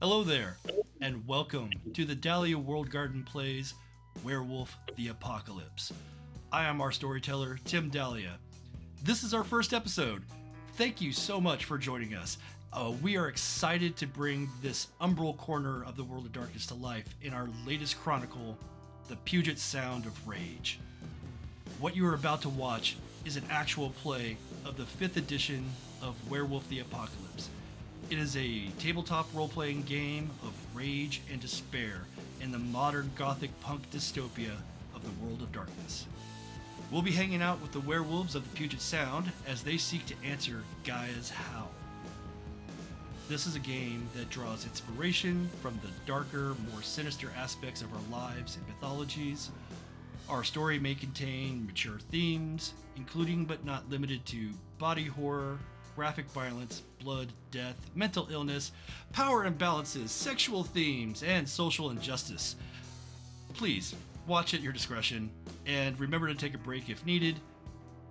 Hello there, and welcome to the Dahlia World Garden Plays Werewolf the Apocalypse. I am our storyteller, Tim Dahlia. This is our first episode. Thank you so much for joining us. We are excited to bring this umbral corner of the World of Darkness to life in our latest chronicle, The Puget Sound of Rage. What you are about to watch is an actual play of the 5th edition of Werewolf the Apocalypse. It is a tabletop role-playing game of rage and despair in the modern gothic punk dystopia of the World of Darkness. We'll be hanging out with the werewolves of the Puget Sound as they seek to answer Gaia's howl. This is a game that draws inspiration from the darker, more sinister aspects of our lives and mythologies. Our story may contain mature themes, including but not limited to body horror, graphic violence, blood, death, mental illness, power imbalances, sexual themes, and social injustice. Please watch at your discretion, and remember to take a break if needed.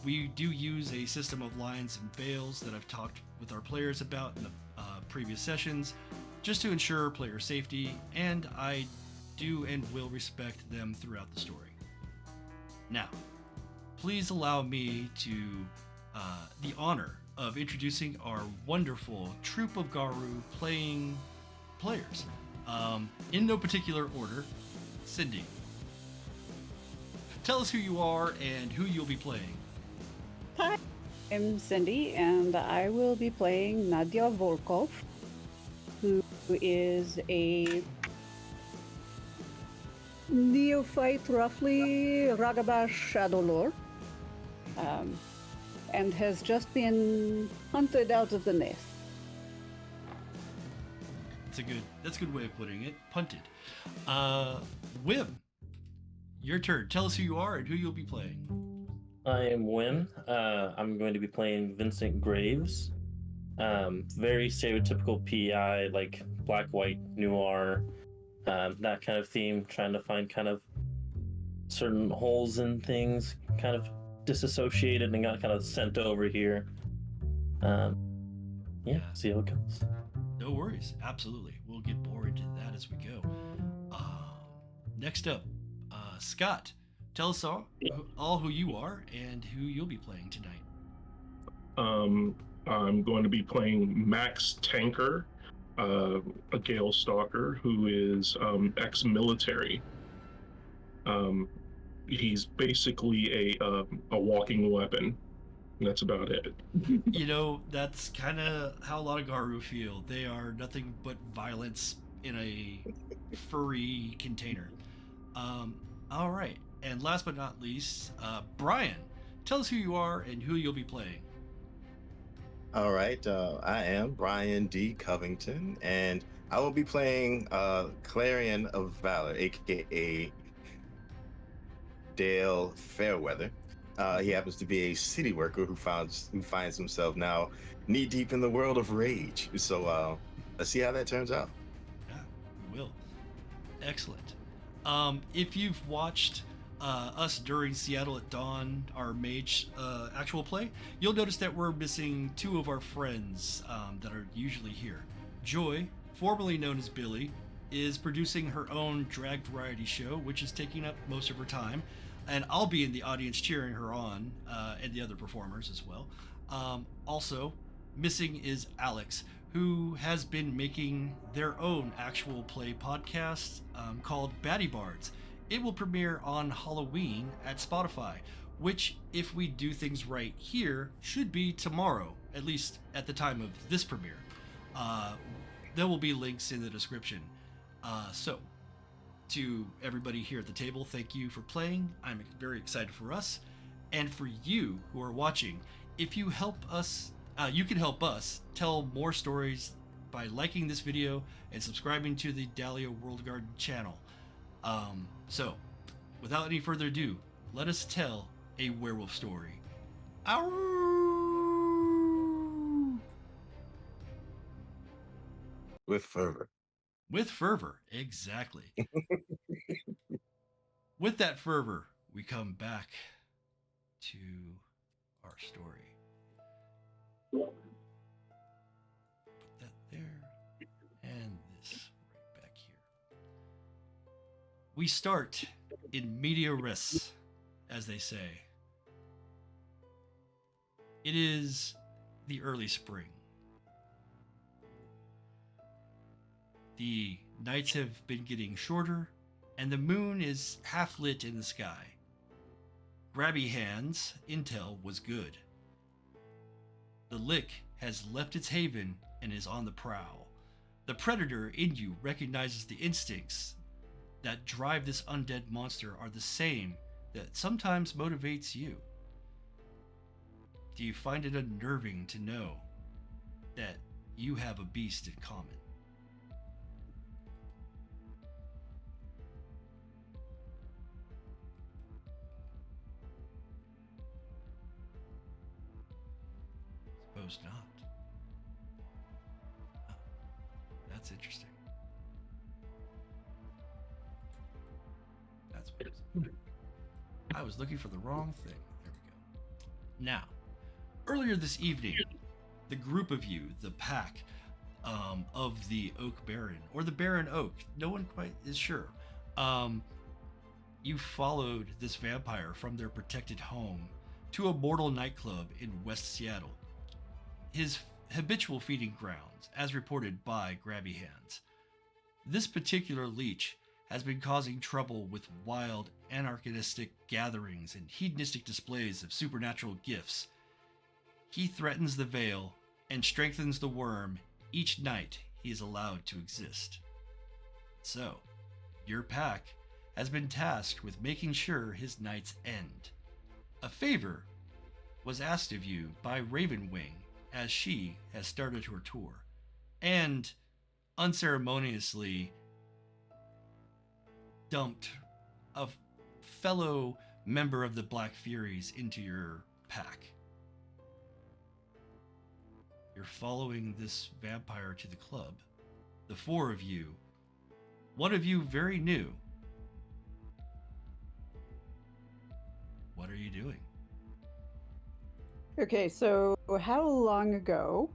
We do use a system of lines and veils that I've talked with our players about in the previous sessions, just to ensure player safety, and I do and will respect them throughout the story. Now, please allow me to the honor of introducing our wonderful troupe of Garou players. In no particular order, Cindy. Tell us who you are and who you'll be playing. Hi, I'm Cindy, and I will be playing Nadja Volkov, who is a neophyte, roughly Ragabash Shadow Lord, and has just been hunted out of the nest. That's a good way of putting it. Punted. Wim, your turn. Tell us who you are and who you'll be playing. I am Wim. I'm going to be playing Vincent Graves. Very stereotypical PI, like black, white, noir, that kind of theme, trying to find kind of certain holes in things, kind of disassociated and got kind of sent over here. See how it goes. No worries. Absolutely. We'll get more into that as we go. Next up, Scott. Tell us all who you are and who you'll be playing tonight. I'm going to be playing Max Tanker, a Galestalker who is ex-military. He's basically a walking weapon. And that's about it. You know, that's kind of how a lot of Garou feel. They are nothing but violence in a furry container. All right. And last but not least, Brian, tell us who you are and who you'll be playing. All right, I am Brian D. Covington, and I will be playing Clarion of Valor, aka Dale Fairweather. He happens to be a city worker who finds himself now knee-deep in the world of rage. So let's see how that turns out. Yeah, we will. Excellent. If you've watched us during Seattle at Dawn, our mage actual play, you'll notice that we're missing two of our friends that are usually here. Joy, formerly known as Billy, is producing her own drag variety show, which is taking up most of her time, and I'll be in the audience cheering her on, and the other performers as well. Also, missing is Alix, who has been making their own actual play podcast called Baddie Bards. It will premiere on Halloween at Spotify, which, if we do things right here, should be tomorrow, at least at the time of this premiere. There will be links in the description. So, to everybody here at the table, thank you for playing. I'm very excited for us. And for you who are watching, if you help us, you can help us tell more stories by liking this video and subscribing to the Dahlia World Garden channel. So, without any further ado, let us tell a werewolf story. Ahroun! With fervor. With fervor, exactly. With that fervor, we come back to our story. Put that there, and this We start in media res, as they say. It is the early spring. The nights have been getting shorter, and the moon is half lit in the sky. Grabby Hands' intel was good. The Lick has left its haven and is on the prowl. The predator in you recognizes the instincts that drive this undead monster are the same that sometimes motivates you. Do you find it unnerving to know that you have a beast in common? Suppose not. Oh, that's interesting. That's what I was looking for the wrong thing. There we go. Now, earlier this evening, the group of you, the pack of the Oak Baron, or the Baron Oak, no one quite is sure, you followed this vampire from their protected home to a mortal nightclub in West Seattle, his habitual feeding grounds, as reported by Grabby Hands. This particular leech has been causing trouble with wild, anarchistic gatherings and hedonistic displays of supernatural gifts. He threatens the veil and strengthens the worm each night he is allowed to exist. So, your pack has been tasked with making sure his nights end. A favor was asked of you by Ravenwing as she has started her tour, and unceremoniously dumped a fellow member of the Black Furies into your pack. You're following this vampire to the club. The four of you, one of you very new. What are you doing? Okay, so how long ago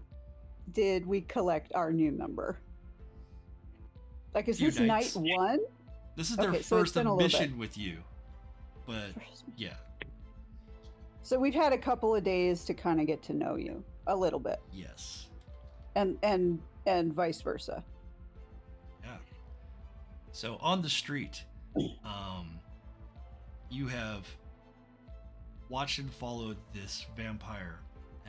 did we collect our new member? Like, is Few this nights. night one? This is their Okay, so it's first been a little mission bit. with you. But yeah, So we've had a couple of days to kind of get to know you a little bit, yes. and vice versa. Yeah. So on the street, you have watched and followed this vampire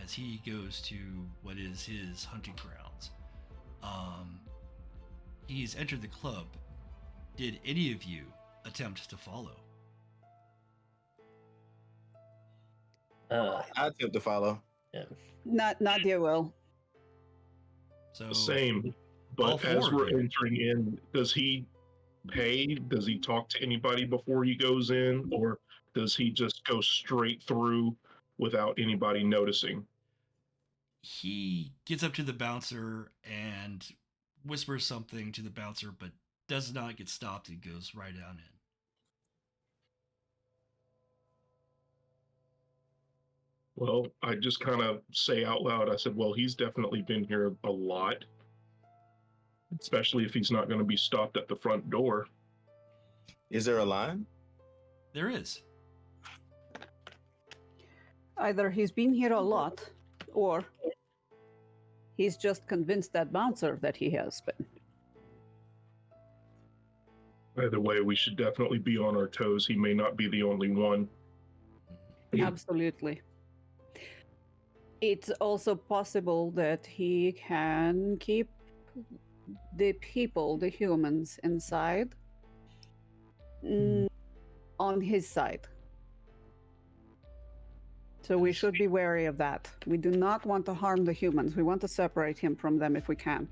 as he goes to what is his hunting grounds. He's entered the club. Did any of you attempt to follow? I attempt to follow. Yeah. Nadja will. So Same. all But as four of we're you. entering in, does he pay? Does he talk to anybody before he goes in? Or does he just go straight through without anybody noticing? He gets up to the bouncer and whispers something to the bouncer, but does not get stopped and goes right on in. Well, I just kind of say out loud, I said, well, he's definitely been here a lot, especially if he's not going to be stopped at the front door. Is there a line? There is. Either he's been here a lot, or he's just convinced that bouncer that he has been. Either way, we should definitely be on our toes. He may not be the only one. Absolutely. It's also possible that he can keep the people, the humans inside, on his side. So we should be wary of that. We do not want to harm the humans. We want to separate him from them if we can.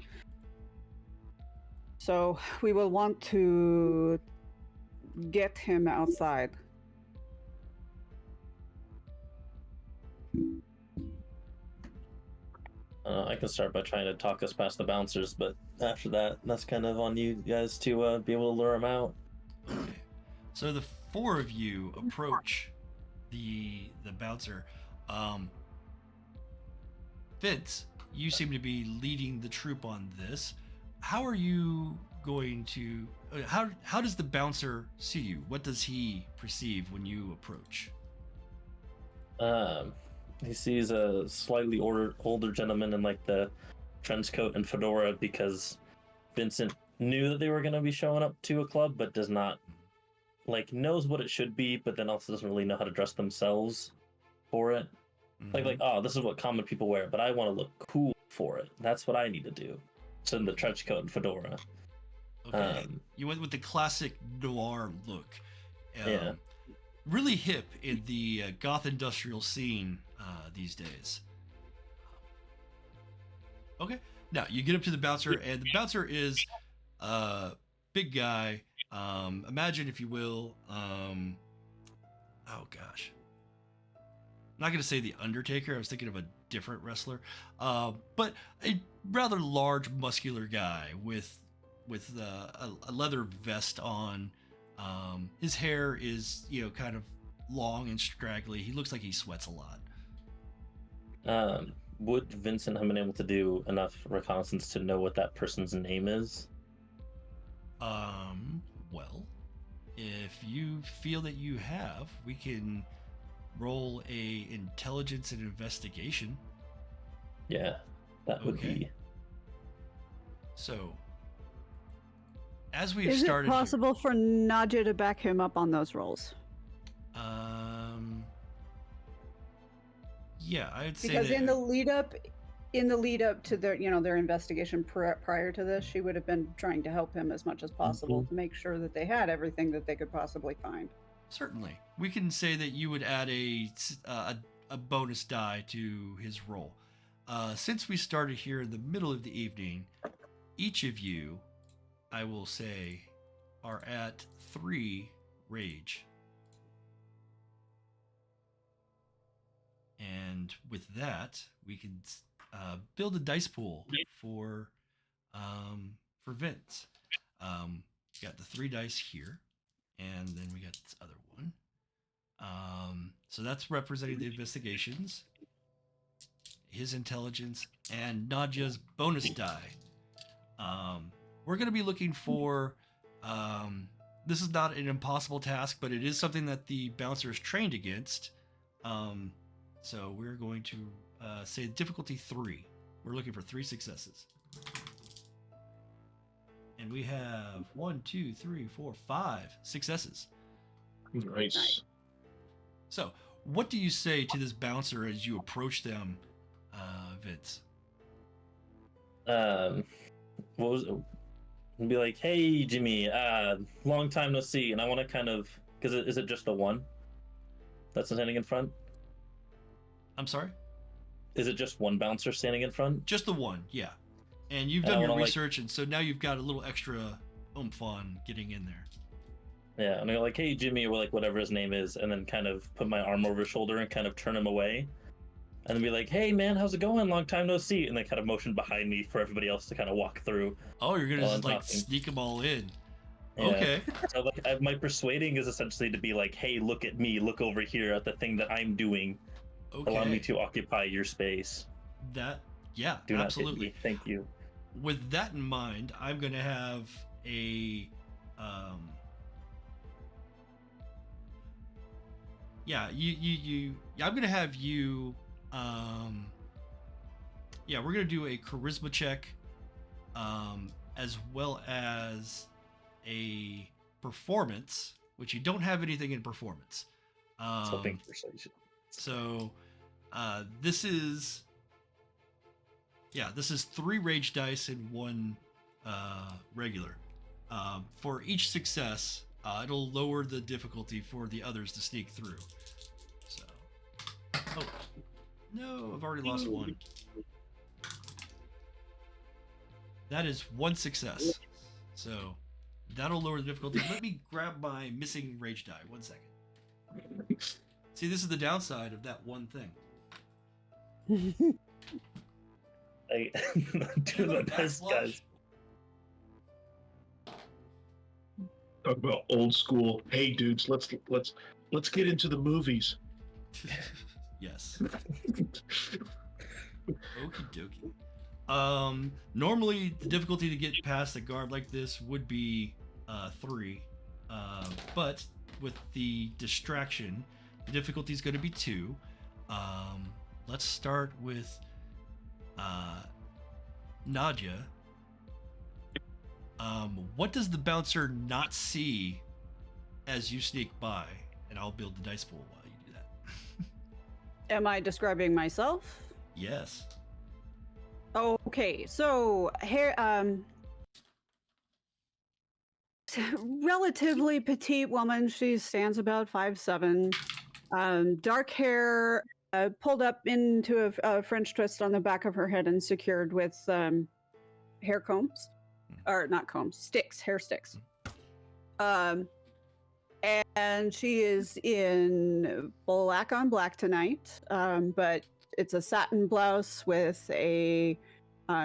So we will want to get him outside. I can start by trying to talk us past the bouncers, but after that, that's kind of on you guys to be able to lure them out. Okay. So the four of you approach the bouncer. Fitz, you seem to be leading the troop on this. How are you going to how does the bouncer see you? What does he perceive when you approach? He sees a slightly older gentleman in like the trench coat and fedora because Vincent knew that they were going to be showing up to a club, but does not knows what it should be, but then also doesn't really know how to dress themselves for it. Mhm. Oh, this is what common people wear, but I want to look cool for it. That's what I need to do. So in the trench coat and fedora. Okay. You went with the classic noir look. Yeah. Really hip in the goth industrial scene these days. Okay. Now you get up to the bouncer, and the bouncer is a big guy. Imagine, if you will, oh gosh. I'm not going to say the Undertaker. I was thinking of a different wrestler. But a rather large, muscular guy with a leather vest on. His hair is, kind of long and straggly. He looks like he sweats a lot. Would Vincent have been able to do enough reconnaissance to know what that person's name is? Well, if you feel that you have, we can roll a intelligence and investigation. Yeah, that would be. So, as we've Is started it possible for Nadja to back him up on those rolls? Yeah, I'd say Because that, in the lead up to their investigation prior to this, she would have been trying to help him as much as possible to make sure that they had everything that they could possibly find. certainly we can say that you would add a bonus die to his roll. Since we started here in the middle of the evening, each of you, I will say, are at 3 rage. And with that, we can build a dice pool for Vince. We got the 3 dice here, and then we got this other one. So that's representing the investigations, his intelligence, and Nadja's bonus die. We're going to be looking for. This is not an impossible task, but it is something that the bouncer is trained against. So we're going to say difficulty 3. We're looking for 3 successes. And we have 1, 2, 3, 4, 5 successes. Nice. So, what do you say to this bouncer as you approach them, Vince? What was it? Be like, hey, Jimmy, long time no see, and I want to kind of, because is it just the one that's standing in front? I'm sorry? Is it just one bouncer standing in front? Just the one, yeah. And you've done your research, and so now you've got a little extra oomph on getting in there. Yeah, and I go like, hey, Jimmy, or like whatever his name is, and then kind of put my arm over his shoulder and kind of turn him away. And then be like, hey, man, how's it going? Long time no see. And then kind of motion behind me for everybody else to kind of walk through. Oh, you're going to just like sneak them all in. Yeah. Okay. So like, my persuading is essentially to be like, hey, look at me, look over here at the thing that I'm doing. Okay. Allow me to occupy your space. That, yeah, Do absolutely. Not hit me. Thank you. With that in mind, I'm going to have a, I'm going to have you, we're going to do a charisma check, as well as a performance, which you don't have anything in performance. Something persuasion. So, this is 3 rage dice and 1 regular. For each success, it'll lower the difficulty for the others to sneak through. So, oh no, I've already lost 1. That is 1 success. So that'll lower the difficulty. Let me grab my missing rage die. 1 second. See, this is the downside of that one thing. I do the best, guys. Talk about old school. Hey, dudes, let's get into the movies. Yes. Okie dokie. Normally the difficulty to get past a guard like this would be 3, but with the distraction, the difficulty is going to be 2. Let's start with Nadja. What does the bouncer not see as you sneak by? And I'll build the dice pool while you do that. Am I describing myself? Yes. Okay, so hair, relatively petite woman. She stands about 5'7". Dark hair, pulled up into a French twist on the back of her head and secured with hair combs, or not combs, sticks, hair sticks. And she is in black on black tonight, but it's a satin blouse with a,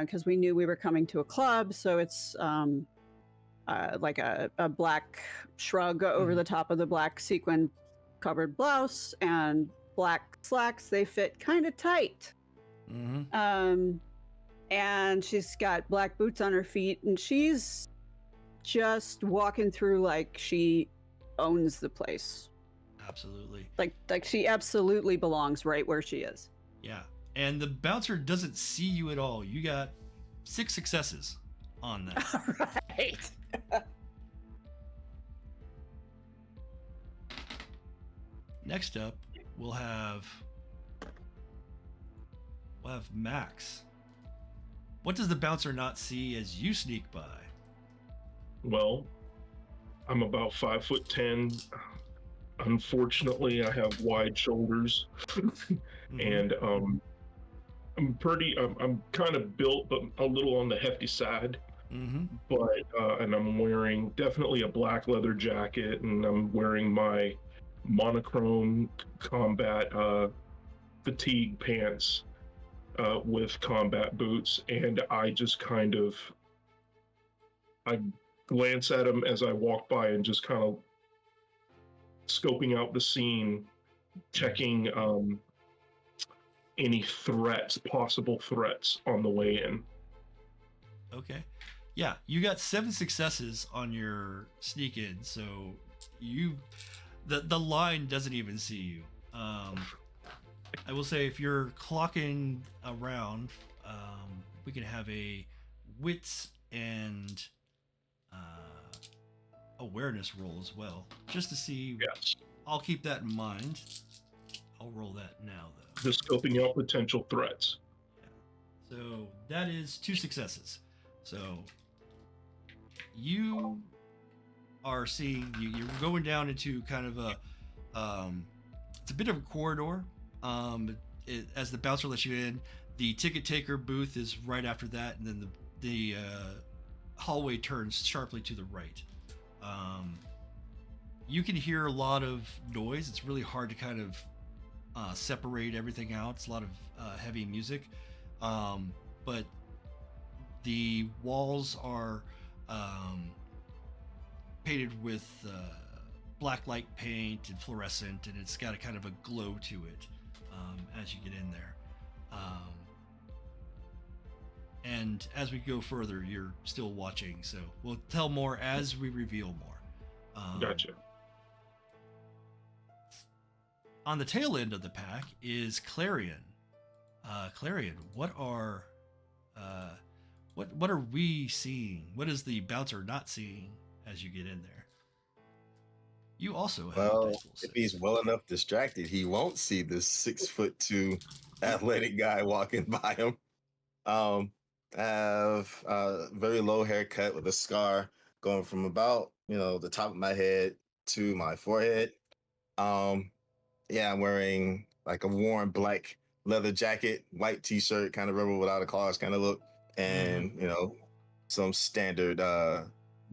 because we knew we were coming to a club, so it's like a black shrug over the top of the black sequin covered blouse and black slacks. They fit kind of tight. And she's got black boots on her feet, and she's just walking through like she owns the place. Absolutely. Like she absolutely belongs right where she is. Yeah. And the bouncer doesn't see you at all. You got 6 successes on that. All right. Next up, we'll have Max. What does the bouncer not see as you sneak by? Well, I'm about 5'10". Unfortunately, I have wide shoulders, and I'm kind of built, but a little on the hefty side. But and I'm wearing definitely a black leather jacket, and I'm wearing my monochrome combat fatigue pants with combat boots, and I just I glance at them as I walk by and just kind of scoping out the scene, checking any possible threats on the way in. Okay. Yeah, you got 7 successes on your sneak in, so the line doesn't even see you. I will say if you're clocking around, we can have a wits and awareness roll as well, just to see. Yes. I'll keep that in mind. I'll roll that now, though. Just scoping out potential threats. Yeah. So that is 2 successes. So you are seeing, you're going down into kind of a, it's a bit of a corridor. As the bouncer lets you in, the ticket taker booth is right after that, and then the hallway turns sharply to the right. You can hear a lot of noise. It's really hard to kind of separate everything out. It's a lot of heavy music, but the walls are painted with black light paint and fluorescent, and it's got a kind of a glow to it as you get in there. And as we go further, you're still watching, so we'll tell more as we reveal more. Gotcha. On the tail end of the pack is Clarion. Clarion, what are we seeing? What is the bouncer not seeing as you get in there? You also have a dice roll if he's well enough distracted, he won't see this 6'2" athletic guy walking by him. I have a very low haircut with a scar going from about the top of my head to my forehead. Yeah, I'm wearing like a worn black leather jacket, white t-shirt, kind of rebel without a cause kind of look, and some standard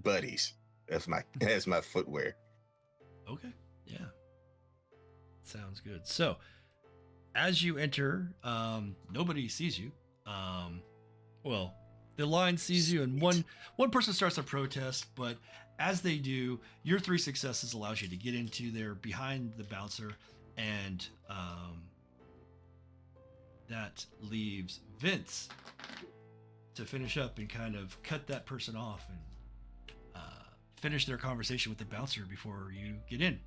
buddies as my footwear. Okay, yeah, sounds good. So as you enter, nobody sees you. Well, the line sees you, and one person starts a protest, but as they do, your 3 successes allows you to get into there behind the bouncer, and that leaves Vince. to finish up and kind of cut that person off and finish their conversation with the bouncer before you get in.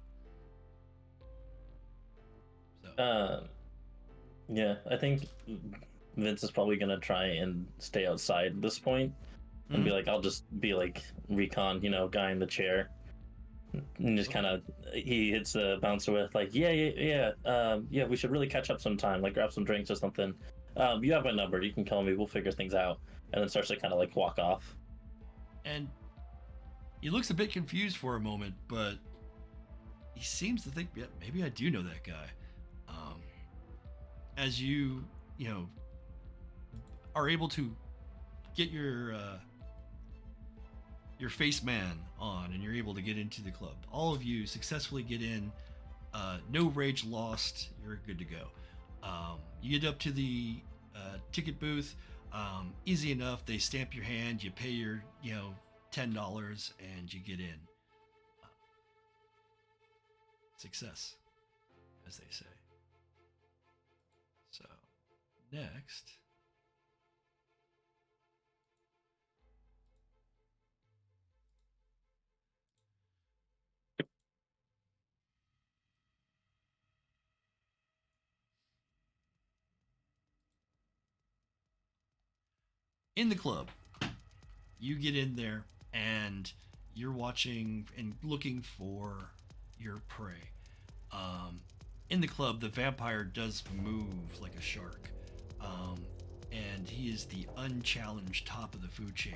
So. Yeah, I think Vince is probably gonna try and stay outside at this point and be like, I'll just be like recon, guy in the chair, and just kind of he hits the bouncer with like, yeah, we should really catch up sometime, like grab some drinks or something. You have my number, you can call me, we'll figure things out. And then starts to kind of like walk off. And he looks a bit confused for a moment, but he seems to think, yeah, maybe I do know that guy. As you are able to get your face man on, and you're able to get into the club. All of you successfully get in. No rage lost. You're good to go. You get up to the ticket booth. Easy enough. They stamp your hand. You pay your $10, and you get in. Success, as they say. So, next. In the club, you get in there and you're watching and looking for your prey. In the club, the vampire does move like a shark, and he is the unchallenged top of the food chain.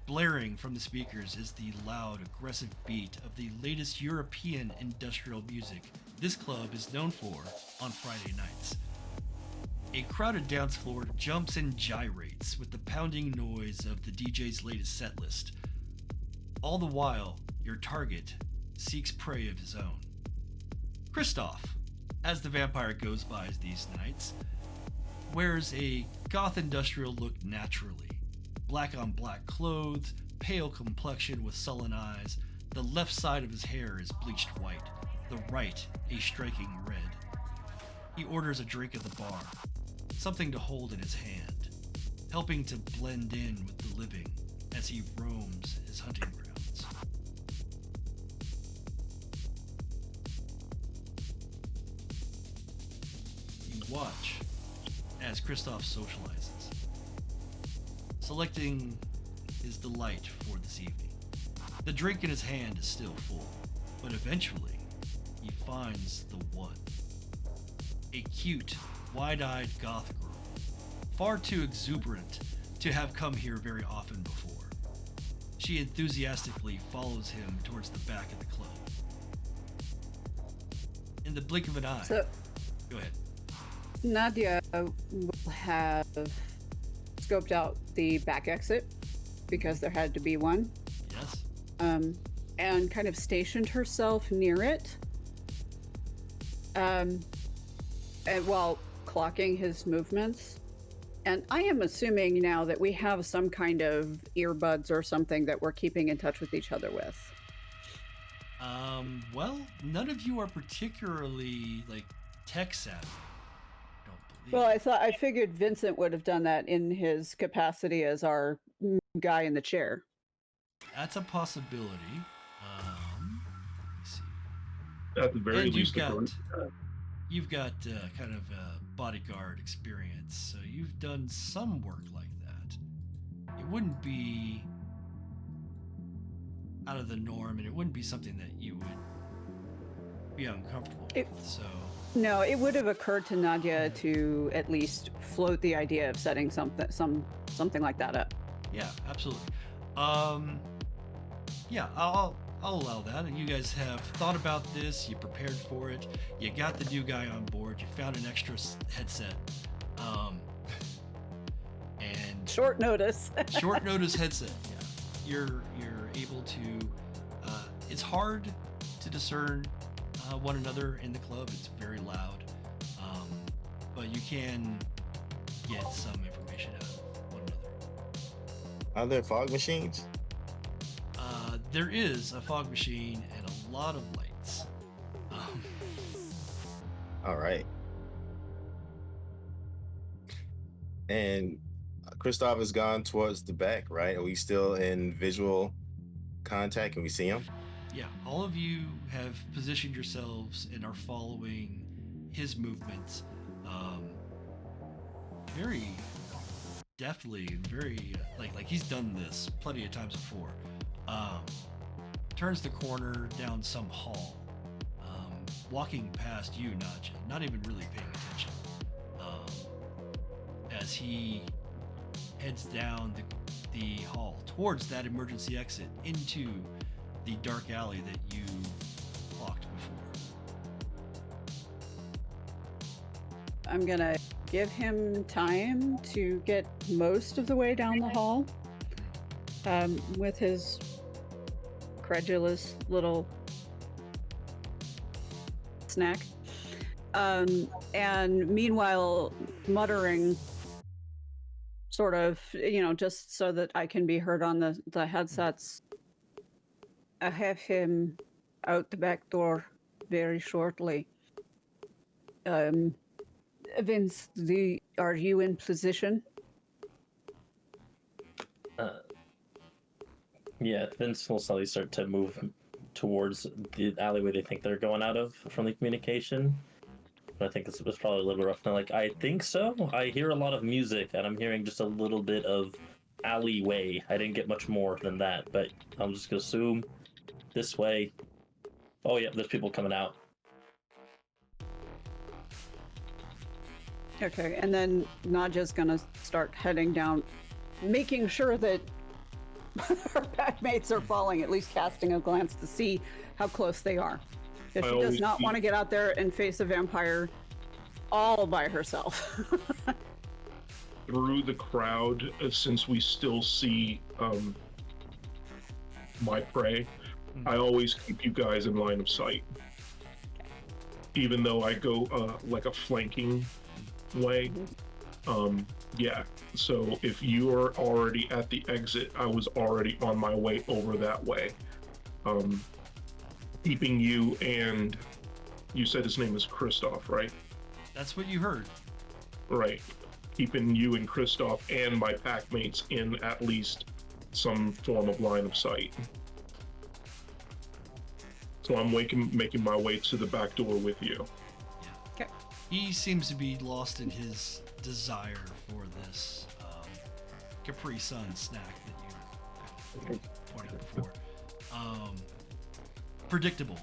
Blaring from the speakers is the loud, aggressive beat of the latest European industrial music this club is known for on Friday nights. A crowded dance floor jumps and gyrates with the pounding noise of the DJ's latest set list. All the while, your target seeks prey of his own. Kristoff, as the vampire goes by these nights, wears a goth industrial look naturally. Black on black clothes, pale complexion with sullen eyes. The left side of his hair is bleached white, the right a striking red. He orders a drink at the bar, something to hold in his hand, helping to blend in with the living as he roams his hunting grounds. You watch as Kristoff socializes, selecting his delight for this evening. The drink in his hand is still full, but eventually he finds the one. A cute, wide-eyed goth girl, far too exuberant to have come here very often before. She enthusiastically follows him towards the back of the club. In the blink of an eye, go ahead. Nadja will have scoped out the back exit because there had to be one. Yes. And kind of stationed herself near it. And while clocking his movements. And I am assuming now that we have some kind of earbuds or something that we're keeping in touch with each other with. Well, none of you are particularly tech savvy. I don't believe. Well, I figured Vincent would have done that in his capacity as our guy in the chair. That's a possibility. Let me see. At the very And least, you've got kind of bodyguard experience, so you've done some work like that. It wouldn't be out of the norm, and it wouldn't be something that you would be uncomfortable with. So no, it would have occurred to Nadja to at least float the idea of setting something like that up. Yeah, absolutely. Yeah, I'll allow that. And you guys have thought about this. You prepared for it. You got the new guy on board. You found an extra headset. And short notice. Short notice headset. Yeah, you're able to. It's hard to discern one another in the club. It's very loud, but you can get some information out of one another. Are there fog machines? There is a fog machine and a lot of lights. All right. And Kristoff has gone towards the back, right? Are we still in visual contact? Can we see him? Yeah, all of you have positioned yourselves and are following his movements very deftly and very like he's done this plenty of times before. Turns the corner down some hall, walking past you, Nadja, not even really paying attention, as he heads down the hall towards that emergency exit into the dark alley that you blocked before. I'm gonna give him time to get most of the way down the hall with his credulous little snack. And meanwhile, muttering, sort of, just so that I can be heard on the headsets, I have him out the back door very shortly. Vince, are you in position? Yeah, Vince will slowly start to move towards the alleyway they think they're going out of from the communication. But I think this was probably a little rough. Now, I think so. I hear a lot of music, and I'm hearing just a little bit of alleyway. I didn't get much more than that, but I'm just going to assume this way. Oh, yeah, there's people coming out. Okay, and then Nadja's gonna start heading down, making sure that her packmates are following, at least casting a glance to see how close they are. Because she does not want to get out there and face a vampire all by herself. Through the crowd, since we still see my prey, I always keep you guys in line of sight. Even though I go like a flanking way. Yeah, so if you are already at the exit, I was already on my way over that way. Keeping you, and you said his name is Kristoff, right? That's what you heard. Right. Keeping you and Kristoff and my packmates in at least some form of line of sight. So I'm making my way to the back door with you. Yeah. Okay. He seems to be lost in his desire for this Capri Sun snack that you pointed out before. Predictable.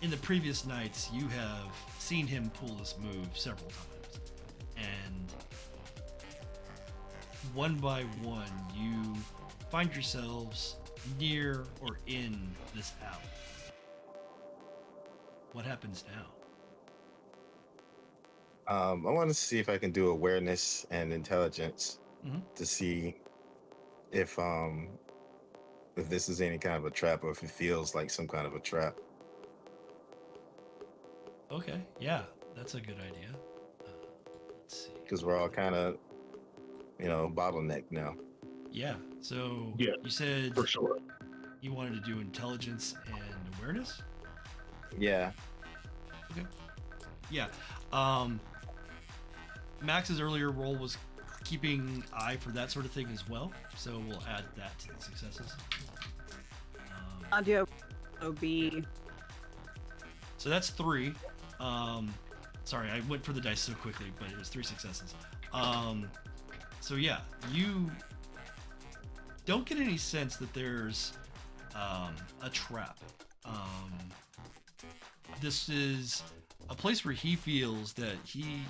In the previous nights, you have seen him pull this move several times, and one by one, you find yourselves near or in this alley. What happens now? I want to see if I can do awareness and intelligence to see if this is any kind of a trap or if it feels like some kind of a trap. Okay, yeah, that's a good idea. Let's see. Because we're all kind of, bottlenecked now. Yeah, so Yeah, you said for sure. you wanted to do intelligence and awareness? Yeah. Okay. Yeah. Max's earlier role was keeping eye for that sort of thing as well, so we'll add that to the successes. Nadja will be. So that's 3. Sorry, I went for the dice so quickly, but it was 3 successes. So yeah, you don't get any sense that there's a trap. This is a place where he feels that he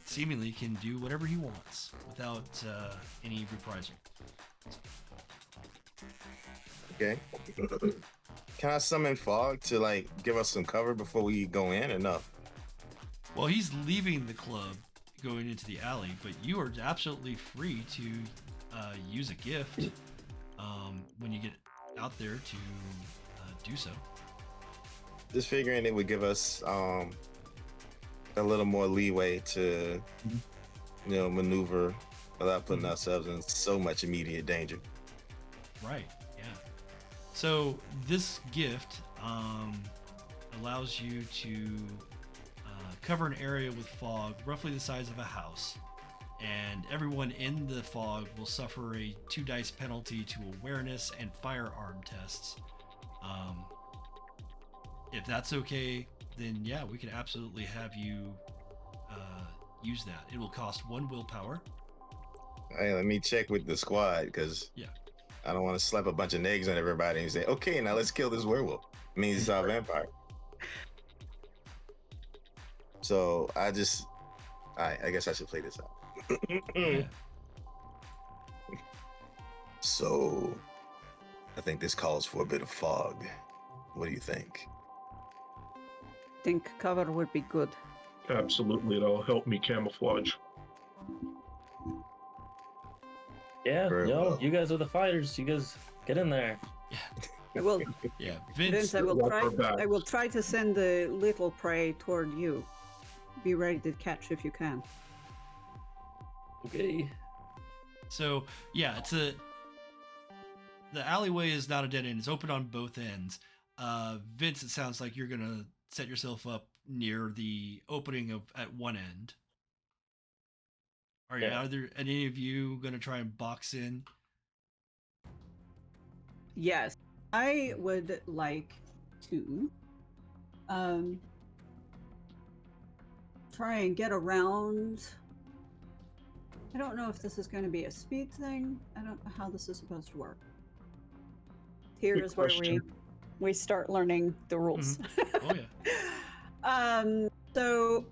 seemingly can do whatever he wants without any reprisal. Okay. Can I summon fog to give us some cover before we go in or no? Well, he's leaving the club, going into the alley, but you are absolutely free to use a gift when you get out there to do so. Just figuring it would give us a little more leeway to, maneuver without putting ourselves in so much immediate danger. Right. Yeah. So this gift allows you to cover an area with fog roughly the size of a house, and everyone in the fog will suffer a 2 dice penalty to awareness and firearm tests. If that's okay, then yeah, we can absolutely have you use that. It will cost 1 willpower. Hey, let me check with the squad because Yeah. I don't want to slap a bunch of eggs on everybody and say, okay, now let's kill this werewolf. It means it's our vampire. So I guess I should play this out. Yeah. So I think this calls for a bit of fog. What do you think? Think cover would be good. Absolutely, it'll help me camouflage. Yeah, Very yo, well. you guys are the fighters. You guys get in there. I will, Yeah, Vince, Vince. I will Walk her back. try. I will try to send the little prey toward you. Be ready to catch if you can. Okay. So yeah, the alleyway is not a dead end. It's open on both ends. Vince, it sounds like you're gonna set yourself up near the opening at one end. Yeah. Are there any of you gonna try and box in? Yes, I would like to try and get around. I don't know if this is going to be a speed thing. I don't know how this is supposed to work. Here Good is where question. we start learning the rules. Oh yeah. So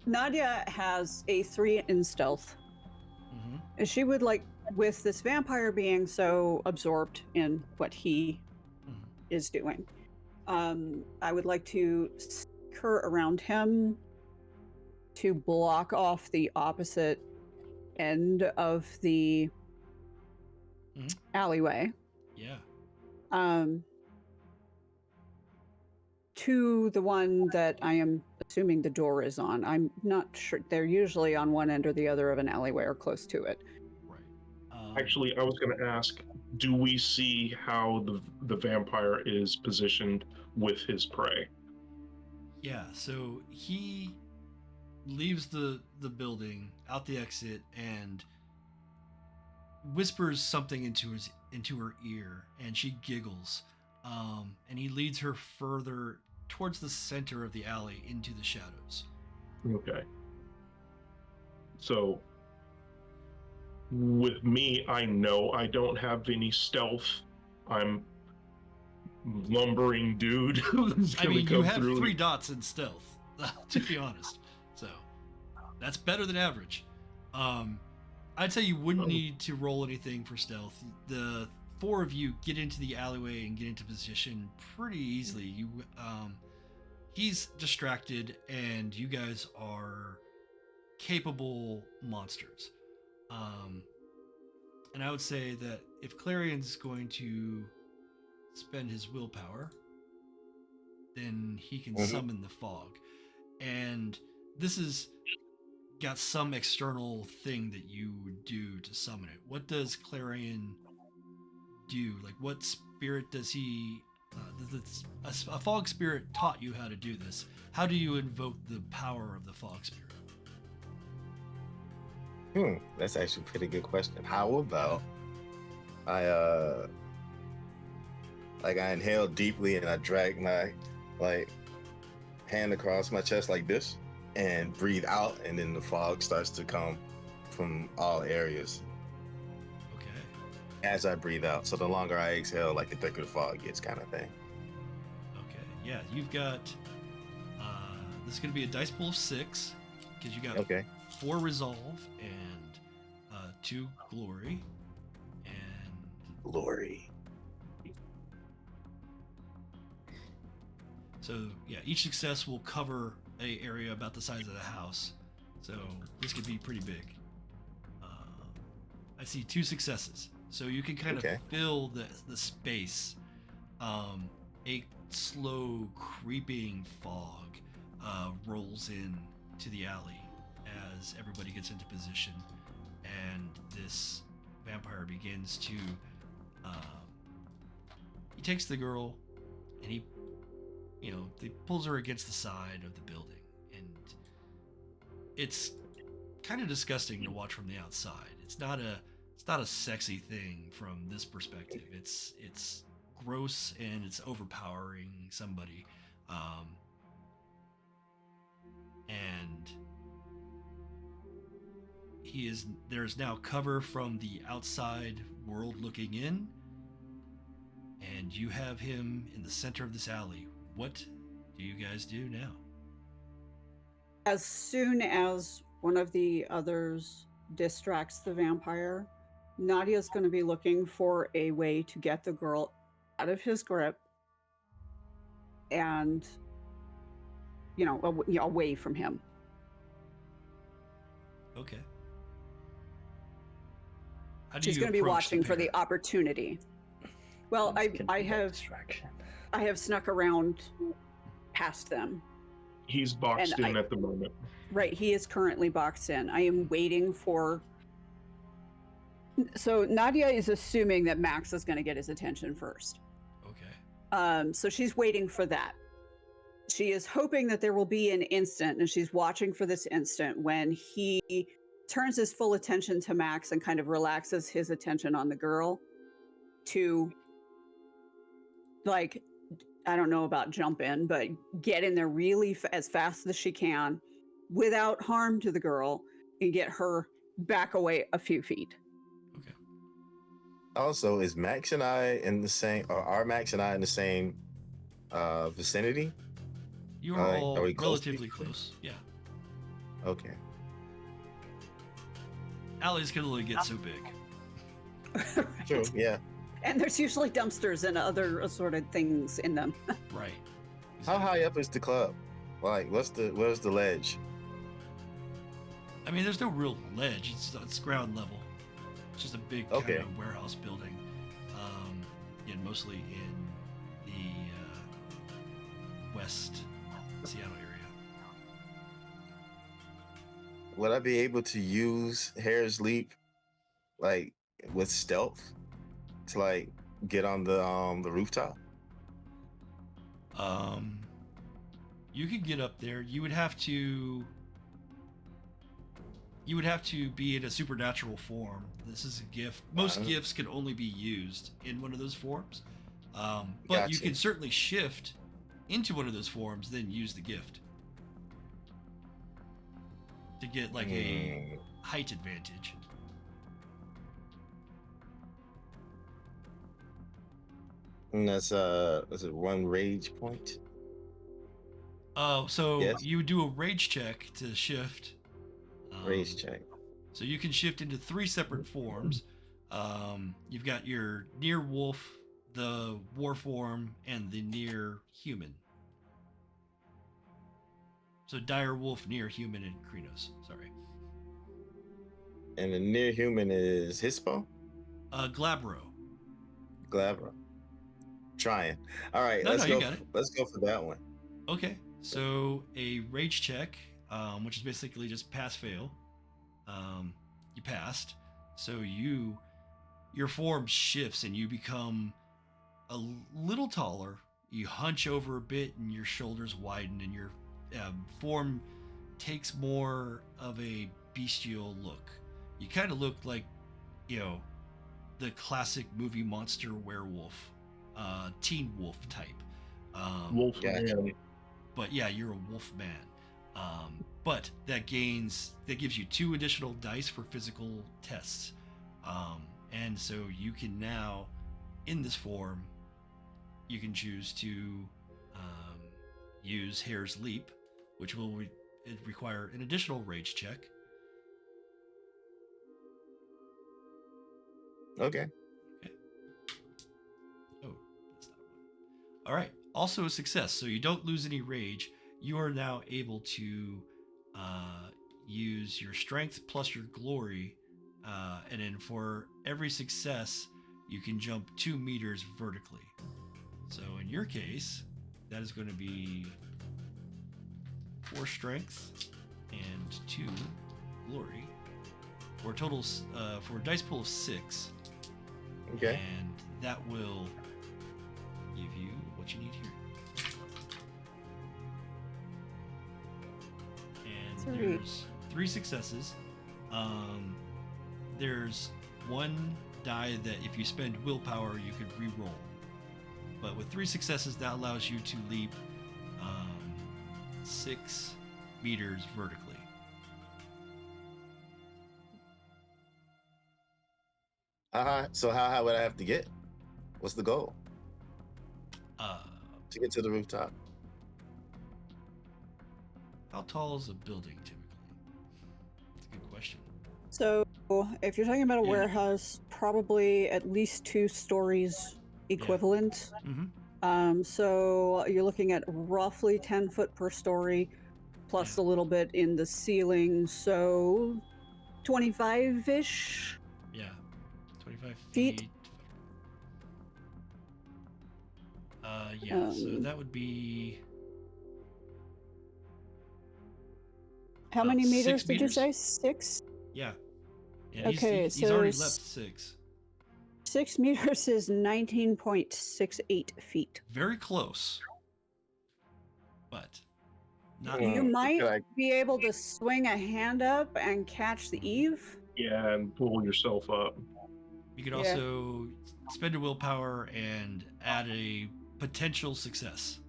Nadja has a 3 in stealth. Mm-hmm. And she would like, with this vampire being so absorbed in what he is doing, I would like to skirt around him to block off the opposite end of the alleyway. Yeah. To the one that I am assuming the door is on. I'm not sure. They're usually on one end or the other of an alleyway or close to it. Right. Actually, I was going to ask, do we see how the vampire is positioned with his prey? Yeah. So he leaves the building out the exit and whispers something into her ear, and she giggles. And he leads her further towards the center of the alley into the shadows. Okay. So, with me, I know I don't have any stealth. I'm lumbering dude who's I gonna mean, you come have through. 3 dots in stealth, to be honest. So that's better than average. I'd say you wouldn't need to roll anything for stealth. The 4 of you get into the alleyway and get into position pretty easily. He's distracted, and you guys are capable monsters. And I would say that if Clarion's going to spend his willpower, then he can summon the fog. And this has got some external thing that you would do to summon it. What does Clarion do? Like, what spirit does he... a fog spirit taught you how to do this. How do you invoke the power of the fog spirit? That's actually a pretty good question. How about I inhale deeply and I drag my hand across my chest like this and breathe out, and then the fog starts to come from all areas Okay. as I breathe out. So the longer I exhale, like the thicker the fog gets, kind of thing. Okay. Yeah, you've got... this is going to be a dice pool of 6, because you got Okay. 4 resolve and 2 glory and... Glory. So yeah, each success will cover a area about the size of the house. So this could be pretty big. I see 2 successes. So you can kind of fill the space. A slow creeping fog rolls in to the alley as everybody gets into position, and this vampire begins to he takes the girl and he pulls her against the side of the building, and it's kind of disgusting to watch from the outside. It's not a sexy thing from this perspective. It's gross and it's overpowering somebody. And there's now cover from the outside world looking in, and you have him in the center of this alley. What do you guys do now? As soon as one of the others distracts the vampire, Nadia's going to be looking for a way to get the girl out of his grip and, away from him. Okay. How do She's you going to be approach watching the for the pair? opportunity. Well, I have snuck around past them. He's boxed in at the moment. Right, he is currently boxed in. I am waiting for... So Nadja is assuming that Max is going to get his attention first. Okay. So she's waiting for that. She is hoping that there will be an instant, and she's watching for this instant when he turns his full attention to Max and kind of relaxes his attention on the girl to, like, I don't know about jump in, but get in there really as fast as she can without harm to the girl and get her back away a few feet. Okay. Also, is Max and I in the same, or are Max and I in the same vicinity? You are all are we close? relatively close. Yeah. Okay. Alleys can only get so big. True. Yeah. And there's usually dumpsters and other assorted things in them. Right. How high up is the club? Like, where's the ledge? I mean, there's no real ledge. It's ground level. It's just a big kind of warehouse building. And mostly in the West Seattle area. Would I be able to use Hare's Leap, like, with stealth, to like get on the rooftop? You could get up there. You would have to be in a supernatural form. This is a gift. Most gifts can only be used in one of those forms. But you can certainly shift into one of those forms, then use the gift to get like a height advantage. And that's is it one rage point? So Yes. you would do a rage check to shift. Rage check. So you can shift into 3 separate forms. You've got your near wolf, the war form, and the near human. So dire wolf, near human, and Krynos. Sorry. And the near human is Hispo? Glabro. Glabra. Trying. All right, No, let's you go. got it. Let's go for that one. Okay. So a rage check, which is basically just pass fail. You passed. So your form shifts and you become a little taller. You hunch over a bit and your shoulders widen and your form takes more of a bestial look. You kind of look like, the classic movie monster werewolf, teen wolf type. Wolf yeah. man. But yeah, you're a wolf man. But that gives you 2 additional dice for physical tests. And so you can now, in this form, you can choose to use Hare's Leap, which will require an additional rage check. Okay. Oh, that's not one. All right. Also a success. So you don't lose any rage. You are now able to use your strength plus your glory. And then for every success, you can jump 2 meters vertically. So in your case, that is going to be 4 strength and 2 glory. For a total, for a dice pool of 6. Okay. And that will give you what you need here. And Sorry. there's 3 successes. There's one die that if you spend willpower, you could re-roll. But with 3 successes, that allows you to leap 6 meters vertically. So how high would I have to get? What's the goal? To get to the rooftop. How tall is a building typically? That's a good question. So if you're talking about a Yeah. warehouse, probably at least 2 stories equivalent. Mm-hmm. So you're looking at roughly 10 foot per story, plus Yeah. a little bit in the ceiling. So 25-ish. Yeah. 25 Feet. feet. Yeah, so that would be How About many 6 meters did you meters? say? 6? yeah. Yeah, Okay, he's so already left 6. 6 meters is 19.68 feet. Very close. But not You Hmm, might could I- be able to swing a hand up and catch the eave. Yeah, and pull yourself up. you could Yeah. also spend your willpower and add a potential success.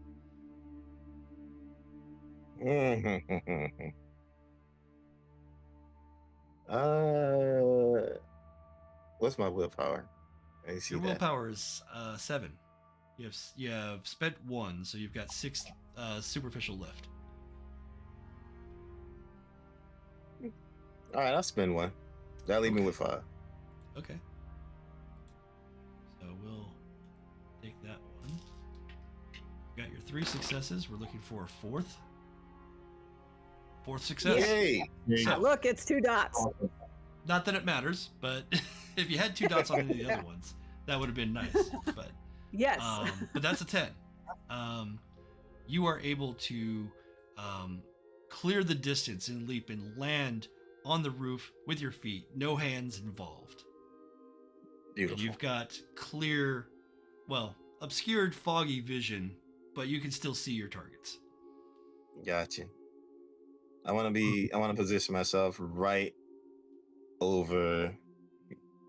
What's my willpower? I didn't see Your that. willpower is 7. You have spent 1, so you've got 6 superficial left. All right, I'll spend 1. That'll leave me Okay. with 5. Okay. So we'll take that one. Got your 3 successes. We're looking for a 4th. 4th success. Yay! So- Look, it's 2 dots. Awesome. Not that it matters, but if you had 2 dots on any of the other ones, that would have been nice. But Yes. but that's a 10. You are able to clear the distance and leap and land on the roof with your feet, no hands involved. Beautiful. And you've got clear, well, obscured, foggy vision, but you can still see your targets. Gotcha. I want to position myself right over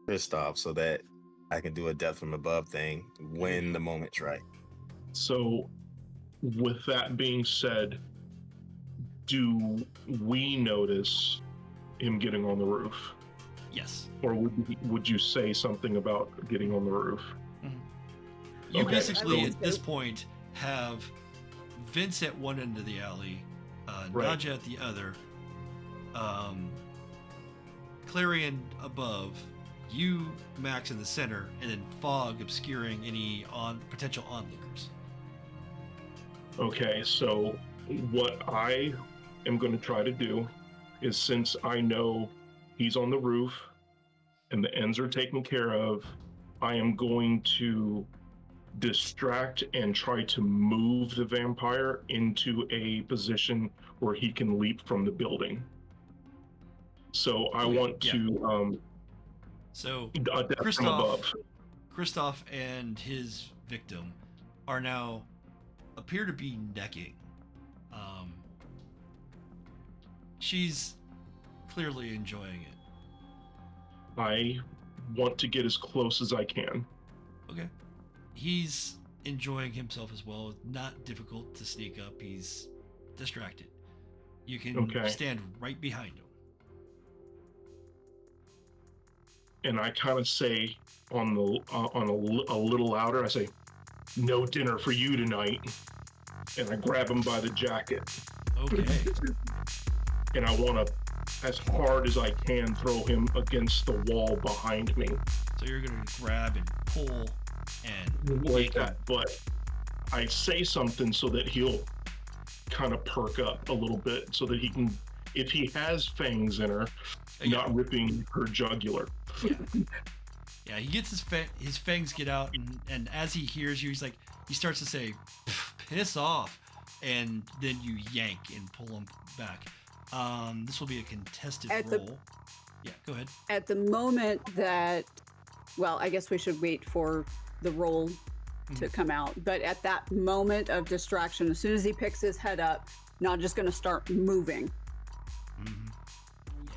Kristoff so that I can do a death from above thing when the moment's right. So, with that being said, do we notice him getting on the roof? Yes. Or would you say something about getting on the roof? You Okay, basically, so- at this point, have Vince at one end of the alley, Right. Nadja at the other, Clarion above, you, Max, in the center, and then fog obscuring any potential onlookers. Okay, so what I am going to try to do is, since I know he's on the roof and the ends are taken care of, I am going to distract and try to move the vampire into a position where he can leap from the building. So I Okay, want yeah. to So a death from Kristoff, above. Kristoff and his victim are now appear to be necking. She's clearly enjoying it. I want to get as close as I can. Okay. He's enjoying himself as well. Not difficult to sneak up. He's distracted. You can Okay. stand right behind him. And I kind of say on a little louder, I say, "No dinner for you tonight," and I grab him by the jacket, Okay. and I want to, as hard as I can, throw him against the wall behind me, So you're gonna grab and pull and like yank him. that. But I say something so that he'll kind of perk up a little bit, so that he can, if he has fangs in her, not ripping her jugular. Yeah, he gets his fangs get out, and as he hears you, he starts to say, "Piss off," and then you yank and pull him back. This will be a contested At the- roll. Yeah, go ahead. At the moment that, well, I guess we should wait for the roll to come out. But at that moment of distraction, as soon as he picks his head up, not just going to start moving. Mhm.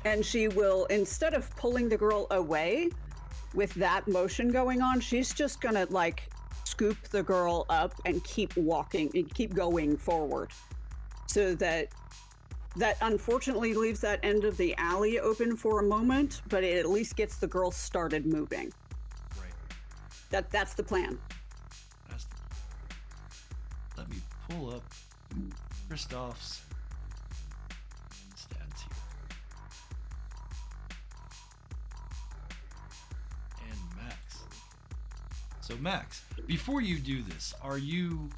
Yeah, And she will, instead of pulling the girl away with that motion going on, she's just gonna like scoop the girl up and keep walking and keep going forward. So that unfortunately leaves that end of the alley open for a moment, but it at least gets the girl started moving. Right. That's the plan. Let me pull up Kristoff's stats here. And Max. So Max, before you do this, are you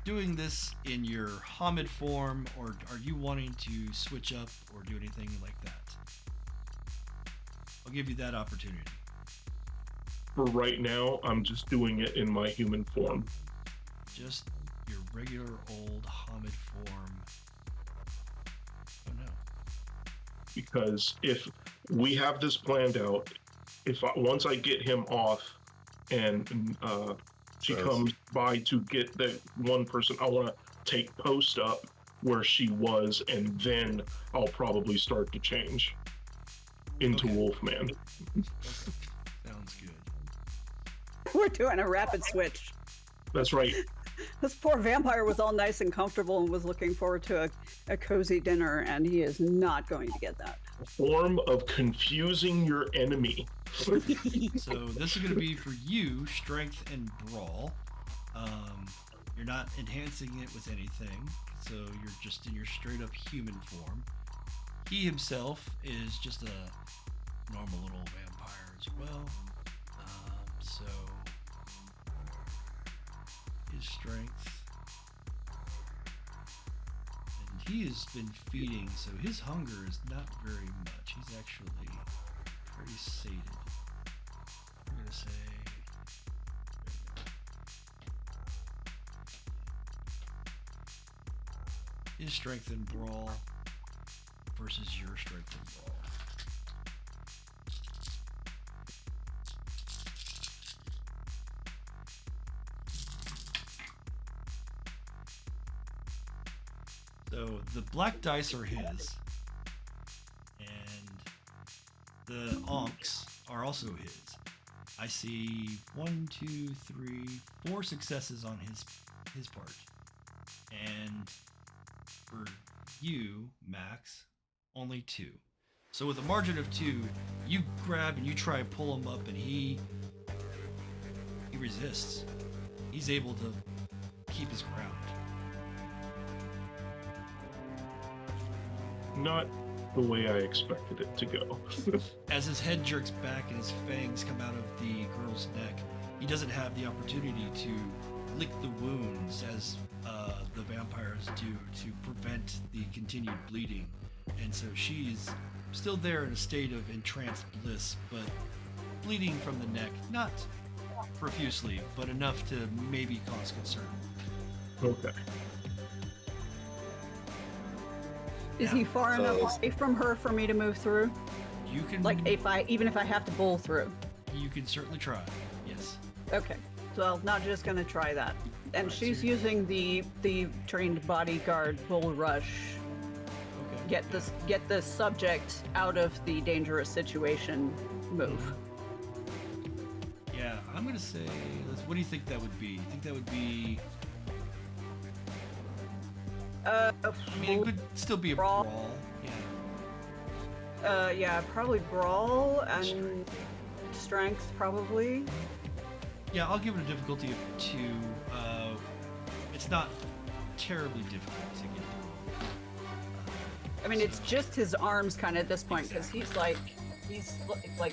doing this in your Hamid form, or are you wanting to switch up or do anything like that? I'll give you that opportunity. For right now, I'm just doing it in my human form. Just your regular old Hamid form. Oh no. Because if we have this planned out, once I get him off and she comes by to get that one person, I want to take post up where she was, and then I'll probably start to change into Wolfman. Okay. Sounds good. We're doing a rapid switch. That's right. This poor vampire was all nice and comfortable and was looking forward to a cozy dinner, and he is not going to get that. A form of confusing your enemy. So this is going to be for you, strength and brawl. You're not enhancing it with anything, so you're just in your straight up human form. He himself is just a normal little vampire as well. So his strength, and he has been feeding, so his hunger is not very much. He's actually pretty sated. We're gonna say his strength and brawl versus your strength and brawl. So the black dice are his, and the onks are also his. I see 1, 2, 3, 4 successes on his part, and for you, Max, only 2. So with a margin of 2, you grab and you try to pull him up, and he resists. He's able to keep his ground. Not the way I expected it to go. As his head jerks back and his fangs come out of the girl's neck, he doesn't have the opportunity to lick the wounds as the vampires do to prevent the continued bleeding. And so she's still there in a state of entranced bliss, but bleeding from the neck, not profusely, but enough to maybe cause concern. Okay. Is he far enough away from her for me to move through? You can, like, even if I have to bowl through. You can certainly try. Yes. Okay. So I'm not just gonna try that. And Right, she's so using the trained bodyguard bull rush. Okay. Get the subject out of the dangerous situation move. Yeah, I'm gonna say. What do you think that would be? You think that would be? I mean, it could still be a brawl. Yeah. Yeah, probably brawl and strength, probably. Yeah, I'll give it a difficulty of 2. It's not terribly difficult to get through. I mean, it's just his arms kind of at this point, because he's like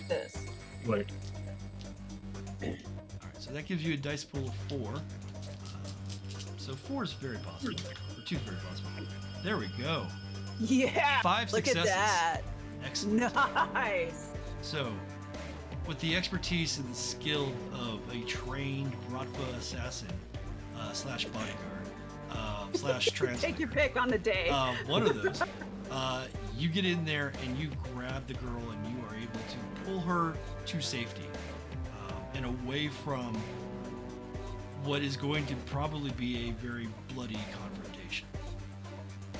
this. Right. Alright, so that gives you a dice pool of 4. So 4 is very possible. Or 2 is very possible. There we go. Yeah! 5 Look successes. at that! Excellent. Nice! So, with the expertise and the skill of a trained Bratva assassin, slash bodyguard, slash translator. Take your pick on the day. One of those. You get in there and you grab the girl and you are able to pull her to safety and away from what is going to probably be a very bloody confrontation.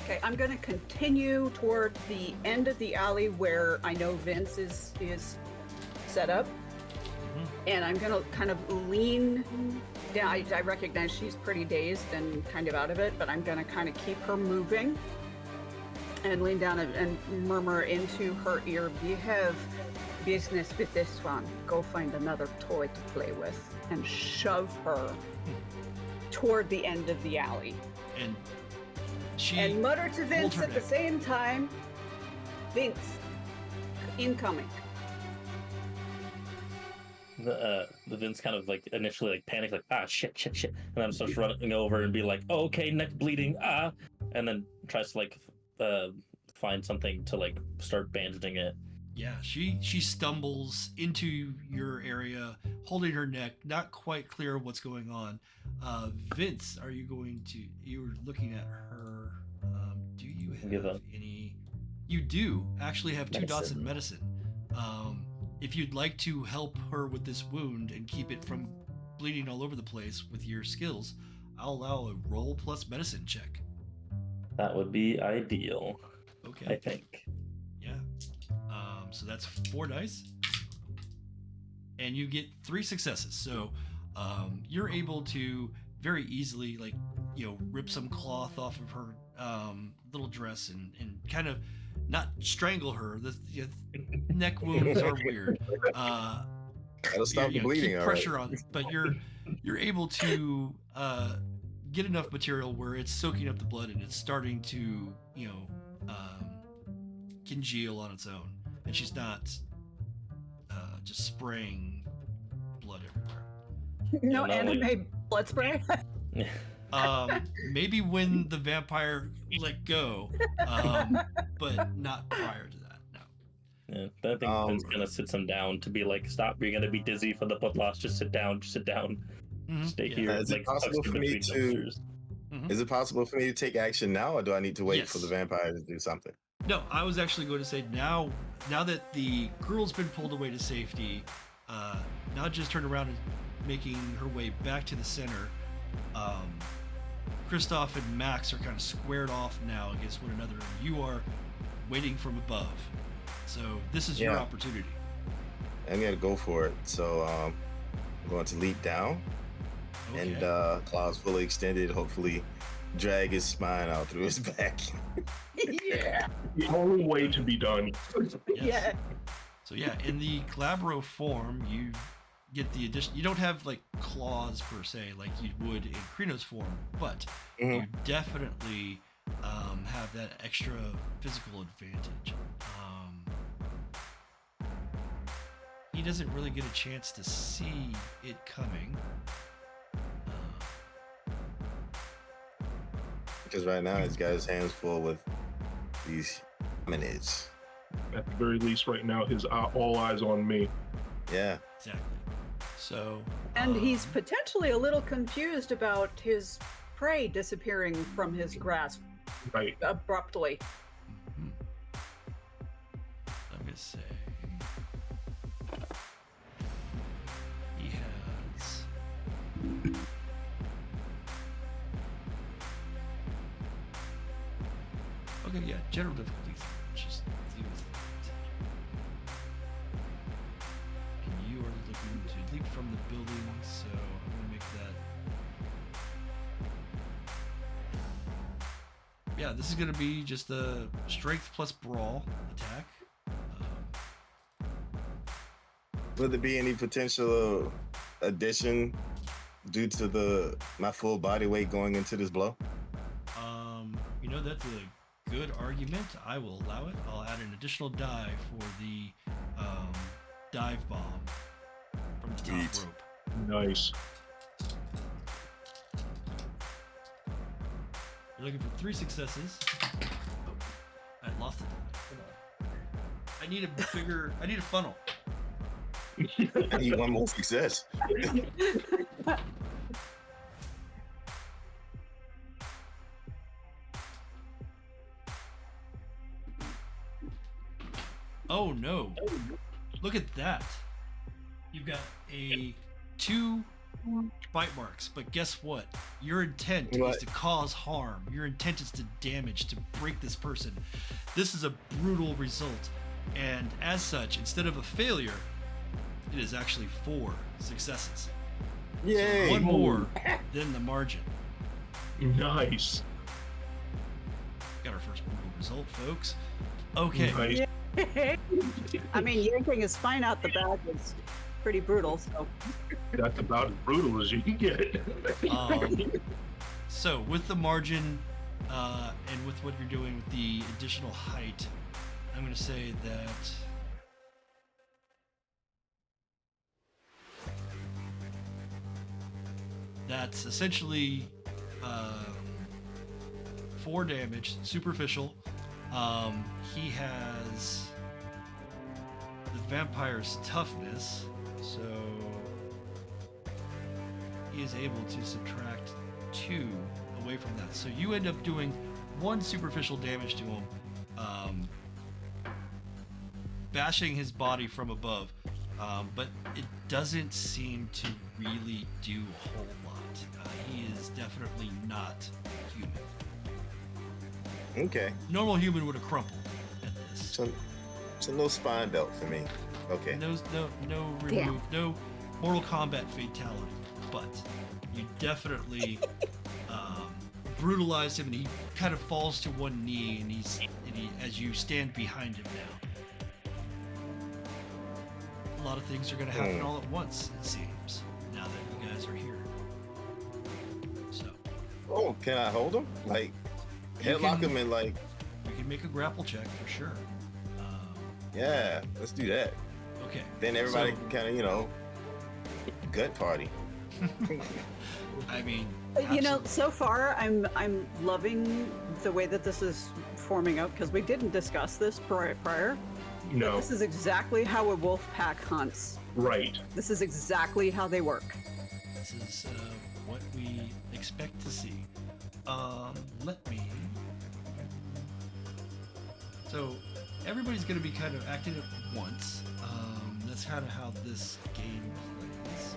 Okay, I'm going to continue toward the end of the alley where I know Vince is set up. And I'm going to kind of lean down. I recognize she's pretty dazed and kind of out of it, but I'm going to kind of keep her moving and lean down and murmur into her ear, "We have business with this one. Go find another toy to play with," and shove her toward the end of the alley. And mutter to Vince at the same time, "Vince, incoming." The Vince kind of like initially like panicked, like shit, and then starts running over and be like, "Oh, okay, neck bleeding, and then tries to like find something to like start bandaging it. Yeah, she stumbles into your area, holding her neck, not quite clear what's going on. Vince, are you going to? You're looking at her. Do you have any? You do actually have 2 dots in medicine. If you'd like to help her with this wound and keep it from bleeding all over the place with your skills, I'll allow a roll plus medicine check. That would be ideal. Okay. I think. Yeah. So that's 4 dice. And you get 3 successes. So you're able to very easily, like, rip some cloth off of her little dress and kind of not strangle her. The neck wounds are weird. That'll stop the bleeding. Keep pressure on it, but you're able to get enough material where it's soaking up the blood and it's starting to congeal on its own, and she's not just spraying blood everywhere. No anime blood spray. Maybe when the vampire let go, but not prior to that. No. Yeah, I think Vince kind of sits him down to be like, "Stop! You're gonna be dizzy from the blood loss. Just sit down. Mm-hmm. Stay here." Is it possible for me to? Is it possible for me to take action now, or do I need to wait for the vampire to do something? No, I was actually going to say now that the girl's been pulled away to safety, Nadja's turned around and making her way back to the center. Kristoff and Max are kind of squared off now against one another. You are waiting from above. So this is your opportunity. I'm going to go for it. So I'm going to leap down and claws fully extended, hopefully drag his spine out through his back. Yeah. The only way to be done. Yes. Yeah. So in the Glabro form, you get the addition. You don't have like claws per se like you would in Krino's form, but you definitely have that extra physical advantage. He doesn't really get a chance to see it coming. Because right now he's got his hands full with these hominids. At the very least, right now, his all eyes on me. Yeah. Exactly. So. And he's potentially a little confused about his prey disappearing from his grasp. Right. Abruptly. I'm gonna say he has. Okay, yeah, general difficulties. Just deal with that. And you are looking to leap from the building, so I'm gonna make that. Yeah, this is gonna be just a strength plus brawl attack. Would there be any potential addition due to my full body weight going into this blow? That's a good argument. I will allow it. I'll add an additional die for the dive bomb from the top rope. Nice. You're looking for 3 successes. Oh, I lost it. Hold on. I need a funnel. I need one more success. Oh no. Look at that. You've got a 2 bite marks. But guess what? Your intent is What? to cause harm. Your intent is to damage, to break this person. This is a brutal result. And as such, instead of a failure, it is actually 4 successes. Yay! So 1 more than the margin. Nice. Got our first brutal result, folks. Okay. Nice. I mean, yanking his spine out the back is pretty brutal. So That's about as brutal as you can get. So with the margin and with what you're doing with the additional height, I'm going to say that that's essentially 4 damage, superficial. He has the vampire's toughness, so he is able to subtract 2 away from that. So you end up doing 1 superficial damage to him, bashing his body from above, but it doesn't seem to really do a whole lot. He is definitely not human. Okay. Normal human would have crumpled at this. So no spine belt for me. Okay. No Damn. remove, no Mortal Kombat fatality, but you definitely brutalized him, and he kind of falls to one knee, and he, as you stand behind him now. A lot of things are going to happen all at once, it seems, now that you guys are here. So Oh, can I hold him? Like, You headlock can- him and like, we can make a grapple check for sure. yeah, let's do that. Okay. Then everybody So, can kind of, gut party. I mean, you know, absolutely. so far I'm loving the way that this is forming up because we didn't discuss this prior. No. This is exactly how a wolf pack hunts. Right. This is exactly how they work. This is what we expect to see. Let me. So everybody's going to be kind of acting at once. That's kind of how this game plays.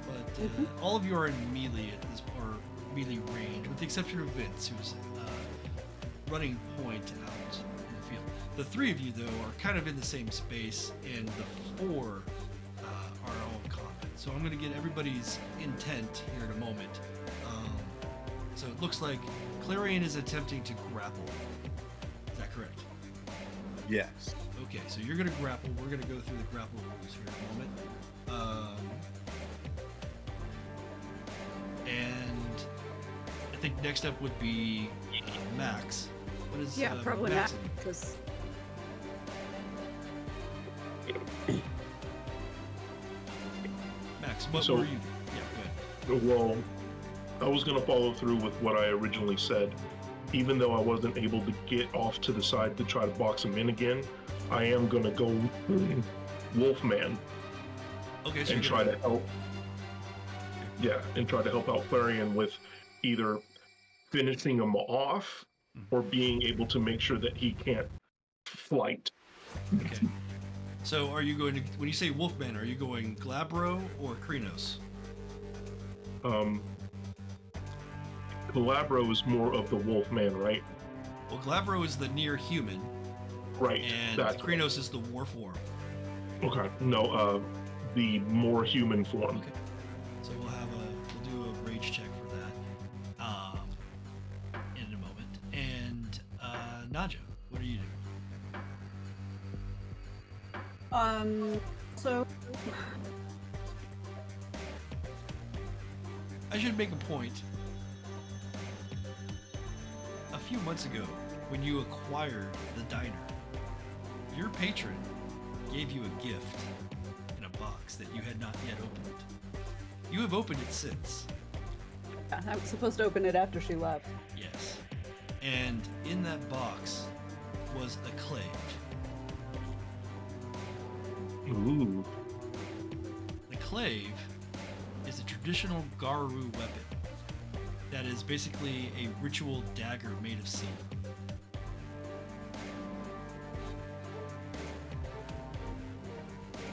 But all of you are in melee at this, or melee range, with the exception of Vince, who's running point out in the field. The 3 of you, though, are kind of in the same space, and the 4 are all in combat. So I'm going to get everybody's intent here in a moment. So it looks like Clarion is attempting to grapple. Is that correct? Yes. Okay, so you're going to grapple. We're going to go through the grapple rules here in a moment. And I think next up would be Max. What is Probably Max? not because Max, what So- were you? Yeah, go ahead. Well, I was going to follow through with what I originally said. Even though I wasn't able to get off to the side to try to box him in again, I am going to go Wolfman Okay, so and you're try gonna, to help. Yeah, and try to help out Clarion with either finishing him off or being able to make sure that he can't flight. Okay. So are you going to, when you say Wolfman, are you going Glabro or Krenos? Galabro is more of the Wolfman, right? Well, Glabro is the near human, Right. and That's Krenos is the war form. okay. No, the more human form. Okay. So we'll do a rage check for that in a moment. And Nadja, what are you doing? so I should make a point. A few months ago, when you acquired the diner, your patron gave you a gift in a box that you had not yet opened. You have opened it since. I was supposed to open it after she left. Yes. And in that box was a clave. Ooh. The clave is a traditional Garou weapon that is basically a ritual dagger made of silver.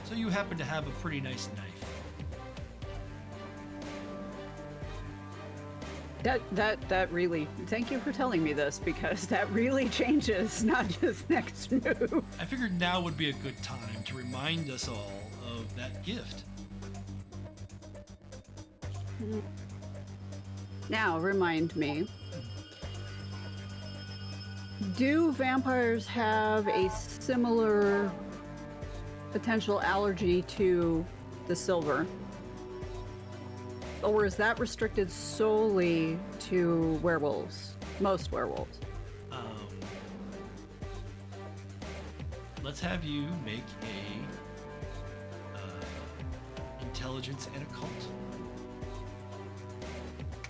So you happen to have a pretty nice knife. That really. Thank you for telling me this, because that really changes Nadja's next move. I figured now would be a good time to remind us all of that gift. Now, remind me. Do vampires have a similar potential allergy to the silver? Or is that restricted solely to werewolves? Most werewolves. Let's have you make a intelligence and occult.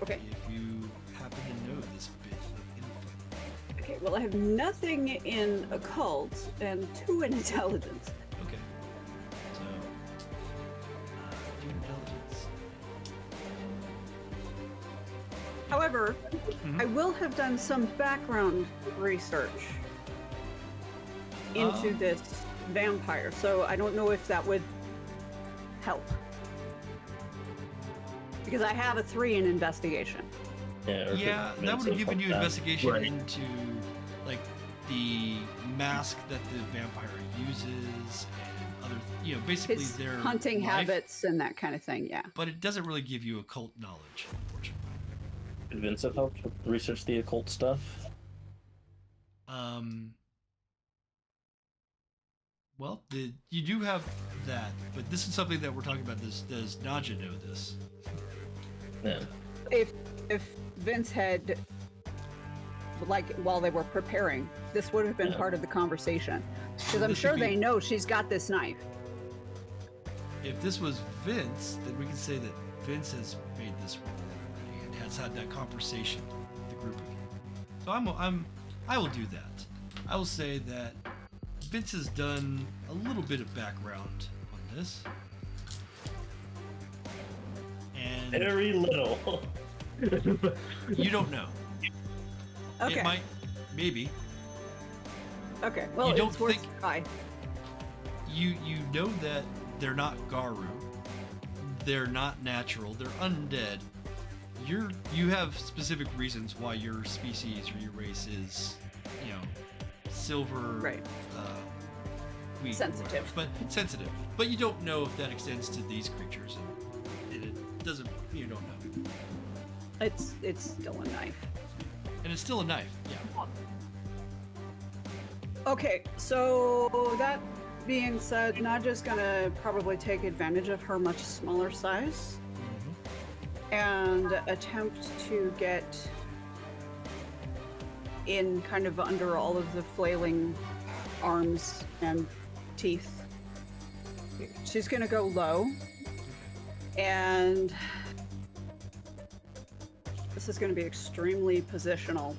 Okay. If you happen to know this bit of info. Okay, well, I have nothing in occult and 2 in intelligence. Okay. So, do intelligence. However, I will have done some background research into this vampire, so I don't know if that would help. Because I have a 3 in investigation. Yeah, that would have given you investigation Right. into, like, the mask that the vampire uses and other, basically His their hunting life, habits and that kind of thing, yeah. but it doesn't really give you occult knowledge, unfortunately. Did Vincent help research the occult stuff? Well, you do have that, but this is something that we're talking about. Does Nadja know this? No. If Vince had, like, while they were preparing, this would have been Yeah. part of the conversation. Because I'm This sure should be- they know she's got this knife. If this was Vince, then we can say that Vince has made this roll already and has had that conversation with the group of you. So I will do that. I will say that Vince has done a little bit of background on this. And Very little. you don't know. Okay. It might, maybe. Okay. Well, You don't it's worth think- a try. You know that they're not Garou. They're not natural. They're undead. You have specific reasons why your species or your race is, silver. Right. Wheat or Sensitive. whatever, but sensitive. But you don't know if that extends to these creatures, and it doesn't. You don't know. It's still a knife. And it's still a knife. Yeah. Okay, so that being said, Nadja's gonna probably take advantage of her much smaller size and attempt to get in kind of under all of the flailing arms and teeth. She's gonna go low, and this is gonna be extremely positional.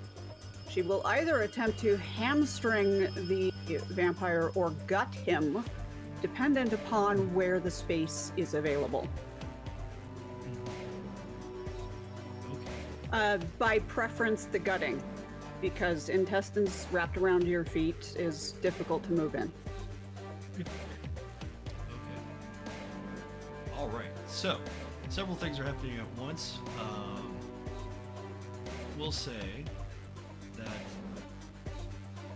She will either attempt to hamstring the vampire or gut him, dependent upon where the space is available. Okay. By preference, the gutting, because intestines wrapped around your feet is difficult to move in. Okay. All right. So, several things are happening at once. We'll say that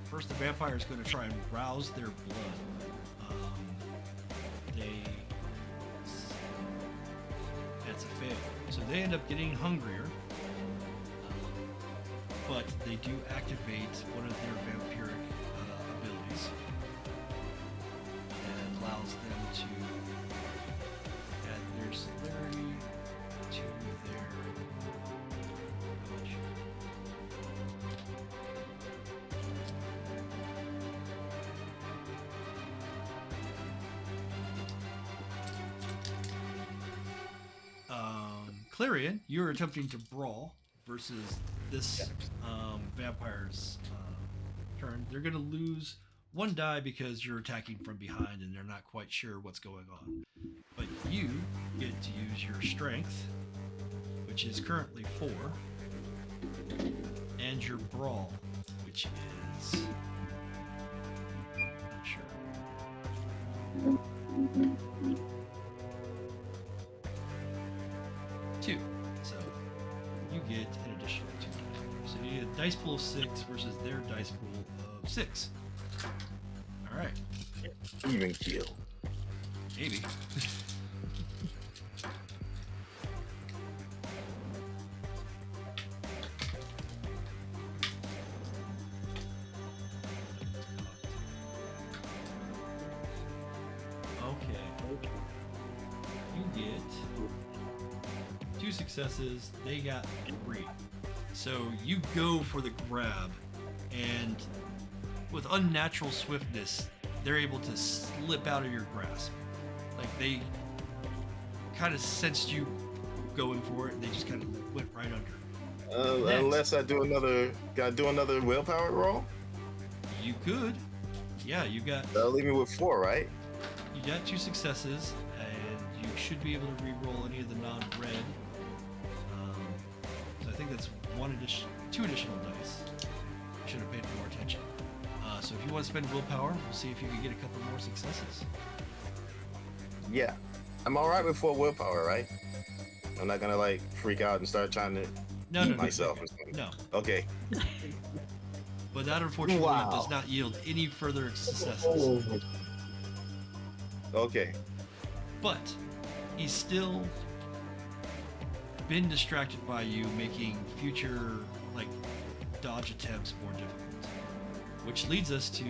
first the vampire is going to try and rouse their blood. That's a fail. So they end up getting hungrier, but they do activate one of their vampiric abilities. And it allows them to add their celerity to their knowledge. Clarion, you're attempting to brawl versus this vampire's turn. They're going to lose 1 die because you're attacking from behind and they're not quite sure what's going on. But you get to use your strength, which is currently 4, and your brawl, which is not sure. 2. So you get an dice pool of 6 versus their dice pool of 6. All right. Even kill. Maybe. Okay. You get 2 successes. They got 3. So you go for the grab, and with unnatural swiftness, they're able to slip out of your grasp. Like they kind of sensed you going for it, and they just kind of went right under. Unless I do another, gotta do another willpower roll. You could. Yeah, you got That'll leave me with 4, right? 2 successes, and you should be able to re-roll any of the non-red. So I think that's 2 additional dice. I should have paid more attention. So if you want to spend willpower, we'll see if you can get a couple more successes. Yeah. I'm alright with 4 willpower, right? I'm not gonna like freak out and start trying to eat myself or something. No. Okay. But that unfortunately Wow. does not yield any further successes. Okay. But he's still been distracted by you, making future like dodge attempts more difficult. Which leads us to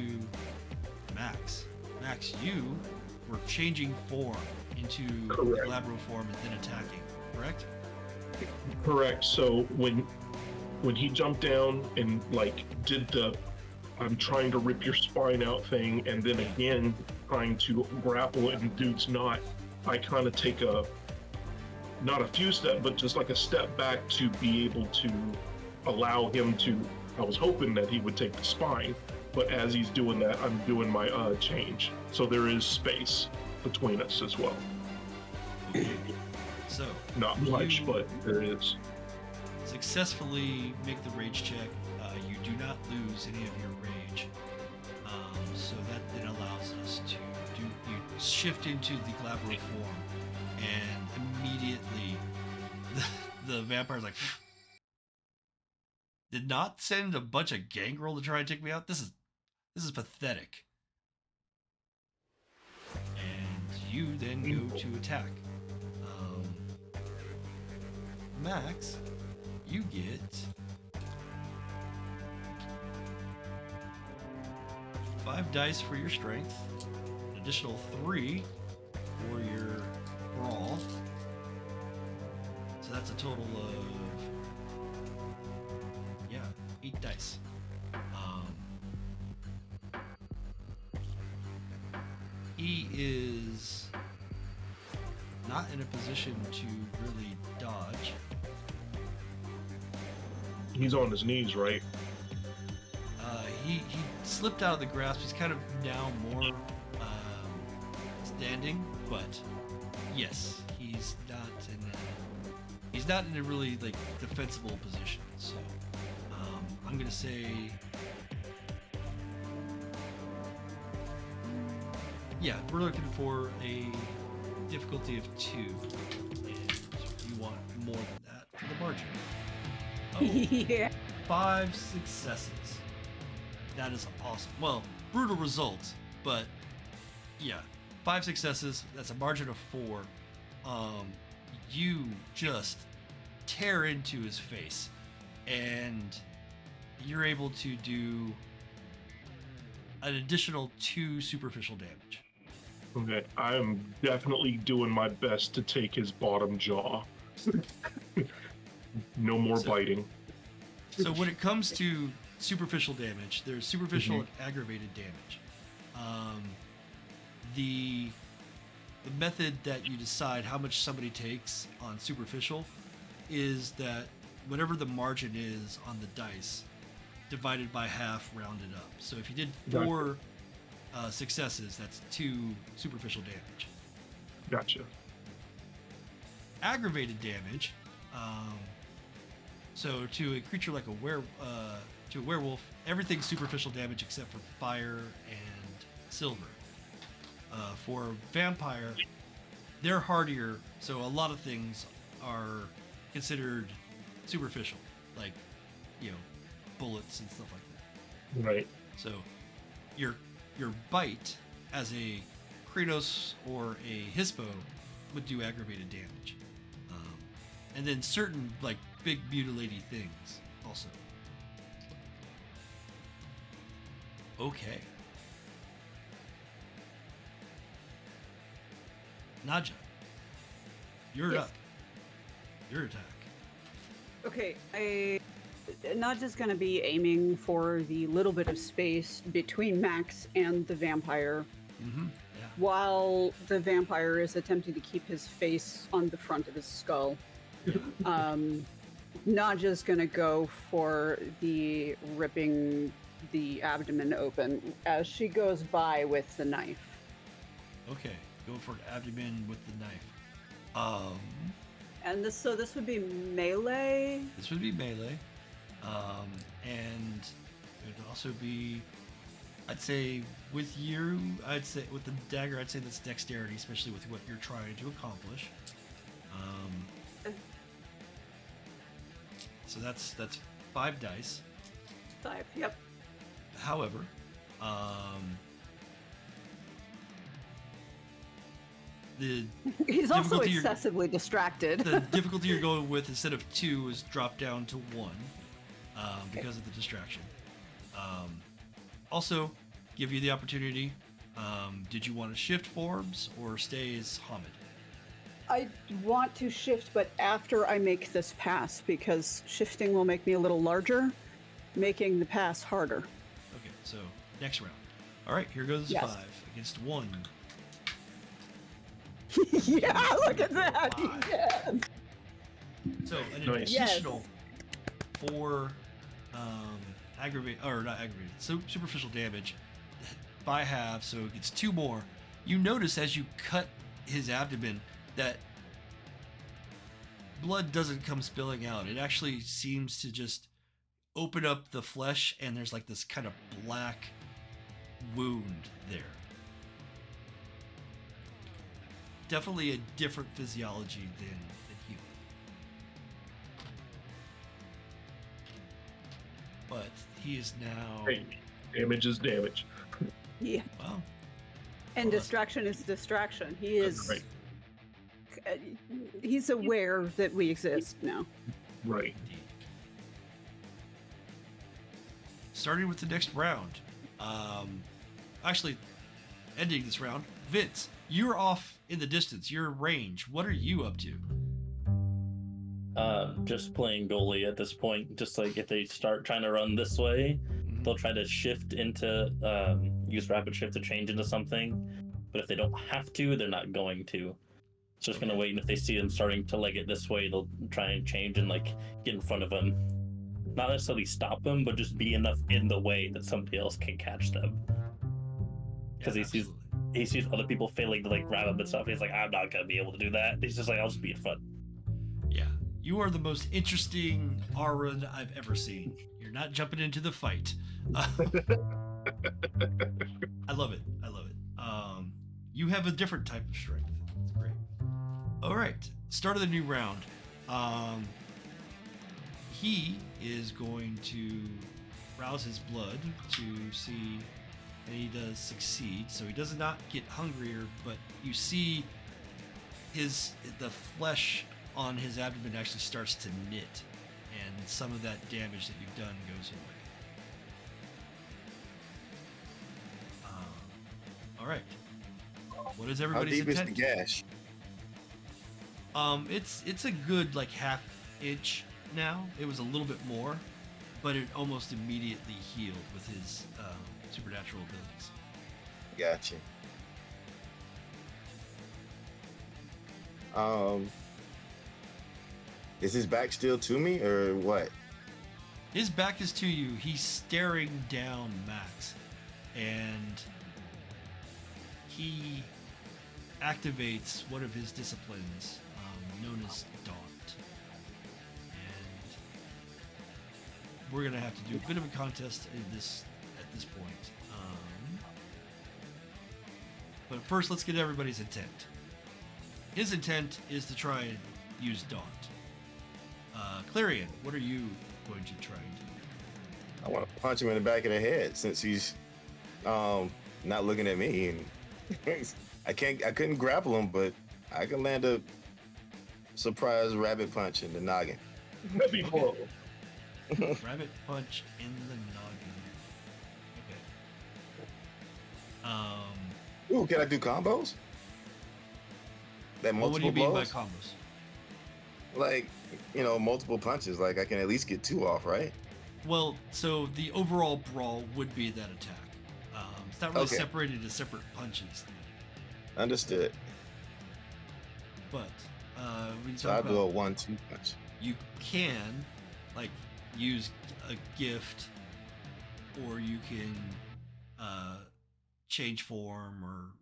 Max. Max, you were changing form into Correct. Glabro form and then attacking, correct? Correct. So when he jumped down and like did the I'm trying to rip your spine out thing, and then again trying to grapple and dude's not, I kind of take not a few steps, but just like a step back to be able to allow him to. I was hoping that he would take the spine, but as he's doing that, I'm doing my change. So there is space between us as well. Okay. So Not much, you but there is. successfully make the rage check. You do not lose any of your rage. So that then allows us to you shift into the Glabro form, and immediately the vampire's like, did not send a bunch of gangrel to try and take me out. This is pathetic. And you then go to attack. Max, you get 5 dice for your strength, an additional 3 for your brawl. So that's a total of 8 dice. He is not in a position to really dodge. He's on his knees, right? He slipped out of the grasp. He's kind of now more standing, but yes, he's not in a really like defensible position. So I'm gonna say, yeah, we're looking for a difficulty of 2, and you want more than that for the margin. Oh, Yeah. 5 successes. That is awesome. Well, brutal results, but yeah, 5 successes. That's a margin of 4. You just tear into his face, and you're able to do an additional 2 superficial damage. Okay, I am definitely doing my best to take his bottom jaw. No more biting. So when it comes to superficial damage, there's superficial and aggravated damage. The method that you decide how much somebody takes on superficial is that whatever the margin is on the dice, divided by half, rounded up. So if you did 4 successes, that's 2 superficial damage. Gotcha. Aggravated damage. So to a creature like to a werewolf, everything's superficial damage except for fire and silver. For a vampire, they're hardier, so a lot of things are considered superficial, like bullets and stuff like that. Right. So your bite as a Kratos or a Hispo would do aggravated damage. And then certain like big mutilating things also. Okay. Nadja, you're Yes. up. Your attack. Okay, Nadja's going to be aiming for the little bit of space between Max and the vampire, Mm-hmm. Yeah. while the vampire is attempting to keep his face on the front of his skull. Nadja's going to go for the ripping the abdomen open as she goes by with the knife. Okay. Go for an abdomen with the knife. And this would be melee. This would be melee. And it would also be, I'd say with the dagger, I'd say that's dexterity, especially with what you're trying to accomplish. So that's 5 dice. 5. Yep. However, the He's also difficulty you're- excessively distracted. the difficulty you're going with instead of 2 is dropped down to 1 because of the distraction. Also, give you the opportunity. Did you want to shift forms or stay as Hamid? I want to shift, but after I make this pass, because shifting will make me a little larger, making the pass harder. Okay, so next round. All right, here goes Yes. 5 against 1. Yeah, look at that. Five. Yes. So an Nice. additional 4 superficial damage by half, so it gets 2 more. You notice as you cut his abdomen that blood doesn't come spilling out. It actually seems to just open up the flesh, and there's like this kind of black wound there. Definitely a different physiology than human. But he is now. Hey, damage is damage. Yeah. Wow. And Well, distraction is distraction. He is. Right. He's aware that we exist now. Right. Indeed. Starting with the next round. Actually, ending this round. Vince, you're off in the distance. You're range. What are you up to? Just playing goalie at this point. Just like if they start trying to run this way, Mhm. they'll try to shift into use rapid shift to change into something. But if they don't have to, they're not going to. It's just gonna wait, and if they see them starting to leg it this way, they'll try and change and like get in front of them. Not necessarily stop them, but just be enough in the way that somebody else can catch them. Because Yeah, he sees other people failing to like grab him and stuff. He's like, I'm not gonna be able to do that. He's just like, I'll just be in front. Yeah, you are the most interesting Ahroun I've ever seen. You're not jumping into the fight. I love it. I love it. You have a different type of strength. It's great. All right, start of the new round. He is going to rouse his blood to see, and he does succeed. So he does not get hungrier, but you see the flesh on his abdomen actually starts to knit, and some of that damage that you've done goes away. All right. What is How everybody's deep is the intent? gash? It's a good like half inch now. It was a little bit more, but it almost immediately healed with his supernatural abilities. Gotcha. Is his back still to me or what? His back is to you. He's staring down Max, and he activates one of his disciplines, known as Daunt. And we're gonna have to do a bit of a contest at this point. But first, let's get everybody's intent. His intent is to try and use Daunt. Clarion, what are you going to try and do? I want to punch him in the back of the head since he's not looking at me, and I couldn't grapple him, but I can land a surprise rabbit punch in the noggin. That'd be horrible. Rabbit punch in the noggin. Okay. Ooh, can I do combos? That multiple What do you mean by blows? combos? Like, multiple punches. Like I can at least get 2 off, right? Well, so the overall brawl would be that attack. It's not really Okay. separated into separate punches. Understood. But when you So talk I do a about, 1-2 punch. you can like use a gift, or you can change form or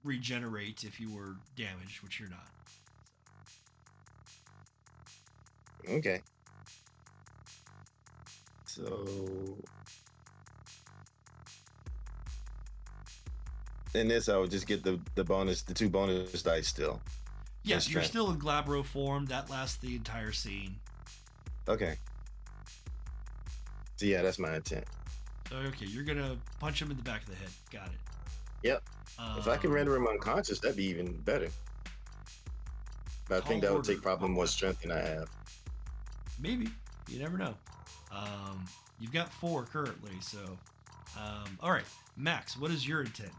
regenerate if you were damaged, which you're not. Okay. So in this, I would just get the 2 bonus dice still. Yes, you're strength. still in Glabro form. That lasts the entire scene. Okay. So yeah, that's my intent. So okay, you're gonna punch him in the back of the head. Got it. Yep. If I can Um, render him unconscious, that'd be even better. But I think that would take probably more strength than I have. Maybe. You never know. You've got 4 currently, so all right, Max, what is your intent?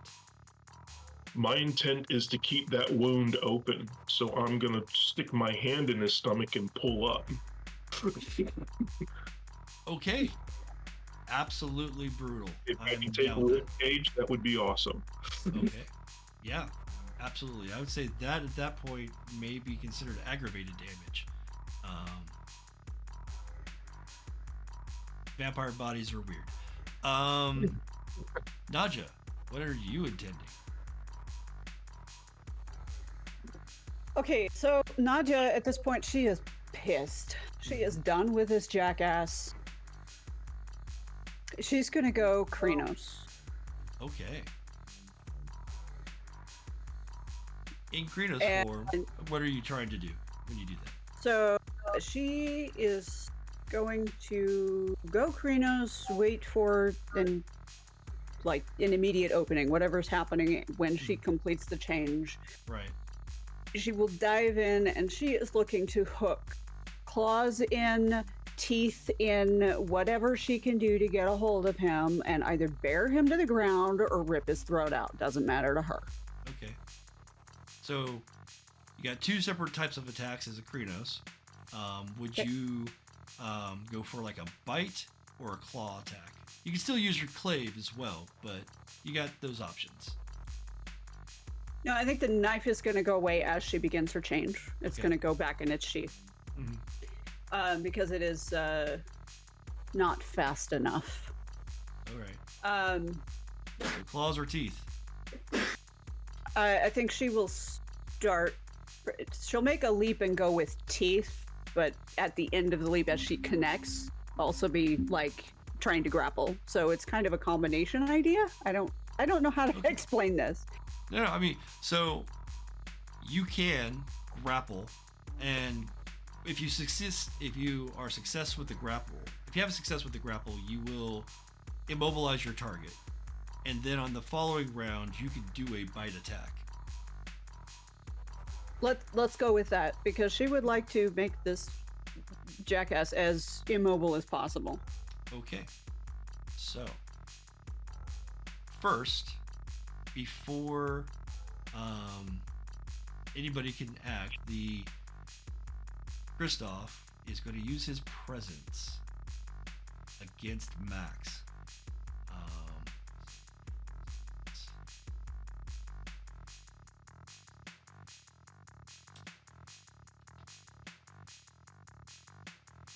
My intent is to keep that wound open, so I'm gonna stick my hand in his stomach and pull up. Okay. Absolutely brutal. If I I'm can take a down with rib cage, that would be awesome. that. Okay. Yeah, absolutely. I would say that at that point may be considered aggravated damage. Vampire bodies are weird. Nadja, what are you intending? Okay, so Nadja, at this point, she is pissed. She is done with this jackass. She's gonna go Krynos. Okay. In Krynos And- form, what are you trying to do when you do that? So she is going to go Krynos, wait for an immediate opening, whatever's happening when she completes the change. Right. She will dive in, and she is looking to hook claws in, teeth in, whatever she can do to get a hold of him and either bear him to the ground or rip his throat out. Doesn't matter to her. Okay. So you got 2 separate types of attacks as a Krynos. Would Okay. you go for like a bite or a claw attack? You can still use your clave as well, but you got those options. No, I think the knife is going to go away as she begins her change. It's Okay. going to go back in its sheath. Mhm. Because it is not fast enough. All right. So claws or teeth? I think she will start. She'll make a leap and go with teeth, but at the end of the leap, as she connects, also be like trying to grapple. So it's kind of a combination idea. I don't know how to Okay. explain this. No, I mean, so you can grapple, and if you are success with the grapple, if you have success with the grapple, you will immobilize your target, and then on the following round, you can do a bite attack. Let's go with that because she would like to make this jackass as immobile as possible. Okay. So, first, before anybody can act, the Kristoff is going to use his presence against Max.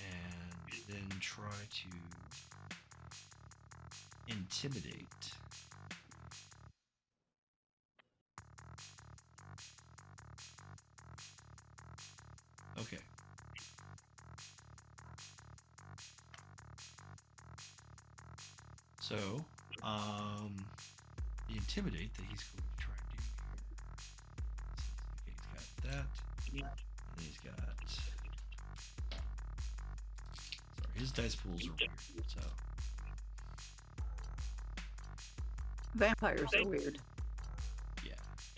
And then try to intimidate. Okay. So, the intimidate that he's going to try and do here. Okay, he's got that. And he's got. Sorry, His dice pools are weird. So Vampires are weird.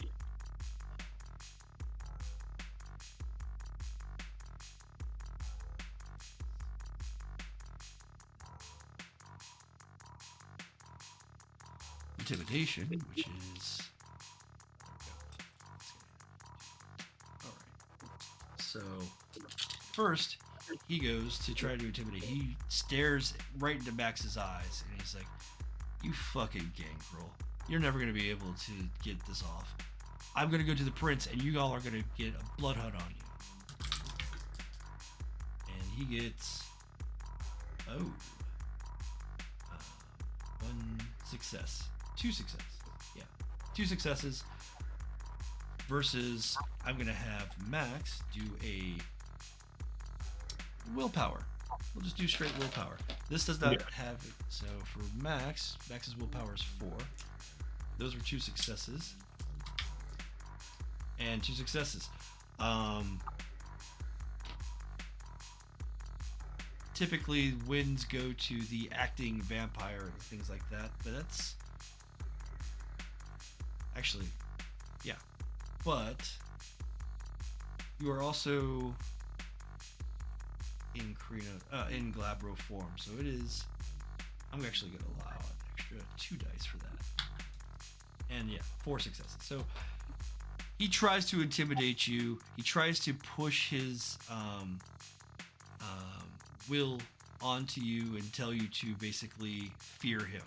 yeah. Intimidation, which is all right. So first, he goes to try to intimidate. He stares right into Max's eyes, and he's like, "You fucking gangrel! You're never gonna be able to get this off. I'm gonna go to the prince, and you all are gonna get a blood hunt on you." And he gets one success, two successes. Yeah, two successes. Versus, I'm gonna have Max do a willpower. We'll just do straight willpower. This does not have it. So for Max's willpower is 4. Those were 2 successes. And 2 successes. Typically, wins go to the acting vampire and things like that, but that's actually, yeah. But you are also in Glabro form, so it is. I'm actually going to allow an extra 2 dice for that, and yeah, 4 successes. So he tries to intimidate you. He tries to push his will onto you and tell you to basically fear him.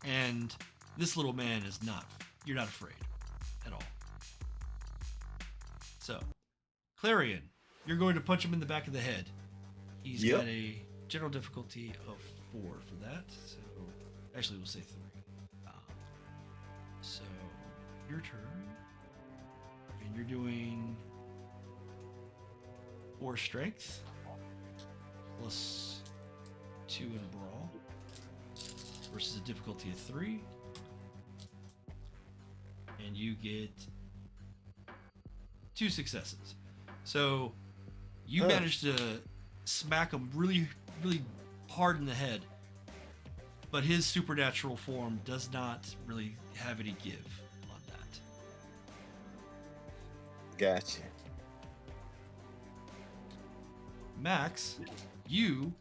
And this little man is not. You're not afraid at all. So, Clarion, you're going to punch him in the back of the head. He's got a general difficulty of 4 for that. So, actually, we'll say 3. So, your turn. And you're doing 4 strength. Plus 2 in brawl. Versus a difficulty of 3. And you get 2 successes. So you managed to smack him really, really hard in the head, but his supernatural form does not really have any give on that. Gotcha. Max, you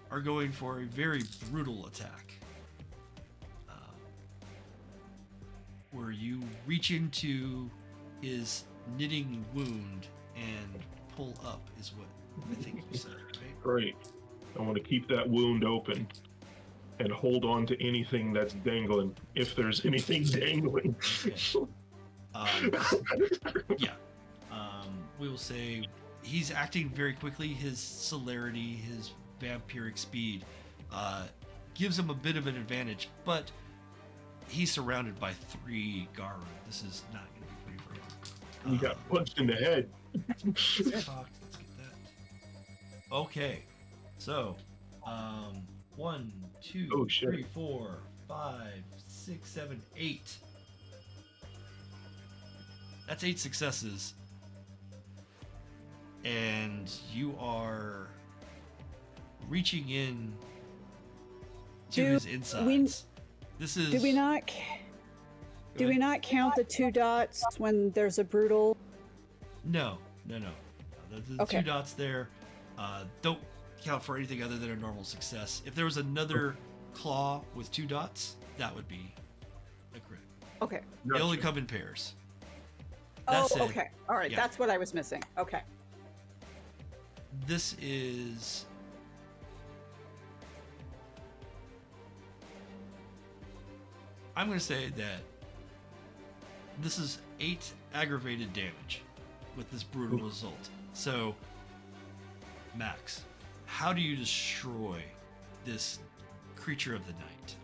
are going for a very brutal attack. Where you reach into his knitting wound and pull up is what I think you said, right? Great. I want to keep that wound open and hold on to anything that's dangling, if there's anything dangling. Okay. Yeah. We will say he's acting very quickly. His celerity, his vampiric speed gives him a bit of an advantage, but he's surrounded by 3 Garou. This is not going to be pretty for him. He got punched in the head. Let's get that. Okay. So, 1, 2, 3, 4, 5, 6, 7, 8. That's 8 successes. And you are reaching in to his insides. This is. Do we not count the 2 dots when there's a brutal? No. The 2 dots there don't count for anything other than a normal success. If there was another claw with 2 dots, that would be a crit. Okay. They only come in pairs. Oh, That's it. okay. All right. Yeah. That's what I was missing. Okay. This is. I'm going to say that this is 8 aggravated damage with this brutal result. So, Max, how do you destroy this creature of the night?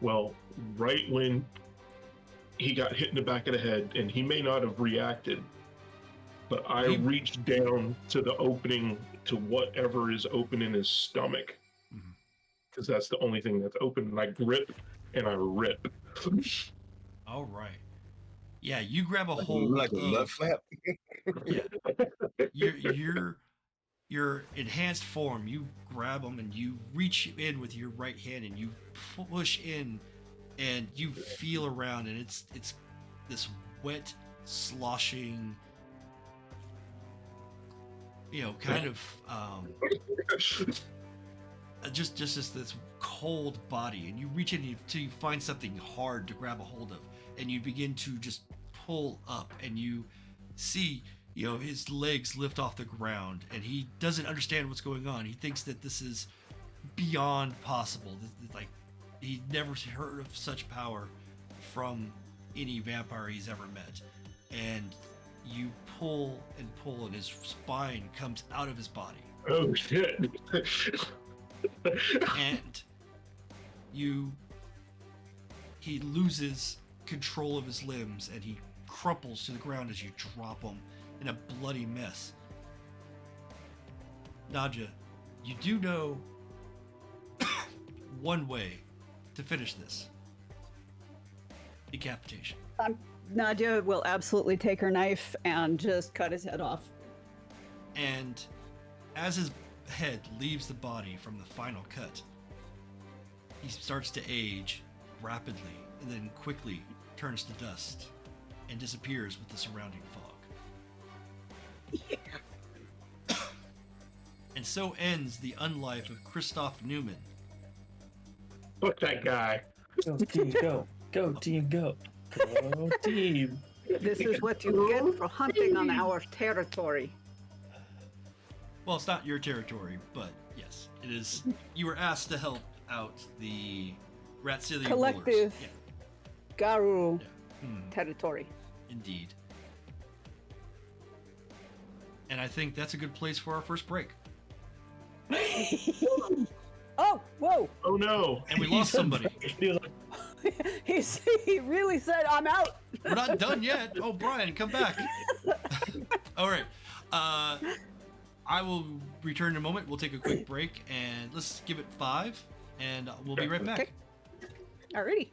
Well, right when he got hit in the back of the head, and he may not have reacted, but I reached down to the opening, to whatever is open in his stomach, because that's the only thing that's open, and I grip and I rip. All right. Yeah, you grab a hold like a nut flap. Yeah. You're your enhanced form, you grab him and you reach in with your right hand and you push in and you feel around, and it's this wet, sloshing, kind of just this cold body, and you reach in until you find something hard to grab a hold of, and you begin to just pull up, and you see his legs lift off the ground, and he doesn't understand what's going on. He thinks that this is beyond possible. Like, he never heard of such power from any vampire he's ever met. And you pull and pull, and his spine comes out of his body. Oh shit. And he loses control of his limbs, and he crumples to the ground as you drop him in a bloody mess. Nadja, you do know one way to finish this. Decapitation. Nadja will absolutely take her knife and just cut his head off. And as his head leaves the body from the final cut, he starts to age rapidly and then quickly turns to dust and disappears with the surrounding fog. Yeah. And so ends the unlife of Christoph Newman. Fuck that guy. Go team, go. Go team, go. Go team. This is what you get for hunting on our territory. Well, it's not your territory, but yes, it is. You were asked to help out the Ratsilian collective rulers. Garou Yeah. territory. Indeed. And I think that's a good place for our first break. Oh, whoa! Oh no. And we lost somebody. He really said, "I'm out." We're not done yet. Oh, Brian, come back. All right. I will return in a moment. We'll take a quick break, and let's give it 5, and we'll be right back. Okay. Alrighty.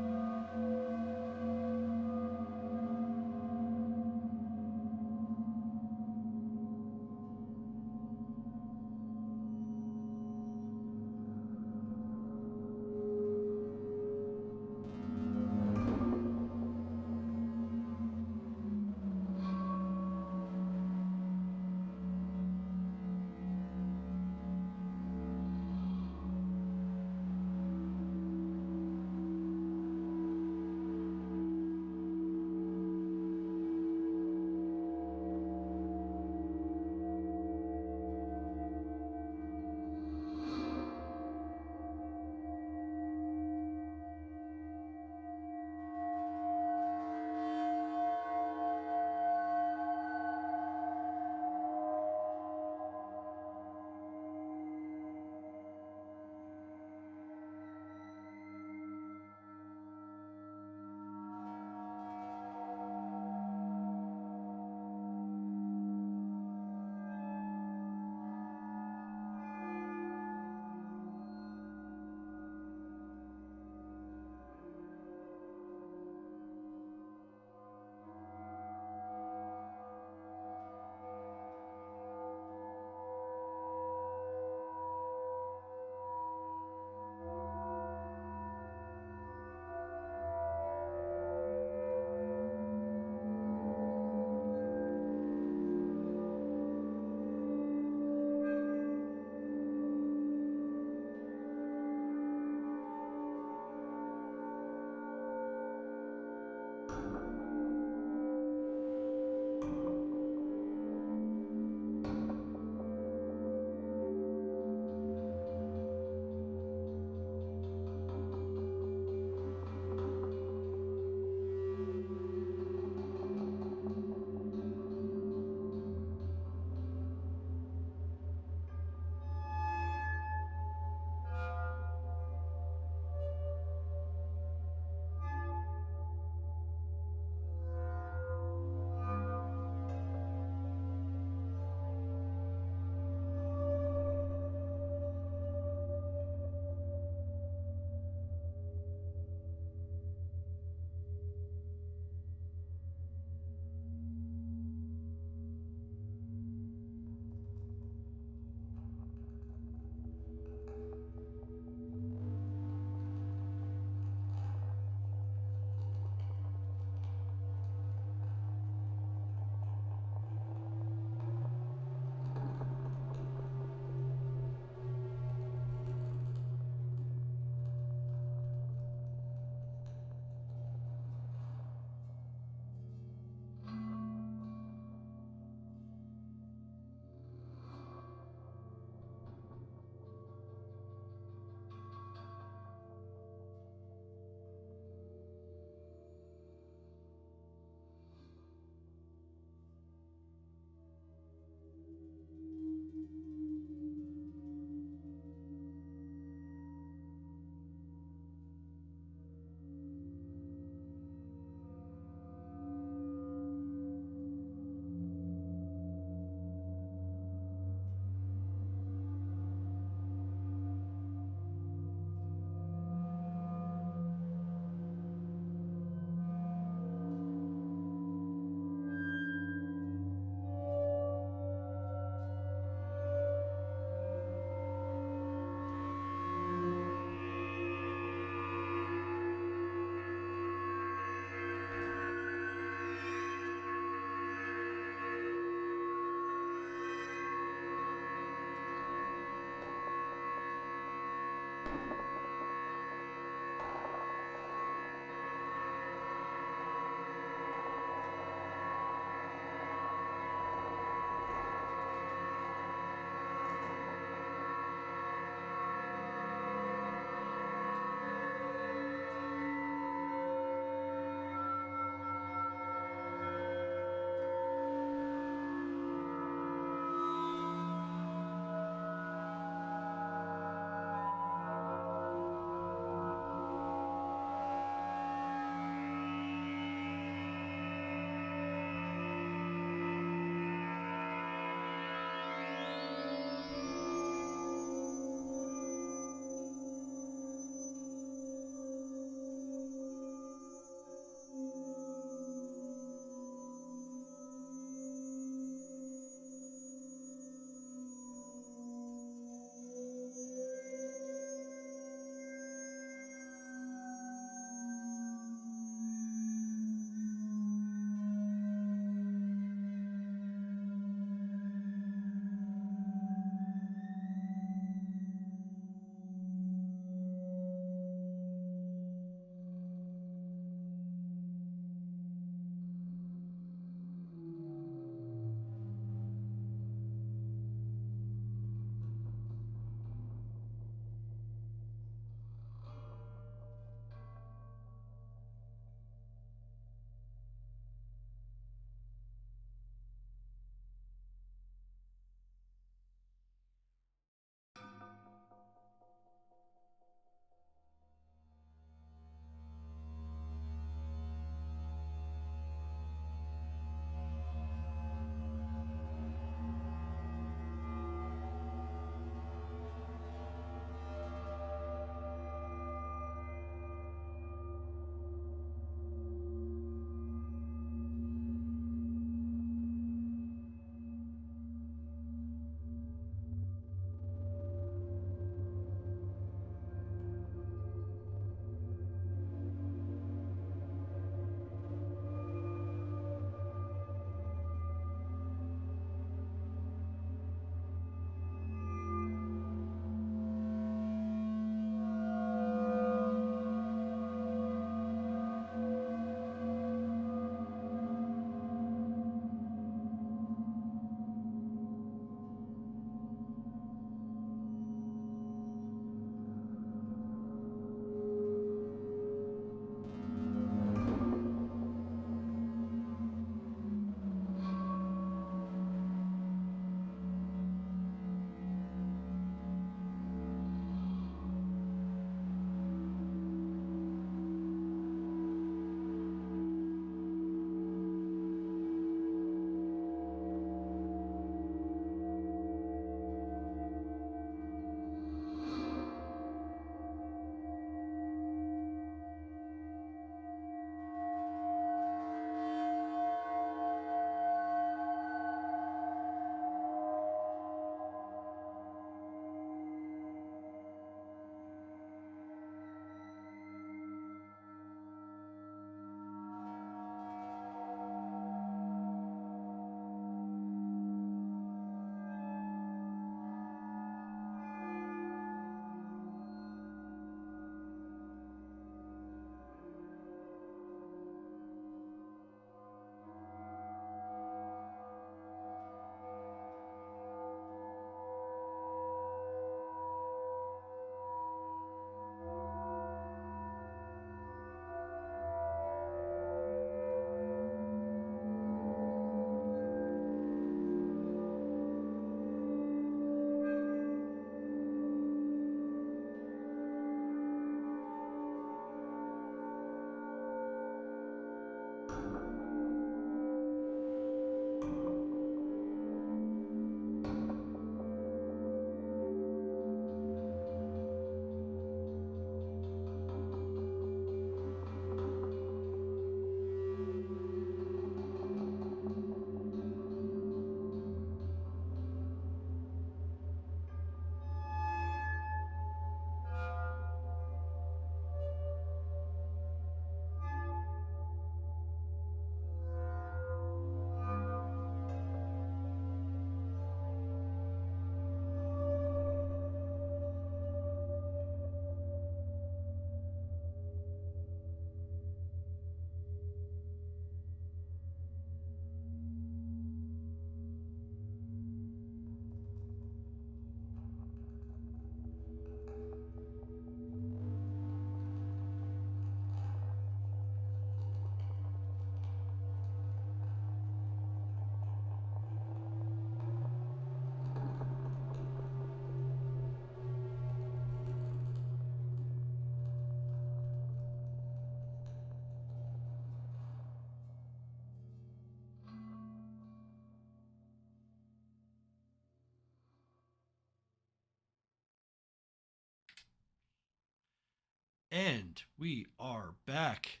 And we are back.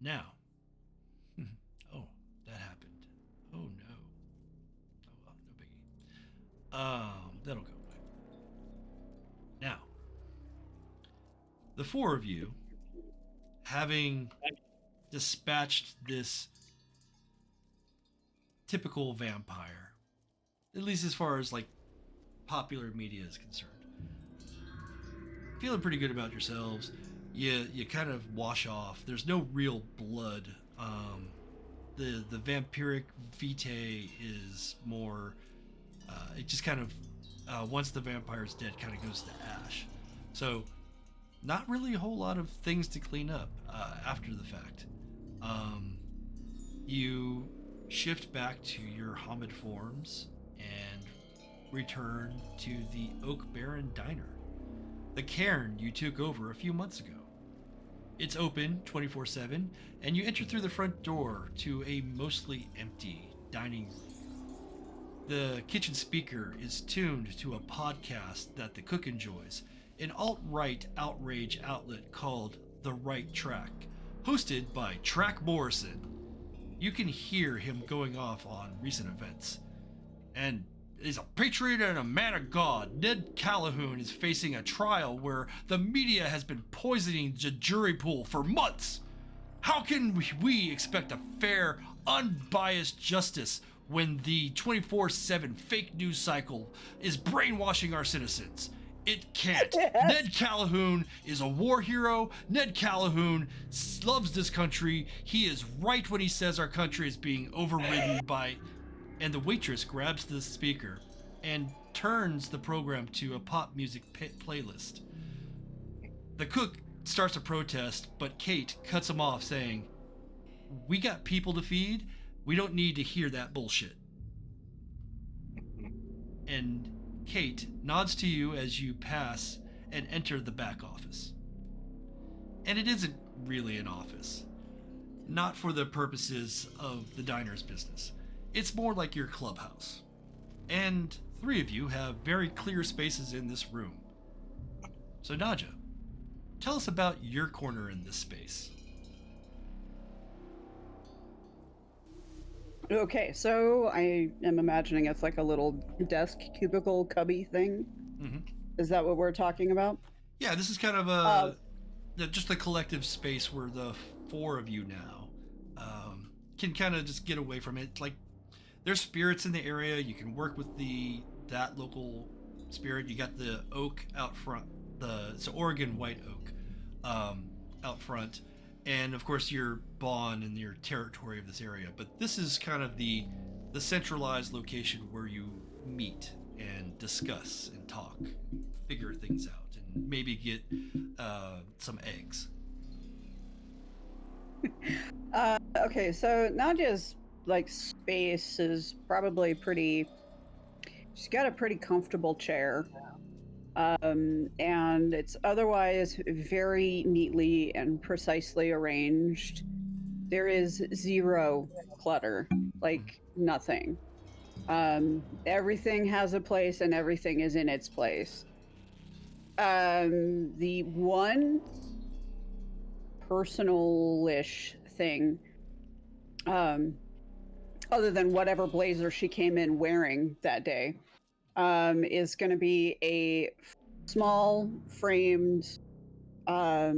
Now. Oh, that happened. Oh no. Oh well, no biggie. That'll go away. Now, the four of you, having dispatched this typical vampire, at least as far as like popular media is concerned, feeling pretty good about yourselves. You kind of wash off. There's no real blood. The vampiric vitae is more. It just kind of once the vampire's dead, kind of goes to ash. So, not really a whole lot of things to clean up after the fact. You shift back to your Hamid forms and return to the Oak Baron Diner, the cairn you took over a few months ago. It's open 24/7, and you enter through the front door to a mostly empty dining room. The kitchen speaker is tuned to a podcast that the cook enjoys, an alt-right outrage outlet called The Right Track, hosted by Track Morrison. You can hear him going off on recent events. And is a patriot and a man of God. Ned Calhoun is facing a trial where the media has been poisoning the jury pool for months. How can we expect a fair, unbiased justice when the 24/7 fake news cycle is brainwashing our citizens? It can't. Ned Calhoun is a war hero. Ned Calhoun loves this country. He is right when he says our country is being overridden by... And the waitress grabs the speaker and turns the program to a pop music playlist. The cook starts to protest, but Kate cuts him off, saying, "We got people to feed. We don't need to hear that bullshit." And Kate nods to you as you pass and enter the back office. And it isn't really an office. Not for the purposes of the diner's business. It's more like your clubhouse. And three of you have very clear spaces in this room. So Nadja, tell us about your corner in this space. Okay, so I am imagining it's like a little desk cubicle cubby thing. Mm-hmm. Is that what we're talking about? Yeah, this is kind of just the collective space where the four of you now can kind of just get away from it. Like, there's spirits in the area. You can work with that local spirit. You got the oak out front, it's Oregon white oak out front, and of course your bond and your territory of this area. But this is kind of the centralized location where you meet and discuss and talk, figure things out, and maybe get some eggs. Okay, so Nadja's like space is probably pretty. She's got a pretty comfortable chair, and it's otherwise very neatly and precisely arranged. There is zero clutter, like nothing. Everything has a place and everything is in its place. The one personal-ish thing, other than whatever blazer she came in wearing that day, is going to be a small framed, I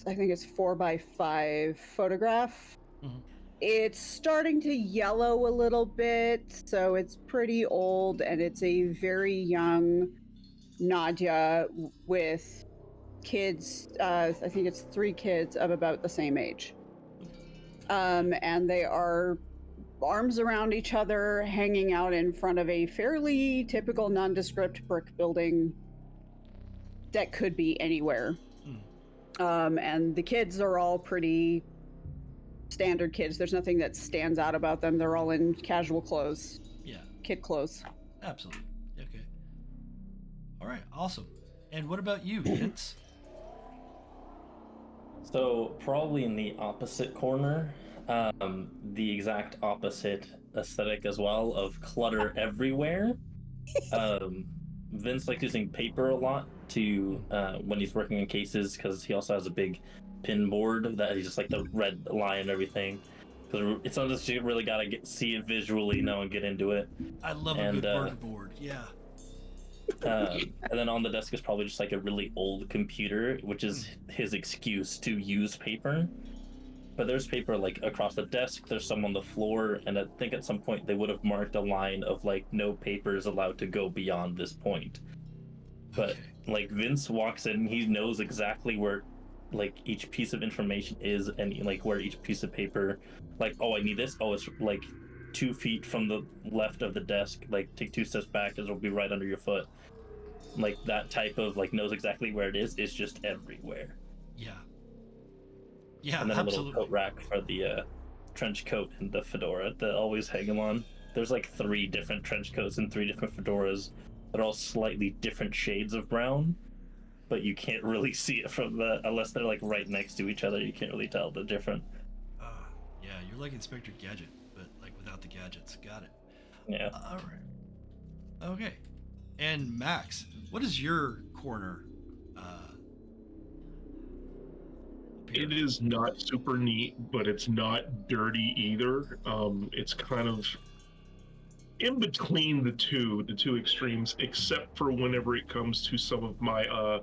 think it's 4x5 photograph. Mm-hmm. It's starting to yellow a little bit, so it's pretty old, and it's a very young Nadja with kids, I think it's 3 kids of about the same age. And they are arms around each other, hanging out in front of a fairly typical nondescript brick building that could be anywhere. And the kids are all pretty standard kids. There's nothing that stands out about them. They're all in casual clothes. Yeah. Kid clothes. Absolutely. Okay. All right. Awesome. And what about you, Vince? So probably in the opposite corner, the exact opposite aesthetic as well of clutter everywhere. Vince likes using paper a lot to when he's working in cases, because he also has a big pin board that he's just like the red line and everything. Because it's not just you really gotta see it visually, and get into it. I love a good murder board. Yeah. And then on the desk is probably just like a really old computer, which is his excuse to use paper. But there's paper like across the desk, there's some on the floor, and I think at some point they would have marked a line of like no paper is allowed to go beyond this point. But like Vince walks in, he knows exactly where like each piece of information is, and like where each piece of paper, like, oh, I need this, oh, it's like 2 feet from the left of the desk, like take 2 steps back, it'll be right under your foot. Like that type of like knows exactly where it is. It's just everywhere. Yeah. Yeah, and then absolutely. a little coat rack for the trench coat and the fedora that always hang him on. There's like 3 different trench coats and 3 different fedoras. They're all slightly different shades of brown, but you can't really see it from unless they're like right next to each other. You can't really tell the different. Yeah, you're like Inspector Gadget, but like without the gadgets. Got it. Yeah. All right. Okay. And Max, what is your corner? It is not super neat, but it's not dirty either. It's kind of in between the two extremes, except for whenever it comes to some of my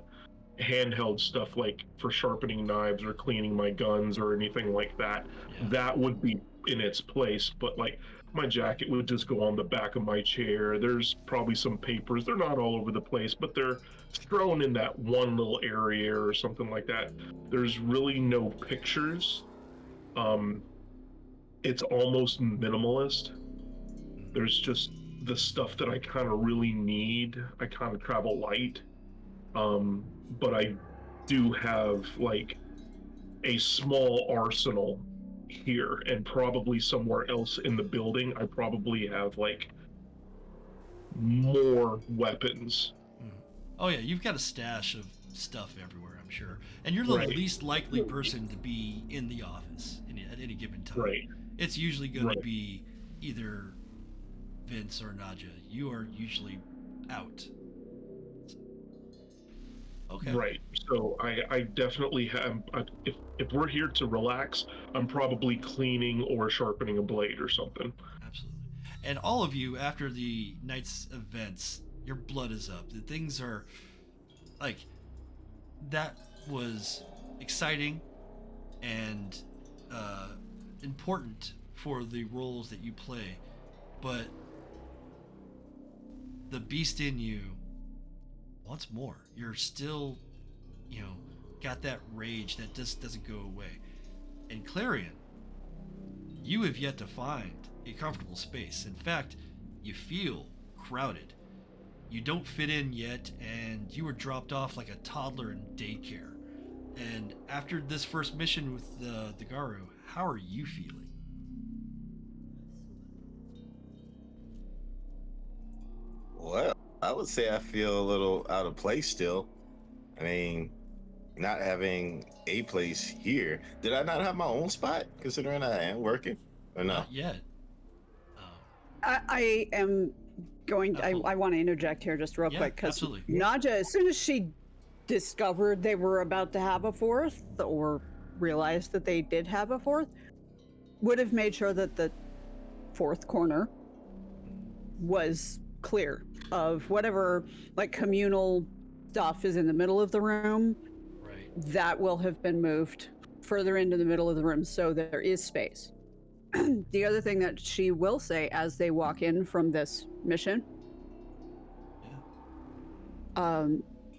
handheld stuff, like for sharpening knives or cleaning my guns or anything like that. Yeah. That would be in its place, but like my jacket would just go on the back of my chair. There's probably some papers. They're not all over the place, but they're thrown in that one little area or something like that. There's really no pictures. It's almost minimalist. There's just the stuff that I kind of really need. I kind of travel light. But I do have like a small arsenal here, and probably somewhere else in the building I probably have like more weapons. Oh yeah, you've got a stash of stuff everywhere, I'm sure, and you're the least likely person to be in the office at any given time. Right. It's usually going to be either Vince or Nadja. You are usually out. Okay. Right. So I definitely have. If we're here to relax, I'm probably cleaning or sharpening a blade or something. Absolutely. And all of you, after the night's events, your blood is up. The things are like that was exciting and important for the roles that you play, but the beast in you wants more. You're still, got that rage that just doesn't go away. And Clarion, you have yet to find a comfortable space. In fact, you feel crowded. You don't fit in yet, and you were dropped off like a toddler in daycare. And after this first mission with the Garou, how are you feeling? Well, I would say I feel a little out of place still. I mean, not having a place here. Did I not have my own spot, considering I am working? Or no? Not yet. I am going to, I want to interject here just real quick, because Nadja, as soon as she discovered they were about to have a fourth, or realized that they did have a fourth, would have made sure that the fourth corner was clear of whatever like communal stuff is in the middle of the room. Right. That will have been moved further into the middle of the room, so there is space. The other thing that she will say as they walk in from this mission,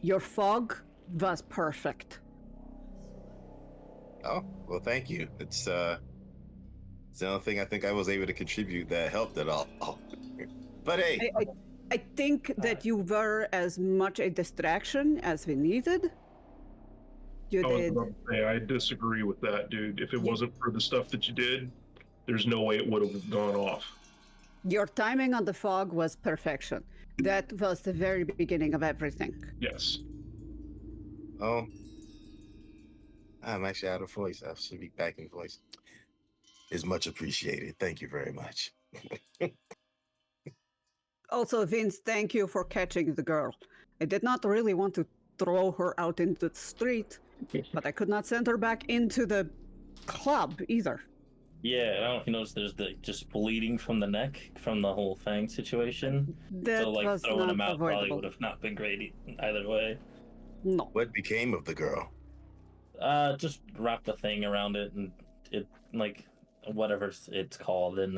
your fog was perfect. Oh, well, thank you. It's the only thing I think I was able to contribute that helped at all. But hey, I think that you were as much a distraction as we needed. You did. I disagree with that, dude. If it wasn't for the stuff that you did, there's no way it would have gone off. Your timing on the fog was perfection. That was the very beginning of everything. Yes. Oh, I'm actually out of voice. I should be back in voice. It's much appreciated. Thank you very much. Also, Vince, thank you for catching the girl. I did not really want to throw her out into the street, but I could not send her back into the club either. Yeah, I don't know if you noticed there's just bleeding from the neck from the whole fang situation. That So, like, was throwing not him out probably avoidable. would have not been great either way. No. What became of the girl? Just wrap the thing around it and it, like, whatever it's called, and,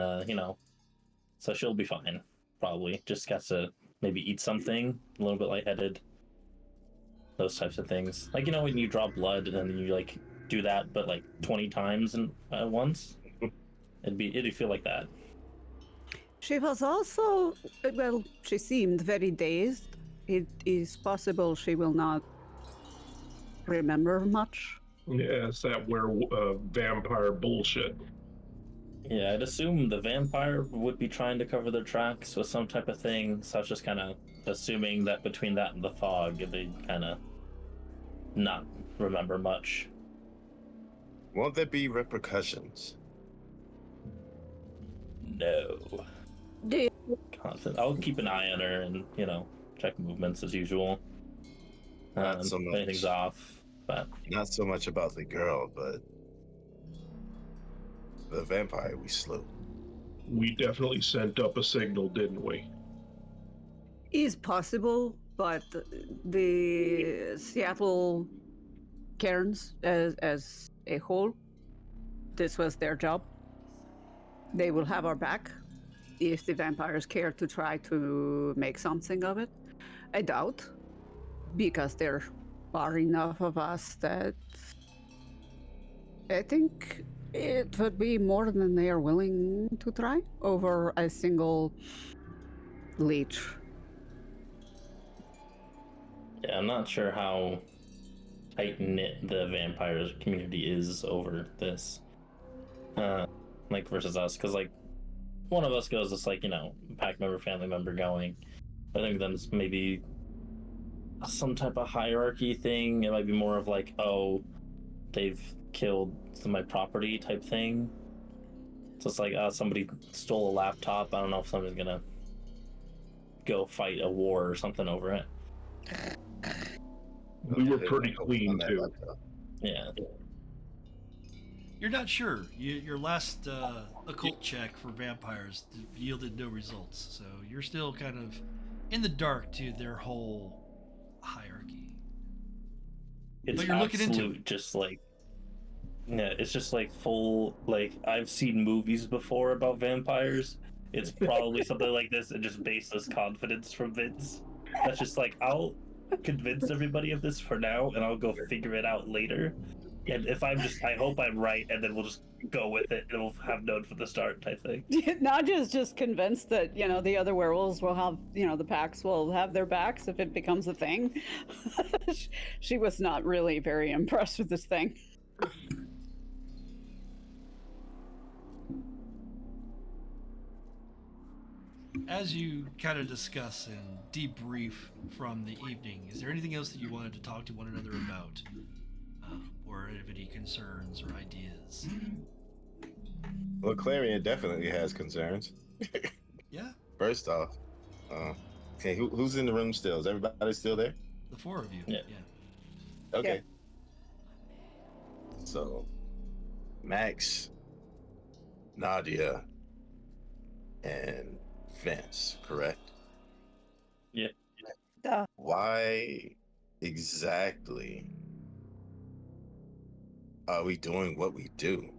so she'll be fine, probably. Just got to maybe eat something, a little bit lightheaded. Those types of things. Like, when you draw blood and then you, like, do that, but, like, 20 times at once? It'd feel like that. She was also, well, she seemed very dazed. It is possible she will not remember much. Yeah, it's that vampire bullshit. Yeah, I'd assume the vampire would be trying to cover their tracks with some type of thing, so I was just kind of assuming that between that and the fog, they'd kind of not remember much. Won't there be repercussions? No. Do Constant. I'll keep an eye on her and, check movements as usual. Not so if much. anything's off, but... Not so much about the girl, but the vampire we slew. We definitely sent up a signal, didn't we? is possible, but the Seattle Cairns as a whole, this was their job. They will have our back if the vampires care to try to make something of it. I doubt, because there are enough of us that I think it would be more than they are willing to try over a single leech. Yeah, I'm not sure how tight-knit the vampires community is over this. Like, versus us, because, like, one of us goes, it's like, pack member, family member going. I think that's maybe some type of hierarchy thing. It might be more of like, oh, they've killed my property type thing. So it's like, somebody stole a laptop. I don't know if somebody's gonna go fight a war or something over it. We were pretty clean too. Yeah. You're not sure. Your last occult check for vampires yielded no results, so you're still kind of in the dark to their whole hierarchy. It's But you're looking into absolute, it. just like, yeah, it's just like full, like, I've seen movies before about vampires. It's probably something like this, and just baseless confidence from Vince. That's just like, I'll convince everybody of this for now, and I'll go figure it out later. And if I hope I'm right, and then we'll just go with it, and we'll have known from the start type thing. Nadja's just convinced that, the other werewolves will have, the packs will have their backs if it becomes a thing. She was not really very impressed with this thing. As you kind of discuss and debrief from the evening, is there anything else that you wanted to talk to one another about? Or have any concerns or ideas? Well, Clarion definitely has concerns. Yeah, First off, okay, who's in the room still? Is everybody still there? the four of you. Yeah. Okay. So, Max, Nadja, and Vince, correct? Yeah. Why exactly are we doing what we do?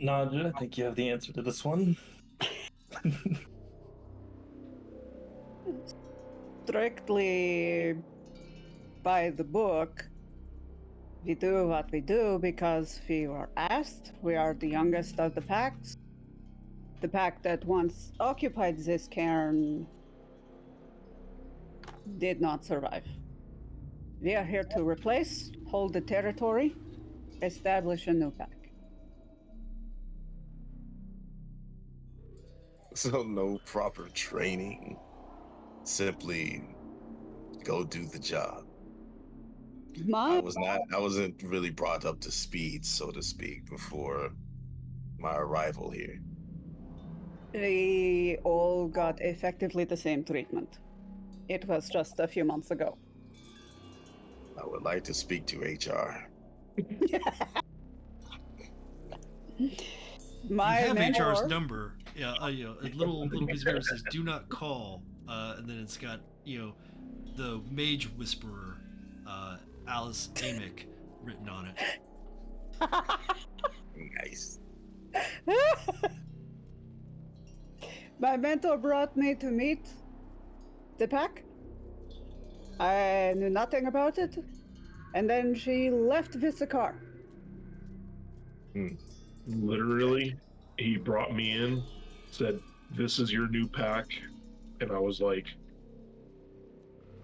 Nadja, I think you have the answer to this one. Strictly by the book, we do what we do because we were asked. We are the youngest of the packs. The pack that once occupied this cairn did not survive. We are here to replace, hold the territory, establish a new pack. So no proper training, simply go do the job. My I wasn't really brought up to speed, so to speak, before my arrival here. We all got effectively the same treatment. It was just a few months ago. I would like to speak to HR. My You have mentor, HR's number. Yeah, a little piece of paper says "Do not call," and then it's got the Mage Whisperer, Alice Amick, written on it. Nice. my mentor brought me to meet the pack. I knew nothing about it, and then she left with the car. Literally, he brought me in, said, "This is your new pack," and I was like,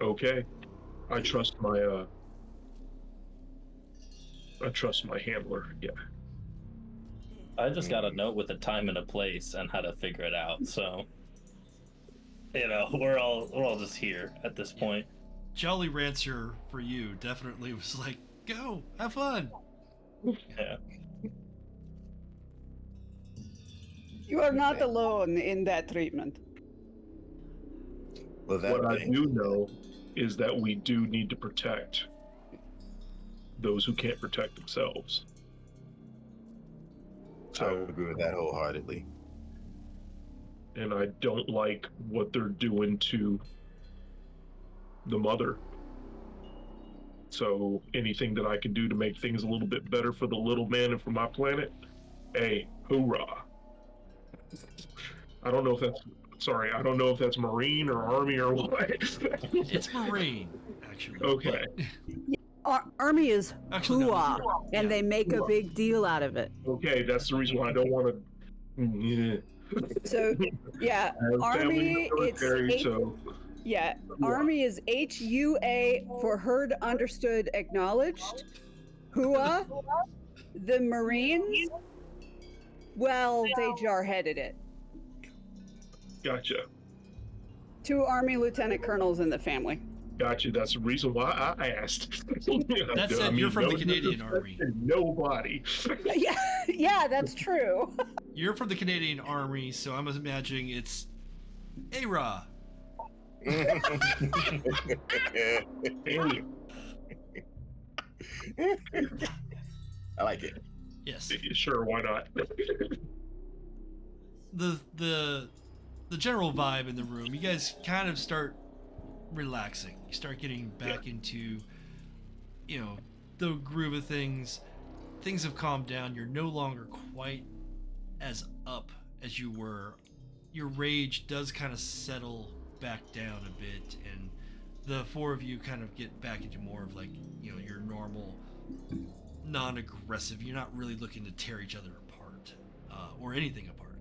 "Okay, I trust my handler." Yeah. I just got a note with a time and a place and how to figure it out. So, we're all just here at this point. Jolly Rancer for you definitely was like, "Go, have fun." Yeah. You are not alone in that treatment. Well, that What I being do know is that we do need to protect those who can't protect themselves. I would agree with that wholeheartedly. And I don't like what they're doing to the mother. So anything that I can do to make things a little bit better for the little man and for my planet, hey, hoorah. I don't know if that's Marine or Army or what. It's Marine, actually. Okay. Army is Actually, no, hooah, and yeah. they make a big deal out of it. Okay, that's the reason why I don't want to. Yeah. So, yeah, I have family Army, in the it's military, so yeah, Army is HUA for heard, understood, acknowledged. Hooah. The Marines, well, they jar-headed it. gotcha. 2 Army lieutenant colonels in the family. Gotcha. That's the reason why I asked. That said, you're from the Canadian Army. Nobody. Yeah, that's true. You're from the Canadian Army, so I'm imagining it's ARA. Hey, I like it. Yes. sure, why not? The general vibe in the room, you guys kind of start relaxing. You start getting back into, the groove of things. Things have calmed down. You're no longer quite as up as you were. Your rage does kind of settle back down a bit, and the 4 of you kind of get back into more of like, your normal, non-aggressive. You're not really looking to tear each other apart, or anything apart.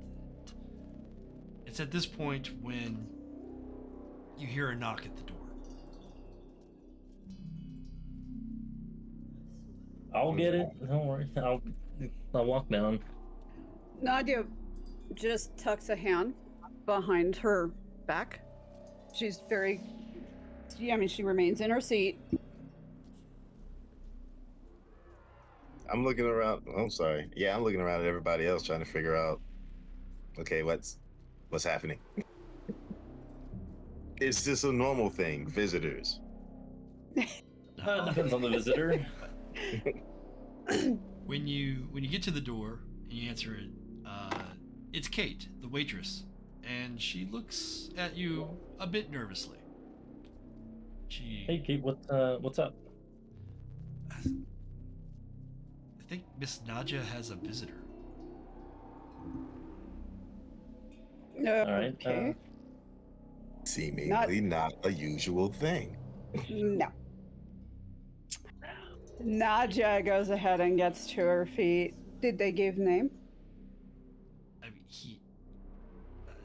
It's at this point when you hear a knock at the door. I'll get it. Don't worry. I'll walk down. Nadja just tucks a hand behind her back. She's she remains in her seat. I'm looking around. I'm sorry. Yeah, I'm looking around at everybody else trying to figure out, okay, what's happening? Is this a normal thing? Visitors? Depends on the visitor. When you get to the door and you answer it, it's Kate, the waitress, and she looks at you a bit nervously. Hey, Kate, what's up? I think Miss Nadja has a visitor. All right. Okay. Seemingly not a usual thing. No. Nadja goes ahead and gets to her feet. Did they give name? I mean,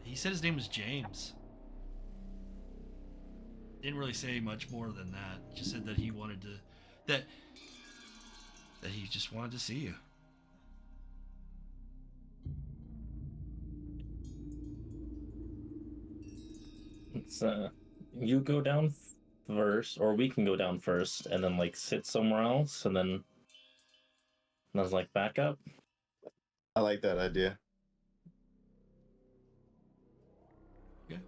he said his name was James. Didn't really say much more than that. Just said that he wanted to, that he just wanted to see you. It's you go down first, or we can go down first, and then like sit somewhere else, and then there's like backup. I like that idea. Okay.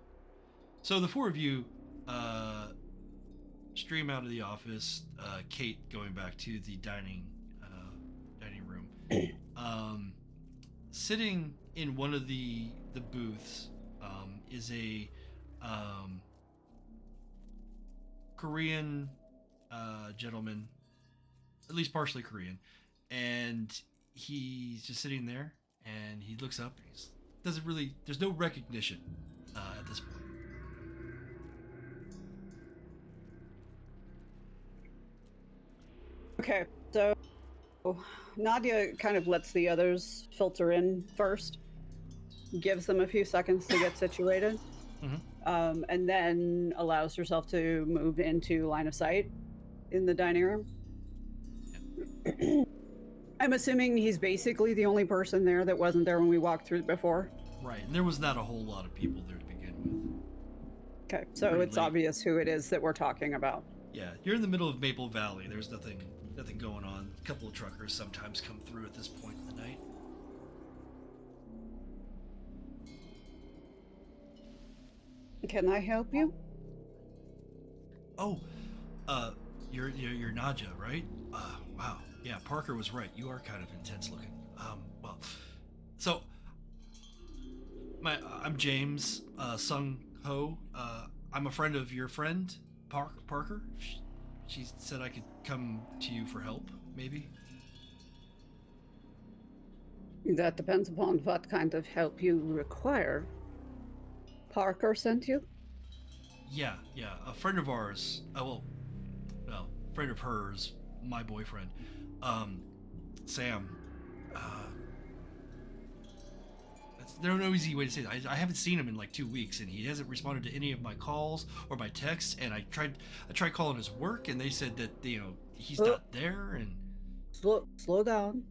So the four of you stream out of the office. Kate going back to the dining room. Sitting in one of the booths is a Korean gentleman, at least partially Korean, and he's just sitting there, and he looks up. And doesn't really. There's no recognition at this point. Okay, so Nadja kind of lets the others filter in first, gives them a few seconds to get situated, and then allows herself to move into line of sight in the dining room. I'm assuming he's basically the only person there that wasn't there when we walked through before. Right, and there was not a whole lot of people there to begin with. Okay, so Pretty it's late. obvious who it is that we're talking about. Yeah, you're in the middle of Maple Valley. There's nothing going on. A couple of truckers sometimes come through at this point in the night. Can I help you? Oh, you're Nadja, right? Wow. Yeah, Parker was right. You are kind of intense looking. Well, so I'm James Sung Ho. I'm a friend of your friend Parker. She said I could come to you for help, maybe. That depends upon what kind of help you require. Parker sent you? Yeah. A friend of ours. Friend of hers, my boyfriend, Sam. There's no easy way to say it. I haven't seen him in like 2 weeks, and he hasn't responded to any of my calls or my texts. And I tried calling his work, and they said that he's not there. And Slow down.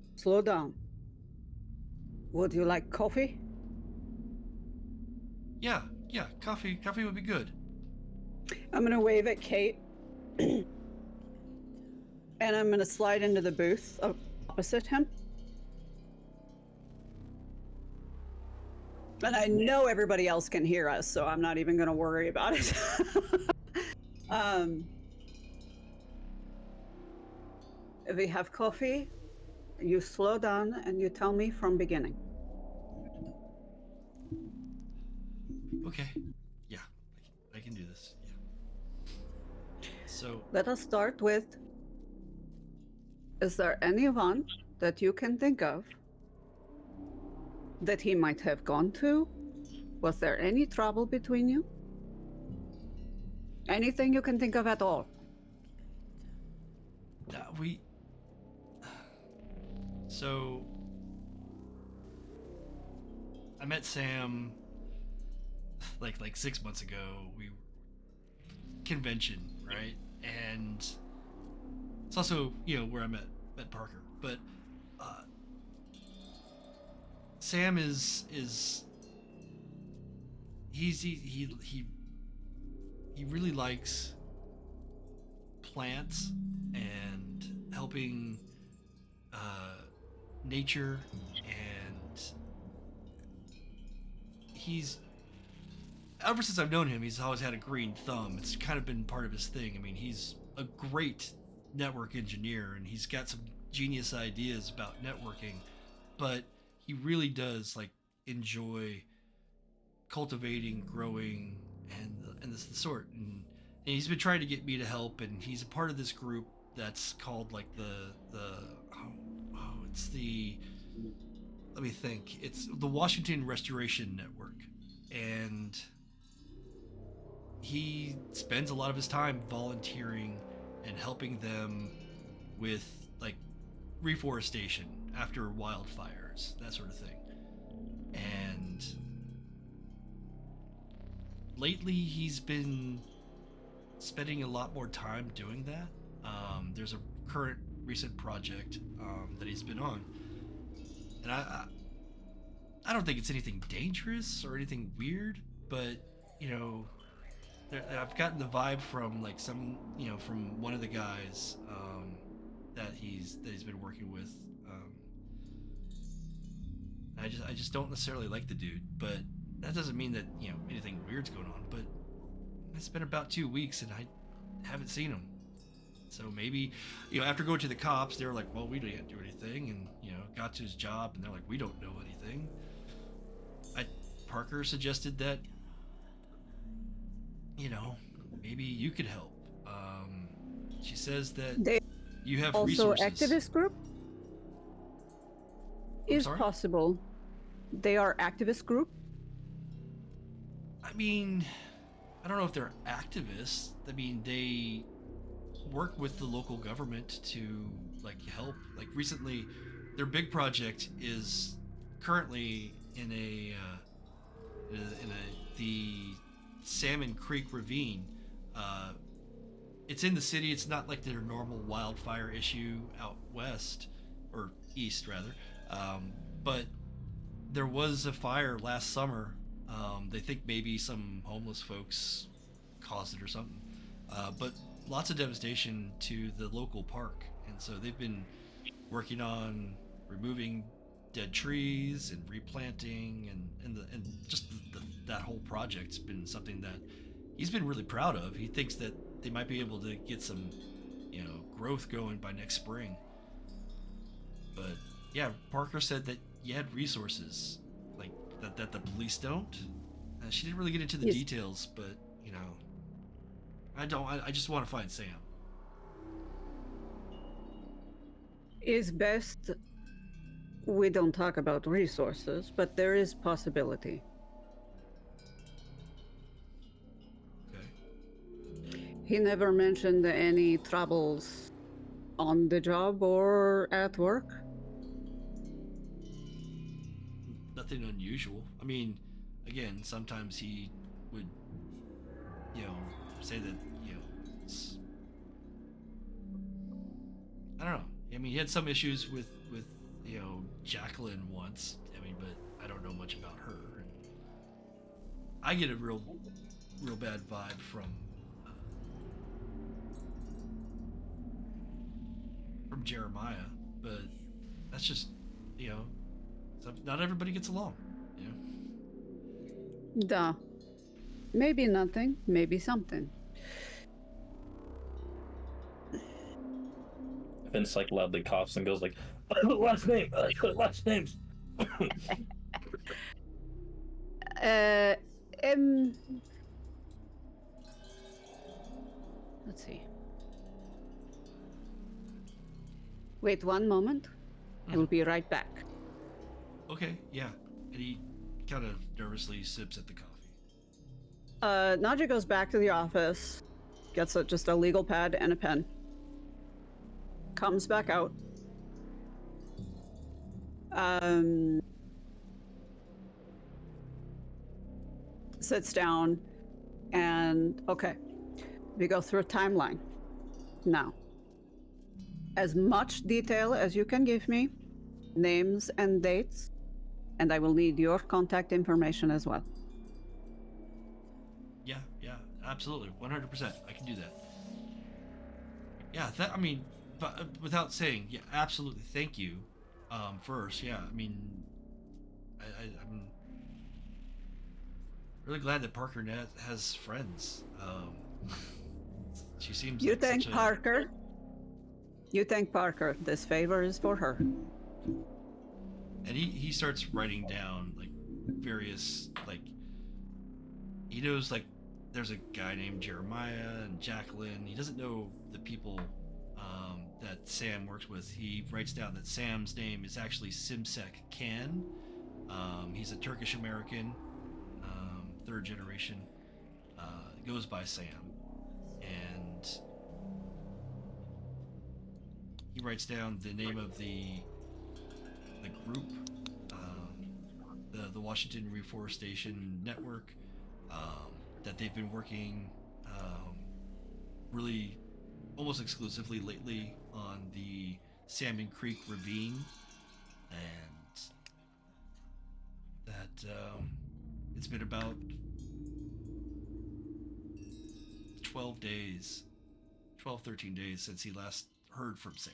Would you like coffee? yeah, coffee would be good. I'm gonna wave at Kate, and I'm gonna slide into the booth opposite him. And I know everybody else can hear us, so I'm not even gonna worry about it. If we have coffee, you slow down and you tell me from beginning. Okay. Yeah, I can do this. Yeah. So Let us start with, is there anyone that you can think of that he might have gone to? Was there any trouble between you? Anything you can think of at all? So I met Sam like 6 months ago. Convention, right? And it's also where I met Parker. But Sam he really likes plants and helping nature, and he's, ever since I've known him, he's always had a green thumb. It's kind of been part of his thing. I mean, he's a great network engineer, and he's got some genius ideas about networking, but he really does enjoy cultivating, growing, and this the sort. And he's been trying to get me to help, and he's a part of this group that's called let me think. It's the Washington Restoration Network, and he spends a lot of his time volunteering and helping them with reforestation after wildfires, that sort of thing. And lately he's been spending a lot more time doing that. There's a recent project that he's been on, and I don't think it's anything dangerous or anything weird, but I've gotten the vibe from like some, from one of the guys that he's been working with. I just don't necessarily like the dude, but that doesn't mean that anything weird's going on. But it's been about 2 weeks and I haven't seen him. So maybe, after going to the cops, they were like, well, we didn't do anything, and got to his job, and they're like, we don't know anything. Parker suggested that, maybe you could help. She says that They you have also resources. activist group is sorry? possible. They are activist group. I mean, I don't know if they're activists. I mean, they work with the local government to help. Like recently, their big project is currently in the Salmon Creek Ravine. It's in the city. It's not like their normal wildfire issue out west, or east rather. But there was a fire last summer. They think maybe some homeless folks caused it or something. But lots of devastation to the local park. And so they've been working on removing dead trees and replanting, and just that whole project's been something that he's been really proud of. He thinks that they might be able to get some, growth going by next spring. But yeah, Parker said that you had resources, like that the police don't. She didn't really get into the Yes. details, but I don't. I just want to find Sam. Is best we don't talk about resources, but there is possibility. Okay. He never mentioned any troubles on the job or at work. Nothing unusual. I mean, again, sometimes he would, say that, it's, I don't know. I mean, he had some issues with Jacqueline once. I mean, but I don't know much about her. And I get a real bad vibe from Jeremiah, but that's just, not everybody gets along, Duh. Maybe nothing, maybe something. Vince loudly coughs and goes last name, last names. Let's see. Wait 1 moment. I will be right back. Okay, yeah. And he kind of nervously sips at the coffee. Nadja goes back to the office, gets just a legal pad and a pen, comes back out. Sits down, and okay, we go through a timeline. Now, as much detail as you can give me, names and dates, and I will need your contact information as well. Yeah, absolutely, 100%. I can do that. Yeah, but without saying, yeah, absolutely. Thank you. First, yeah, I mean, I'm really glad that Parker Net has friends. She seems. You like thank such a, Parker. You thank Parker. This favor is for her. And he starts writing down various he knows there's a guy named Jeremiah and Jacqueline. He doesn't know the people that Sam works with. He writes down that Sam's name is actually Simsek Khan. He's a Turkish American, third generation. Goes by Sam, and he writes down the name of the group, the Washington Reforestation Network, that they've been working really almost exclusively lately on the Salmon Creek Ravine, and that it's been about 12 days, 12, 13 days since he last heard from Sam.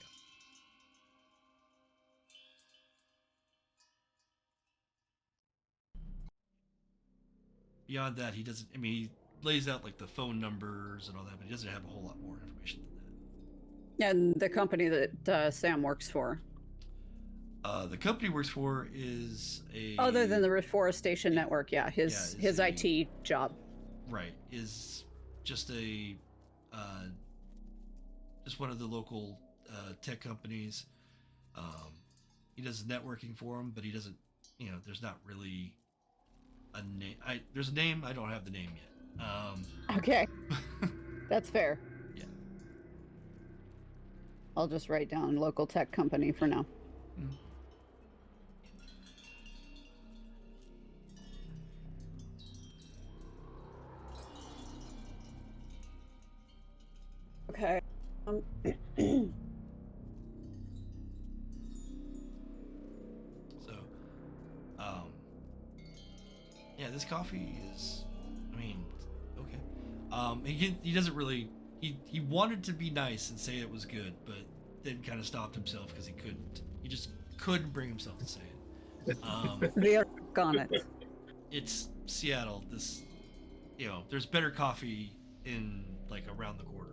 Beyond that, he doesn't, I mean, he lays out like the phone numbers and all that, but he doesn't have a whole lot more information than that. And the company that Sam works for. The company he works for is other than the reforestation network, his IT job. Right, is just just one of the local tech companies. He does networking for him, but he doesn't, there's not really a name. There's a name, I don't have the name yet. Okay, that's fair. Yeah. I'll just write down local tech company for now. Mm. Okay. So, yeah, this coffee is, I mean, okay. He doesn't really, he wanted to be nice and say it was good, but then kind of stopped himself because he just couldn't bring himself to say it. We are on it. It's Seattle. This, there's better coffee in like around the corner.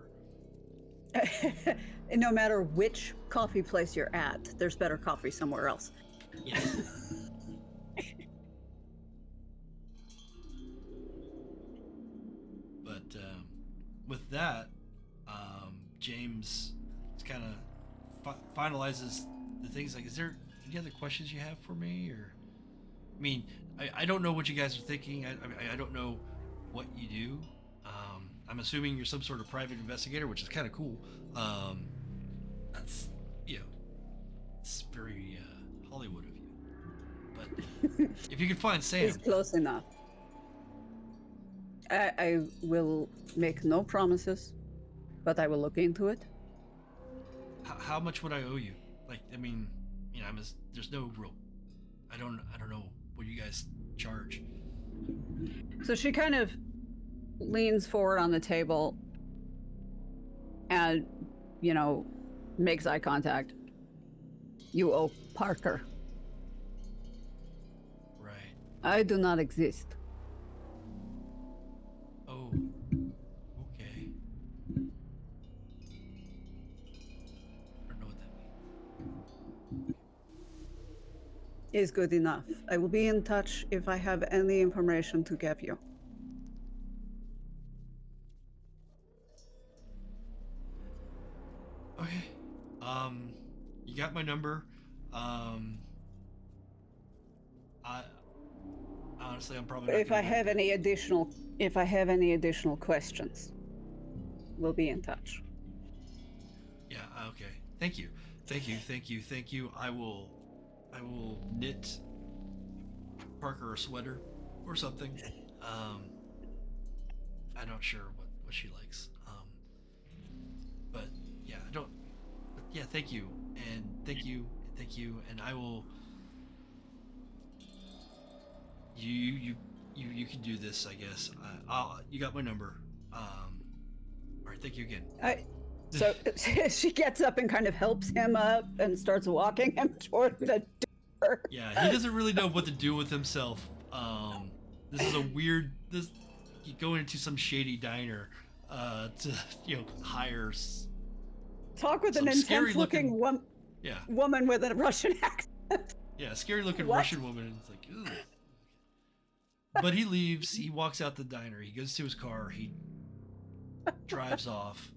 And no matter which coffee place you're at, there's better coffee somewhere else. Yeah. But with that, James kind of finalizes the things. Like, is there any other questions you have for me? Or, I mean, I don't know what you guys are thinking. I don't know what you do. I'm assuming you're some sort of private investigator, which is kind of cool. That's, it's very Hollywood of you. But if you could find Sam... It's close enough. I will make no promises, but I will look into it. How much would I owe you? Like, I mean, there's no real... I don't know what you guys charge. So she kind of leans forward on the table and, makes eye contact. You owe Parker. Right. I do not exist. Oh, okay. I don't know what that means. Is good enough. I will be in touch if I have any information to give you. Okay. You got my number. I honestly, I'm probably not If I have any additional questions, we'll be in touch. Yeah, okay. Thank you. I will knit Parker a sweater or something. I'm not sure what she likes. But yeah, thank you. And thank you, and I will... You can do this, I guess. You got my number. All right, thank you again. So she gets up and kind of helps him up and starts walking him toward the door. Yeah, he doesn't really know what to do with himself. This is a weird... You go into some shady diner to, hire... Talk with an intense-looking woman with a Russian accent. Yeah, scary-looking Russian woman. And it's like, ugh. But he leaves. He walks out the diner. He goes to his car. He drives off.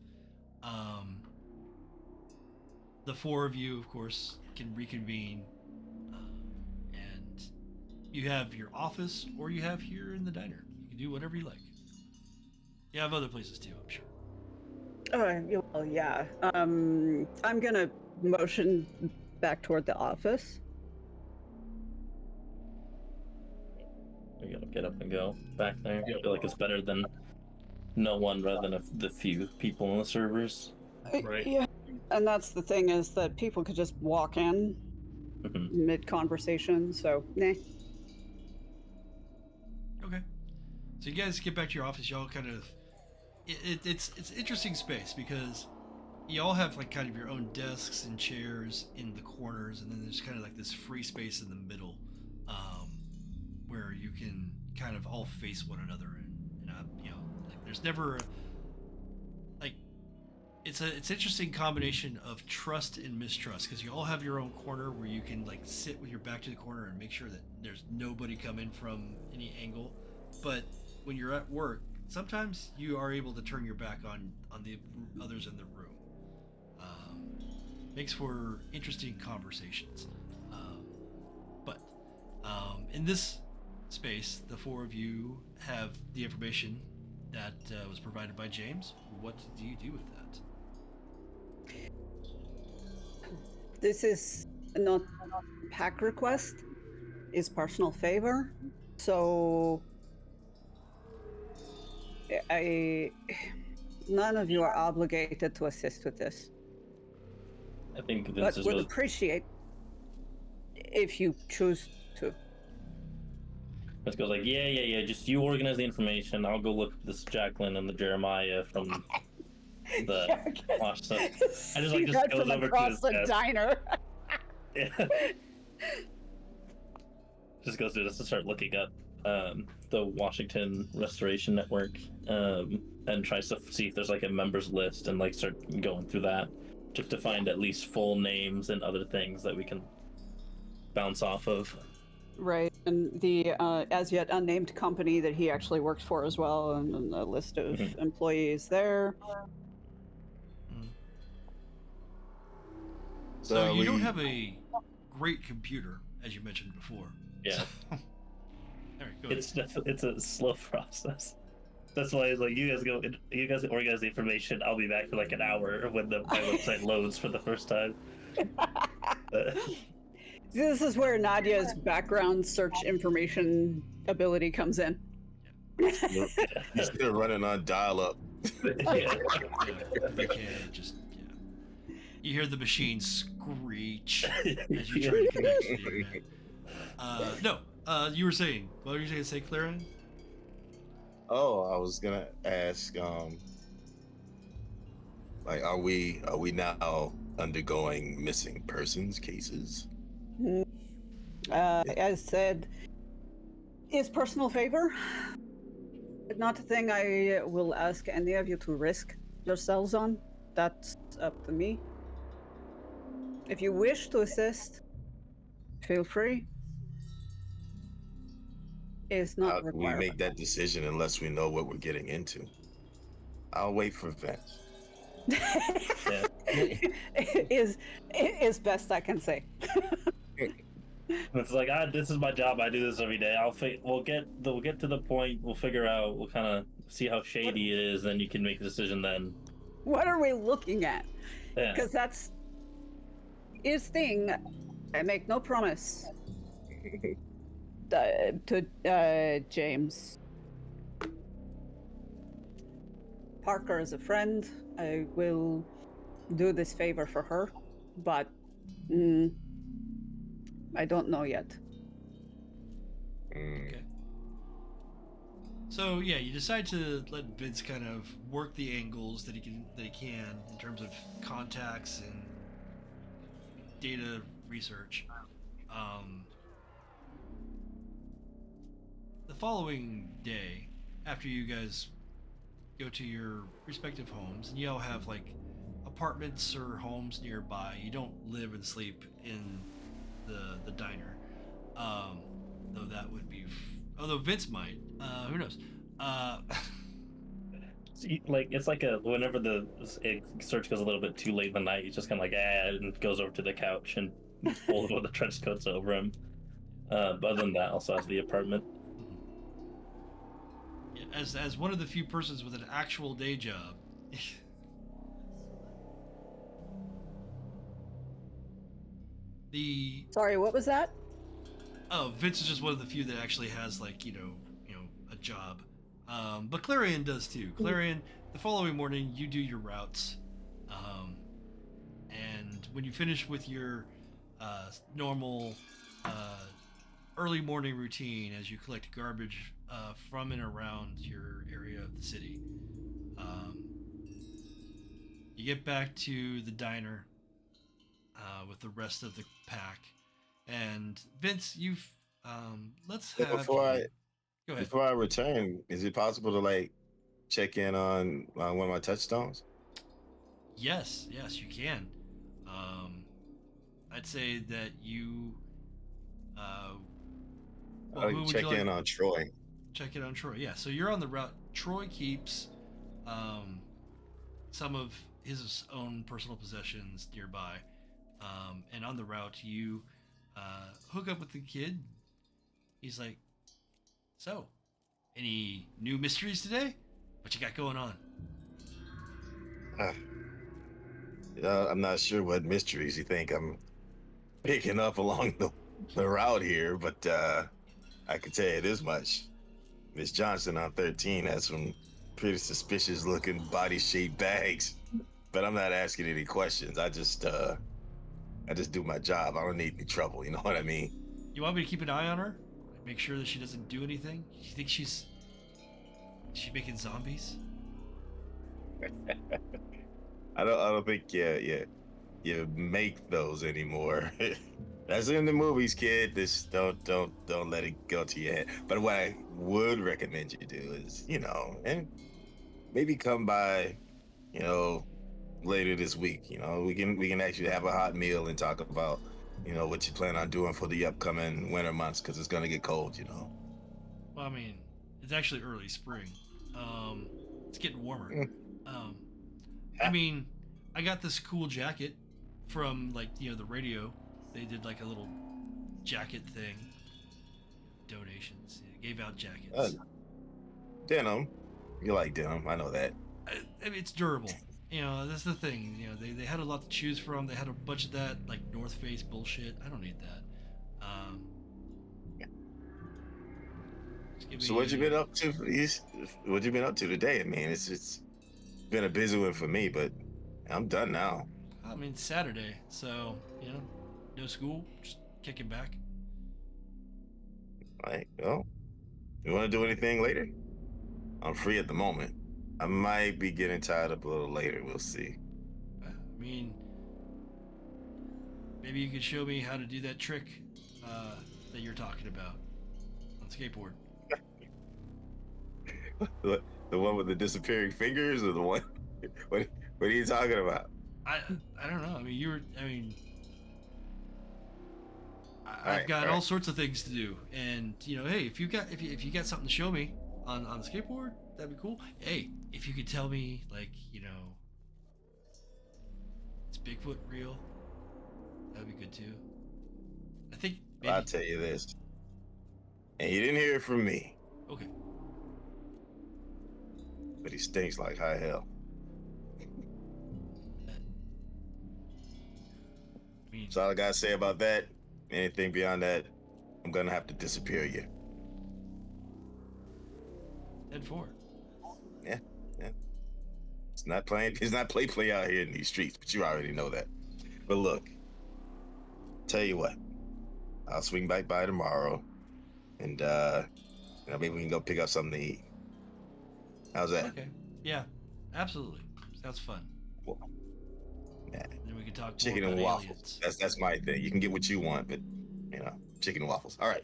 The four of you, of course, can reconvene. And you have your office, or you have here in the diner. You can do whatever you like. You have other places too, I'm sure. Well, yeah. I'm gonna motion back toward the office. We gotta get up and go back there. I feel like it's better than no one rather than the few people on the servers. Right. Yeah. And that's the thing, is that people could just walk in mid-conversation, so, nah. Okay. So you guys get back to your office. Y'all kind of it's interesting space because you all have like kind of your own desks and chairs in the corners, and then there's kind of like this free space in the middle, where you can kind of all face one another, and like there's never like it's an interesting combination of trust and mistrust because you all have your own corner where you can like sit with your back to the corner and make sure that there's nobody coming from any angle, but when you're at work, sometimes you are able to turn your back on the others in the room. Makes for interesting conversations. But in this space, the four of you have the information that was provided by James. What do you do with that? This is not pack request, is personal favor. So none of you are obligated to assist with this. I think But Vince is would really... appreciate if you choose to. Vince goes like, yeah. Just you organize the information. I'll go look at this Jacqueline and the Jeremiah from the watch stuff. I just like just goes over to his the desk. diner. Yeah. Just goes through this and start looking up the Washington Restoration Network and tries to see if there's like a members list and like start going through that just to find at least full names and other things that we can bounce off of. Right, and the as yet unnamed company that he actually works for as well, and a list of employees there. So you don't have a great computer, as you mentioned before. Yeah. All right, go ahead. It's a slow process. That's why it's like you guys organize the information. I'll be back for like an hour when my website loads for the first time. This is where Nadja's background search information ability comes in. You're still running on dial-up. You can just you hear the machine screech as you try to connect to the internet. You were saying, what were you going to say, Clarion? Oh, I was gonna ask, like, are we now undergoing missing persons cases? As said, is personal favor, but not a thing I will ask any of you to risk yourselves on. That's up to me. If you wish to assist, feel free. Is not How can we required. make that decision unless we know what we're getting into? I'll wait for Vince. is best I can say. It's like this is my job. I do this every day. We'll get to the point. We'll figure out. We'll kind of see how shady it is. Then you can make a decision. Then. What are we looking at? Yeah. Because that's his thing. I make no promise to James. Parker is a friend. I will do this favor for her, but I don't know yet. Okay. So yeah, you decide to let Vince kind of work the angles that he can in terms of contacts and data research. The following day, after you guys go to your respective homes, and you all have like apartments or homes nearby, you don't live and sleep in the diner, though that would be although Vince might, who knows. Like it's like whenever the search goes a little bit too late in the night, he's just kind of like and goes over to the couch and pulls one of the trench coats over him. But other than that, also has the apartment. Yeah, as one of the few persons with an actual day job. Sorry, what was that? Oh, Vince is just one of the few that actually has like a job. But Clarion does too. Clarion, the following morning you do your routes, and when you finish with your normal early morning routine as you collect garbage from and around your area of the city, Um, you get back to the diner with the rest of the pack, and Vince, you've let's have Before I go ahead. before I return, is it possible to like check in on one of my touchstones? Yes, you can. I'd say that you. Well, I who can would check you like? in on Troy. Check it on Troy. Yeah, so you're on the route. Troy keeps some of his own personal possessions nearby, and on the route you hook up with the kid. He's like, "So, any new mysteries today? What you got going on?" Uh, I'm not sure what mysteries you think I'm picking up along the route here, but I can tell you this much. Miss Johnson on 13 has some pretty suspicious looking body shaped bags. But I'm not asking any questions. I just do my job. I don't need any trouble, you know what I mean? You want me to keep an eye on her? Like, make sure that she doesn't do anything? You think she's making zombies? I don't think you make those anymore. That's in the movies, kid. This don't let it go to your head. But what I would recommend you do is, and maybe come by, later this week. We can actually have a hot meal and talk about, what you plan on doing for the upcoming winter months, because it's gonna get cold. Well, I mean, it's actually early spring. It's getting warmer. I mean, I got this cool jacket from the radio. They did like a little jacket thing. Donations. They gave out jackets. Denim. You like denim? I know that. I mean, it's durable. That's the thing. They had a lot to choose from. They had a bunch of that like North Face bullshit. I don't need that. So what you been up to? What you been up to today? I mean, it's been a busy one for me, but I'm done now. I mean, it's Saturday, so no school, just kicking back. All right. Well, you want to do anything later? I'm free at the moment. I might be getting tied up a little later. We'll see. I mean, maybe you could show me how to do that trick that you're talking about on skateboard. The one with the disappearing fingers, or the one? What are you talking about? I don't know. I mean, I've got all sorts of things to do, and hey, if you got something to show me on the skateboard, that'd be cool. Hey, if you could tell me, is Bigfoot real? That'd be good too. I think maybe... I'll tell you this, and you didn't hear it from me. Okay. But he stinks like high hell. That's all I gotta say about that. Anything beyond that, I'm gonna have to disappear you. 10-4. Yeah. It's not play out here in these streets, but you already know that. But look, tell you what, I'll swing back by tomorrow, and maybe we can go pick up something to eat. How's that? Okay. Yeah, absolutely. Sounds fun. Well, yeah. Then we can talk Chicken more and about waffles. aliens. That's my thing. You can get what you want, but chicken and waffles. All right.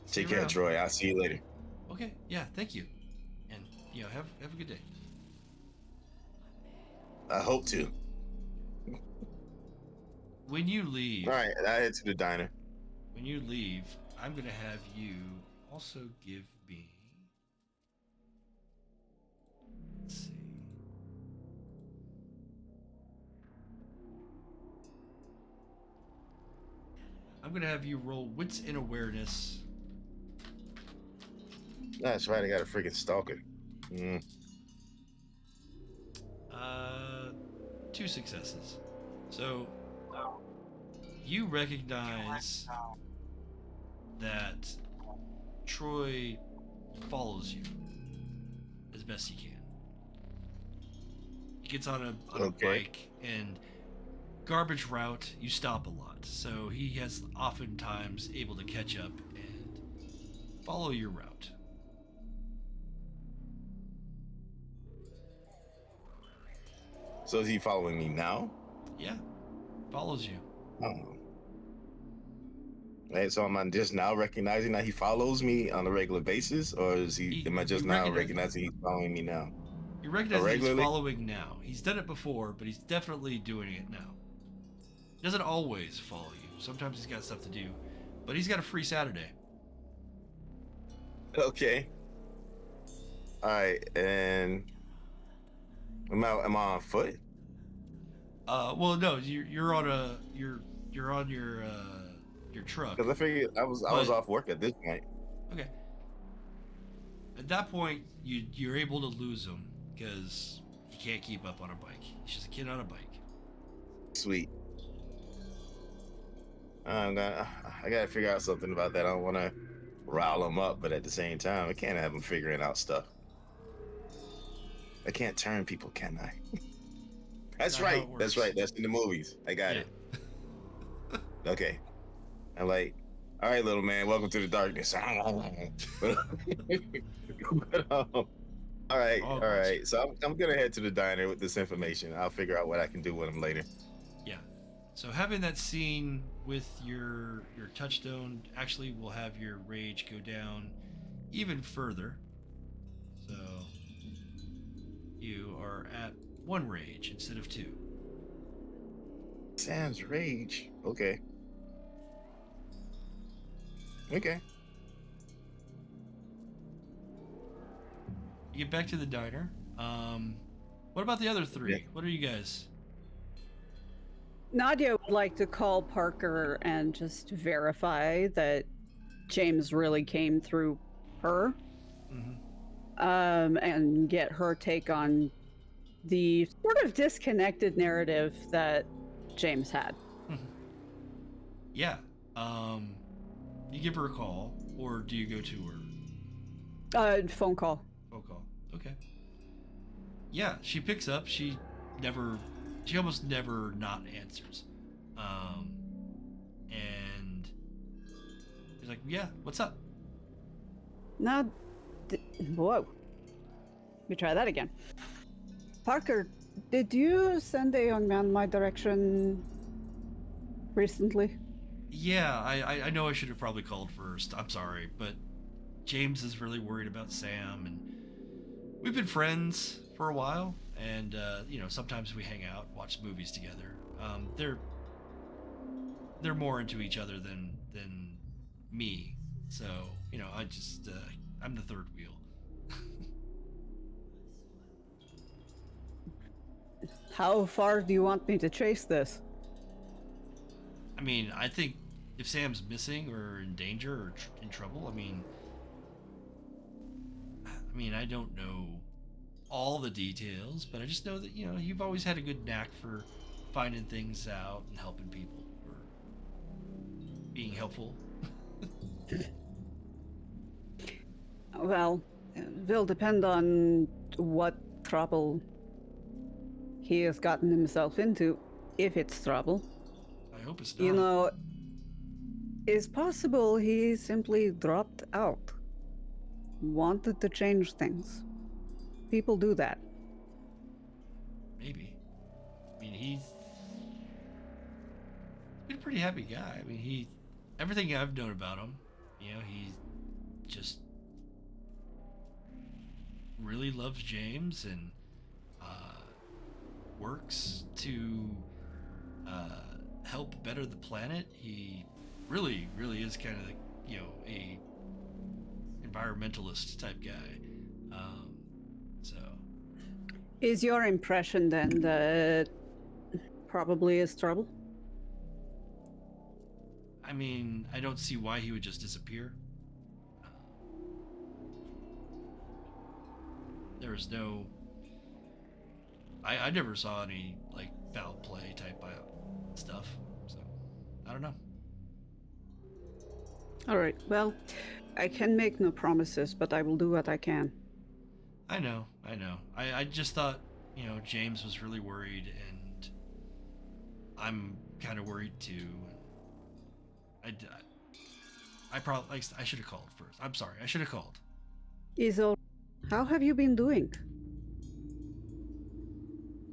See Take you care, around. Troy. I'll see you later. Okay. Yeah. Thank you. And have a good day. I hope to. When you leave. All right. I head to the diner. When you leave, I'm gonna have you also give me. Let's see. I'm gonna have you roll wits and awareness. That's right. I got a freaking stalker. 2 successes. So you recognize that Troy follows you as best he can. He gets on a bike, and garbage route, you stop a lot. So he has oftentimes able to catch up and follow your route. So is he following me now? Yeah, follows you. Oh. Right, so am I just now recognizing that he follows me on a regular basis, or am I just you now recognize- recognizing he's following me now? You recognize that he's regularly? following now. He's done it before, but he's definitely doing it now. He doesn't always follow you. Sometimes he's got stuff to do, but he's got a free Saturday. Okay. All right, and am I on foot? Well, no, you're on your truck. Because I figured I was off work at this point. Okay. At that point, you're able to lose him because he can't keep up on a bike. He's just a kid on a bike. Sweet. I gotta figure out something about that. I don't want to rile him up, but at the same time, I can't have him figuring out stuff. I can't turn people, can I? That's right. That's right. That's in the movies. I got it. Okay. I'm like, all right, little man, welcome to the darkness. All right. So I'm gonna head to the diner with this information. I'll figure out what I can do with him later. Yeah. So having that scene with your touchstone actually will have your rage go down even further. So you are at 1 rage instead of 2. Sam's rage. Okay. Okay. You get back to the diner. What about the other 3? Yeah. What are you guys? Nadja would like to call Parker and just verify that James really came through her. Mm-hmm. And get her take on the sort of disconnected narrative that James had. Yeah. You give her a call, or do you go to her? Phone call. Phone call. Okay. Yeah, she picks up. She almost never not answers. And she's like, "Yeah, what's up?" Whoa. Let me try that again. Parker, did you send a young man my direction recently? Yeah, I know I should have probably called first. I'm sorry, but James is really worried about Sam, and we've been friends for a while, and sometimes we hang out, watch movies together. They're more into each other than me, so I just I'm the third wheel. How far do you want me to chase this? I mean, I think if Sam's missing or in danger or in trouble, I mean, I don't know all the details, but I just know that, you've always had a good knack for finding things out and helping people or being helpful. Well, it will depend on what trouble he has gotten himself into, if it's trouble. I hope it's not. It's possible he simply dropped out. Wanted to change things. People do that. Maybe. I mean, he's been a pretty happy guy. I mean, everything I've known about him, he just really loves James and works to help better the planet. He really is kind of a environmentalist type guy. So Is your impression then that probably is trouble? I mean, I don't see why he would just disappear. There was no... I never saw any, foul play type stuff, so I don't know. All right, well, I can make no promises, but I will do what I can. I know. I just thought, James was really worried, and I'm kind of worried too. I probably... I should have called first. I'm sorry, I should have called. Isol, how have you been doing?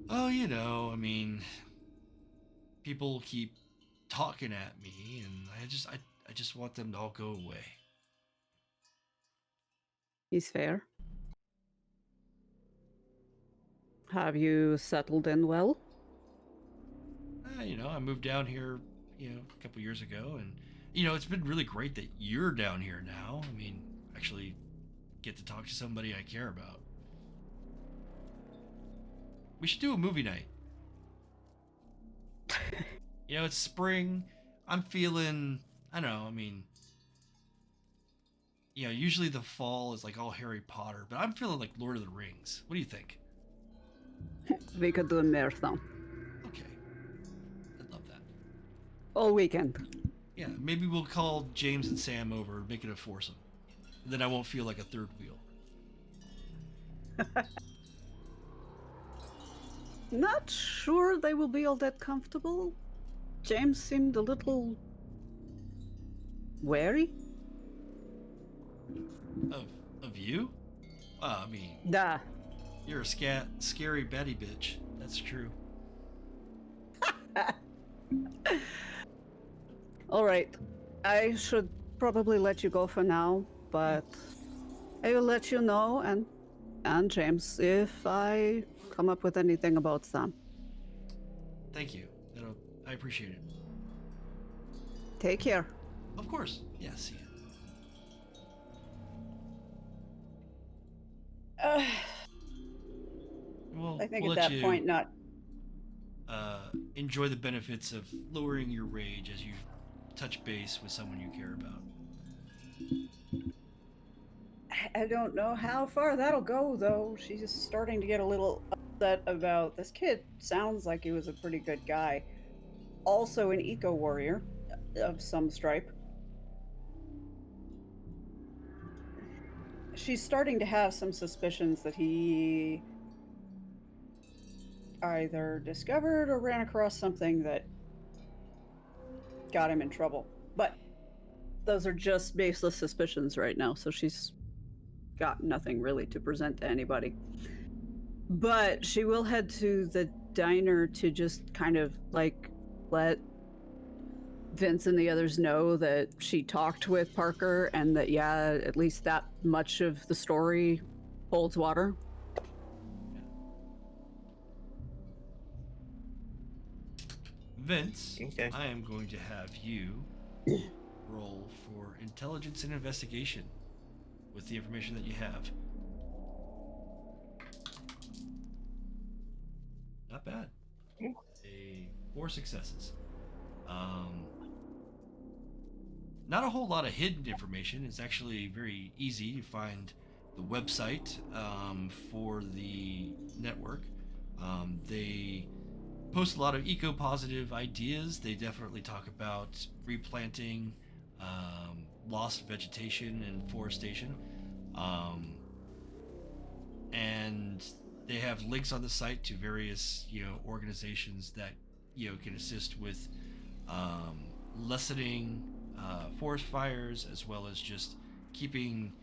Oh, I mean, people keep talking at me, and I just want them to all go away. He's fair. Have you settled in well? I moved down here, a couple years ago, and it's been really great that you're down here now. I mean, actually get to talk to somebody I care about. We should do a movie night. It's spring. I'm feeling, I don't know, I mean, usually the fall is like all Harry Potter, but I'm feeling like Lord of the Rings. What do you think? We could do a marathon. Okay. I'd love that. All weekend. Yeah, maybe we'll call James and Sam over and make it a foursome. And then I won't feel like a third wheel. Not sure they will be all that comfortable. James seemed a little wary. Of you? I mean, Duh. you're a scary Betty bitch. That's true. All right. I should probably let you go for now, but I will let you know and James if I come up with anything about Sam. Thank you. I appreciate it. Take care. Of course. Yeah, see ya. Well, I think we'll at let that you, point, not. enjoy the benefits of lowering your rage as you touch base with someone you care about. I don't know how far that'll go, though. She's starting to get a little upset about this kid. Sounds like he was a pretty good guy. Also an eco warrior of some stripe. She's starting to have some suspicions that he either discovered or ran across something that got him in trouble. But those are just baseless suspicions right now, so she's got nothing really to present to anybody. But she will head to the diner to just kind of like let Vince and the others know that she talked with Parker and that, yeah, at least that much of the story holds water. Vince, Okay. I am going to have you roll for intelligence and investigation with the information that you have. Not bad. 4 successes. Not a whole lot of hidden information. It's actually very easy to find the website for the network. They post a lot of eco-positive ideas. They definitely talk about replanting, lost vegetation and forestation. And they have links on the site to various, organizations that, can assist with lessening forest fires, as well as just keeping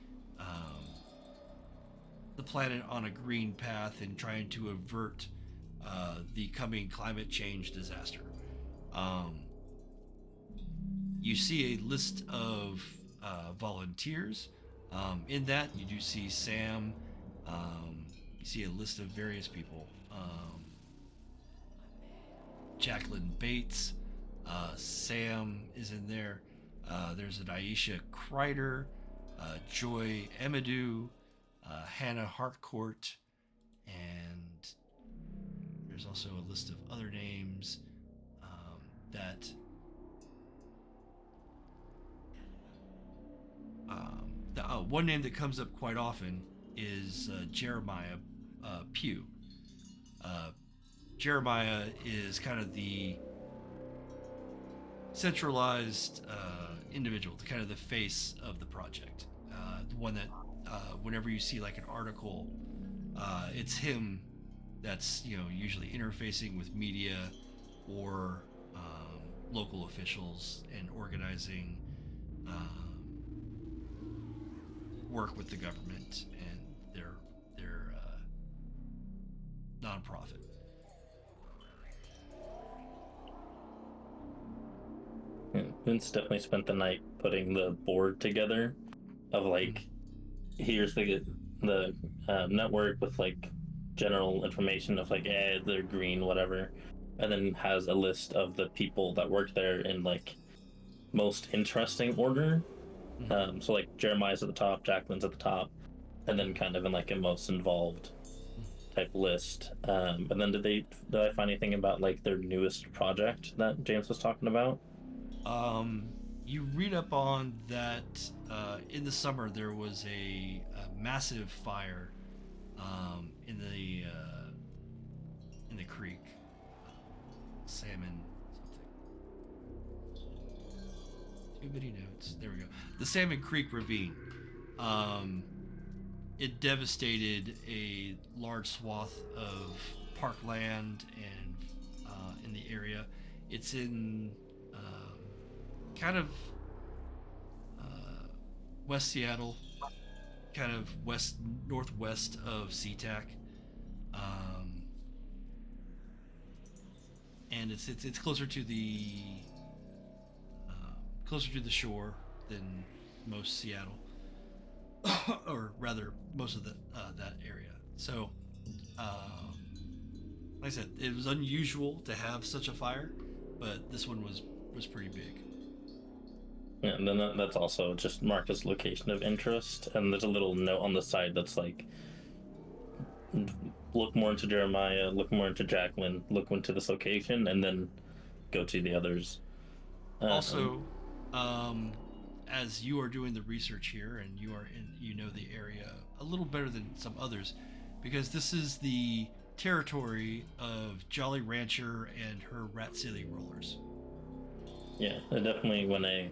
the planet on a green path and trying to avert the coming climate change disaster. You see a list of volunteers. In that, you do see Sam. You see a list of various people. Jacqueline Bates. Sam is in there. There's an Aisha Kreider, Joy Emadou, Hannah Harcourt, and there's also a list of other names that one name that comes up quite often is Jeremiah Pugh. Jeremiah is kind of the centralized individual, the kind of the face of the project, the one that whenever you see like an article, it's him that's usually interfacing with media or local officials and organizing work with the government and their nonprofit. Yeah, Vince definitely spent the night putting the board together of like, here's the network with like general information of like, they're green, whatever, and then has a list of the people that work there in like most interesting order. So like Jeremiah's at the top, Jacqueline's at the top, and then kind of in like a most involved type list. And then did I find anything about like their newest project that James was talking about? You read up on that in the summer there was a massive fire in the creek, salmon something. Too many notes. There we go. The Salmon Creek ravine. It devastated a large swath of parkland and in the area. It's in kind of West Seattle, kind of northwest of SeaTac, and it's closer to the shore than most Seattle, or rather most of that area. So, like I said, it was unusual to have such a fire, but this one was pretty big. Yeah, and then that's also just marked as location of interest, and there's a little note on the side that's like, look more into Jeremiah, look more into Jacqueline, look into this location, and then go to the others. Also, as you are doing the research here, and you know the area a little better than some others, because this is the territory of Jolly Rancher and her Rat City rollers. Yeah, I definitely, when I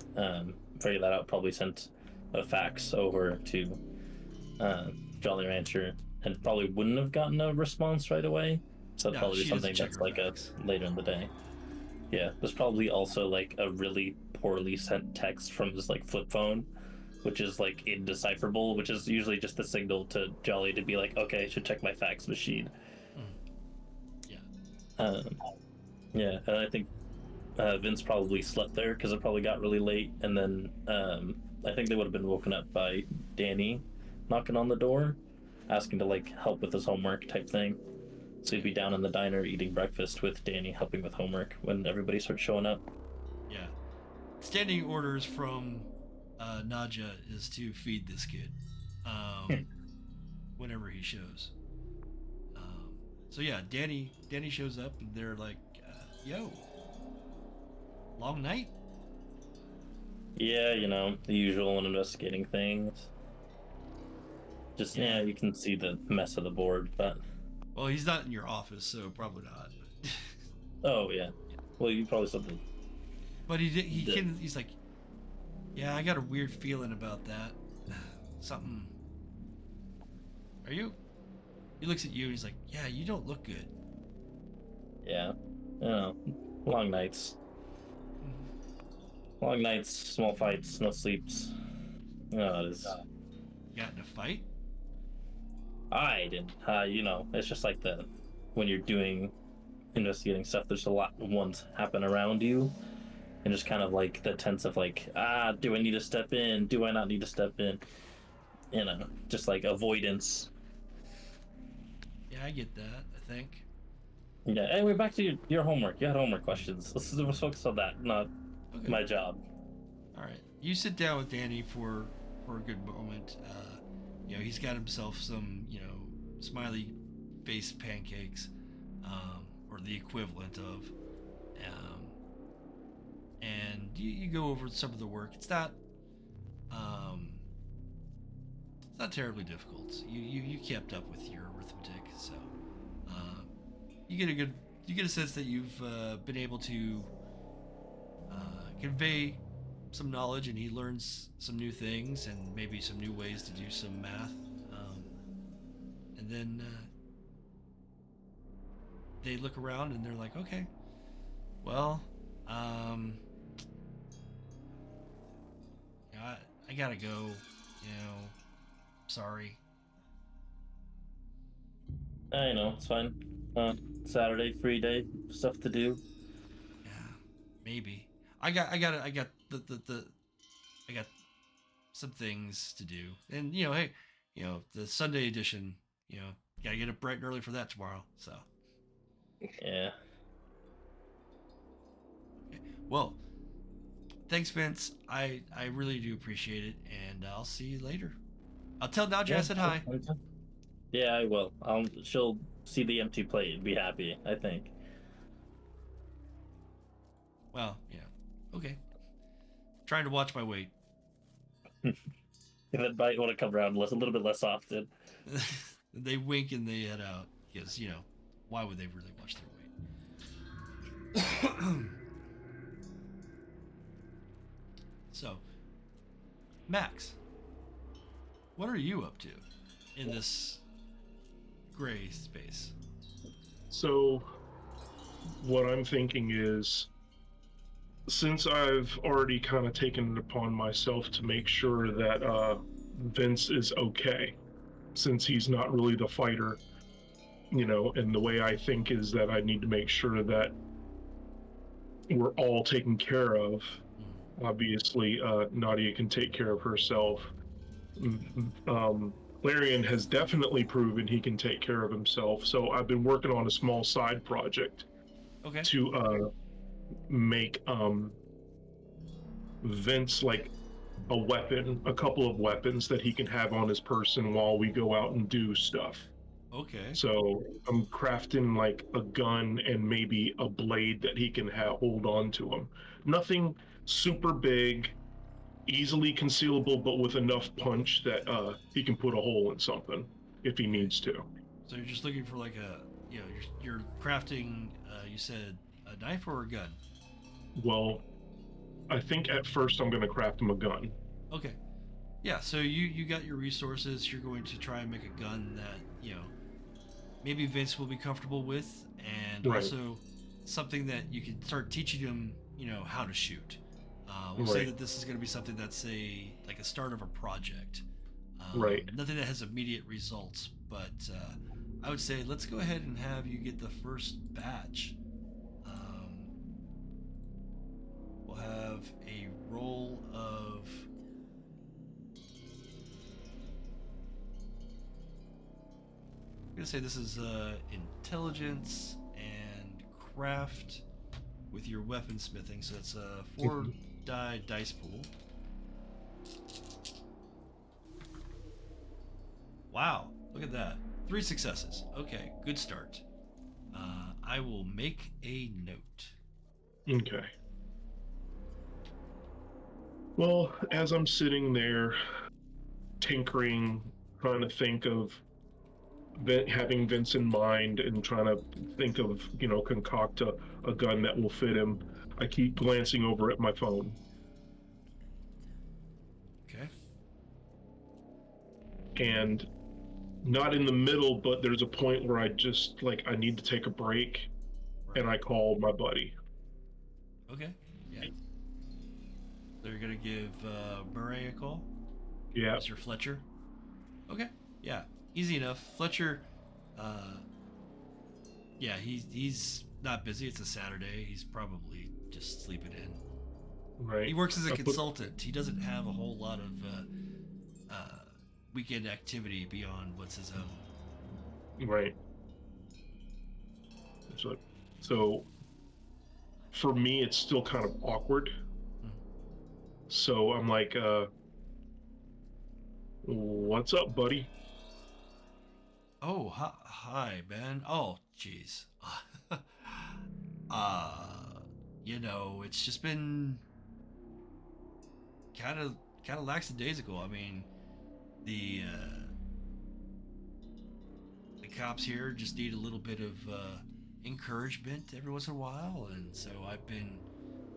figured that out, probably sent a fax over to Jolly Rancher, and probably wouldn't have gotten a response right away. So probably something that's like later in the day. Yeah, there's probably also like a really poorly sent text from his like flip phone, which is like indecipherable, which is usually just the signal to Jolly to be like, okay, I should check my fax machine. Yeah. Yeah, and I think Vince probably slept there because it probably got really late, and then I think they would have been woken up by Danny knocking on the door, asking to like help with his homework type thing. So he'd be down in the diner eating breakfast with Danny, helping with homework when everybody starts showing up. Yeah. Standing orders from Nadja is to feed this kid whenever he shows. So yeah, Danny shows up, and they're like, yo, long night? Yeah, you know, the usual when investigating things. Just, yeah, you can see the mess of the board, but... Well, he's not in your office, so probably not. Oh, yeah. Well, you probably said that. But he's like, yeah, I got a weird feeling about that. Something... Are you... He looks at you, and he's like, yeah, you don't look good. Yeah. You know, long nights. Long nights, small fights, no sleeps. No, it is. You got in a fight? I didn't. You know, it's just like when you're doing investigating stuff, there's a lot of ones happen around you, and just kind of like the tense of like, do I need to step in? Do I not need to step in? You know, just like avoidance. Yeah, I get that, I think. Yeah, anyway, back to your homework. You had homework questions. Let's focus on that, not my job. All right. You sit down with Danny for a good moment. You know, he's got himself some, you know, smiley face pancakes, or the equivalent of. And you go over some of the work. It's not terribly difficult. You kept up with your arithmetic, so you get a sense that you've been able to convey some knowledge, and he learns some new things and maybe some new ways to do some math, and then they look around and they're like, okay, well, I gotta go, you know, sorry. I know, it's fine. Saturday free day, stuff to do. Yeah, maybe. I got some things to do, and hey, the Sunday edition. Gotta get up bright and early for that tomorrow. So. Yeah. Okay. Well, thanks, Vince. I really do appreciate it, and I'll see you later. I'll tell Nadja I said hi. Yeah, I will. She'll see the empty plate and be happy, I think. Well, yeah. Okay. Trying to watch my weight. And then might want to come around a little bit less often. They wink and they head out because why would they really watch their weight? So, Max, what are you up to in this gray space? So, what I'm thinking is, since I've already kind of taken it upon myself to make sure that Vince is okay, since he's not really the fighter, and the way I think is that I need to make sure that we're all taken care of. Obviously, Nadja can take care of herself. Clarion has definitely proven he can take care of himself, so I've been working on a small side project to make Vince like a weapon, a couple of weapons that he can have on his person while we go out and do stuff. Okay. So I'm crafting like a gun and maybe a blade that he can hold on to him. Nothing super big, easily concealable, but with enough punch that he can put a hole in something if he needs to. So you're just looking for like you're crafting. You said a knife or a gun? Well, I think at first I'm going to craft him a gun. Okay. Yeah. So you got your resources. You're going to try and make a gun that maybe Vince will be comfortable with, and also something that you can start teaching him. How to shoot. We'll say that this is going to be something that's like a start of a project. Nothing that has immediate results, but I would say let's go ahead and have you get the first batch. We'll have a roll of... I'm going to say this is intelligence and craft with your weaponsmithing, so it's a 4-die dice pool. Wow, look at that. 3 successes. Okay, good start. I will make a note. Okay. Well, as I'm sitting there tinkering, trying to think of having Vince in mind and trying to think of, concoct a gun that will fit him, I keep glancing over at my phone. Okay. And not in the middle, but there's a point where I just, I need to take a break, and I call my buddy. Okay, yeah. So you're going to give Murray a call? Yeah. Mr. Fletcher? Okay, yeah. Easy enough. Fletcher, yeah, he's not busy. It's a Saturday. He's probably just sleeping in. Right. He works as a consultant. He doesn't have a whole lot of weekend activity beyond what's his own. Right. So for me, it's still kind of awkward. So I'm like, what's up, buddy? Oh, hi, man. Oh, jeez. It's just been kind of lackadaisical. I mean, the cops here just need a little bit of encouragement every once in a while, and so I've been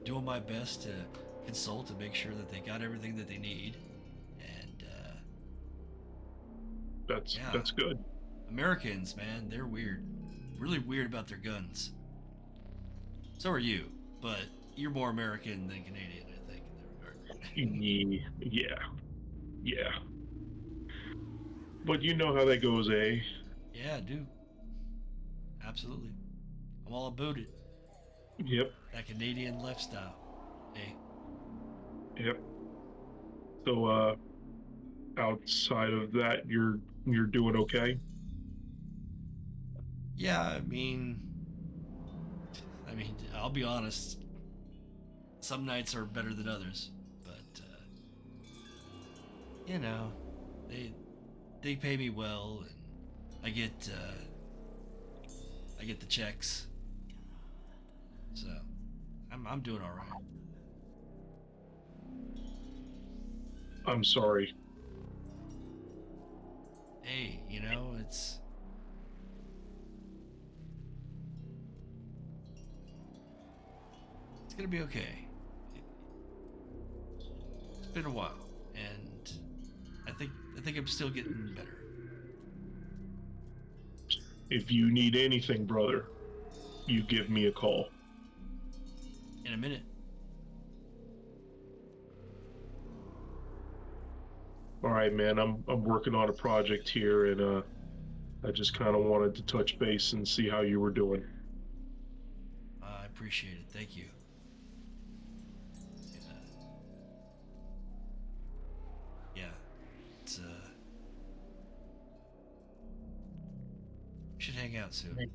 doing my best to consult and make sure that they got everything that they need. And that's good. Americans, man, they're weird. Really weird about their guns. So are you, but you're more American than Canadian, I think, in that regard. Yeah. But you know how that goes, eh? Yeah, I do. Absolutely. I'm all about it. Yep. That Canadian lifestyle. Hey. Yep. So, outside of that, you're doing okay? Yeah, I mean, I'll be honest. Some nights are better than others, but you know, they pay me well, and I get the checks, so I'm doing all right. I'm sorry. Hey, you know, it's gonna be okay. It's been a while, and I think I'm still getting better. If you need anything, brother, you give me a call. In a minute. All right, man. I'm working on a project here, and I just kind of wanted to touch base and see how you were doing. I appreciate it. Thank you. Yeah, it's we should hang out soon. Maybe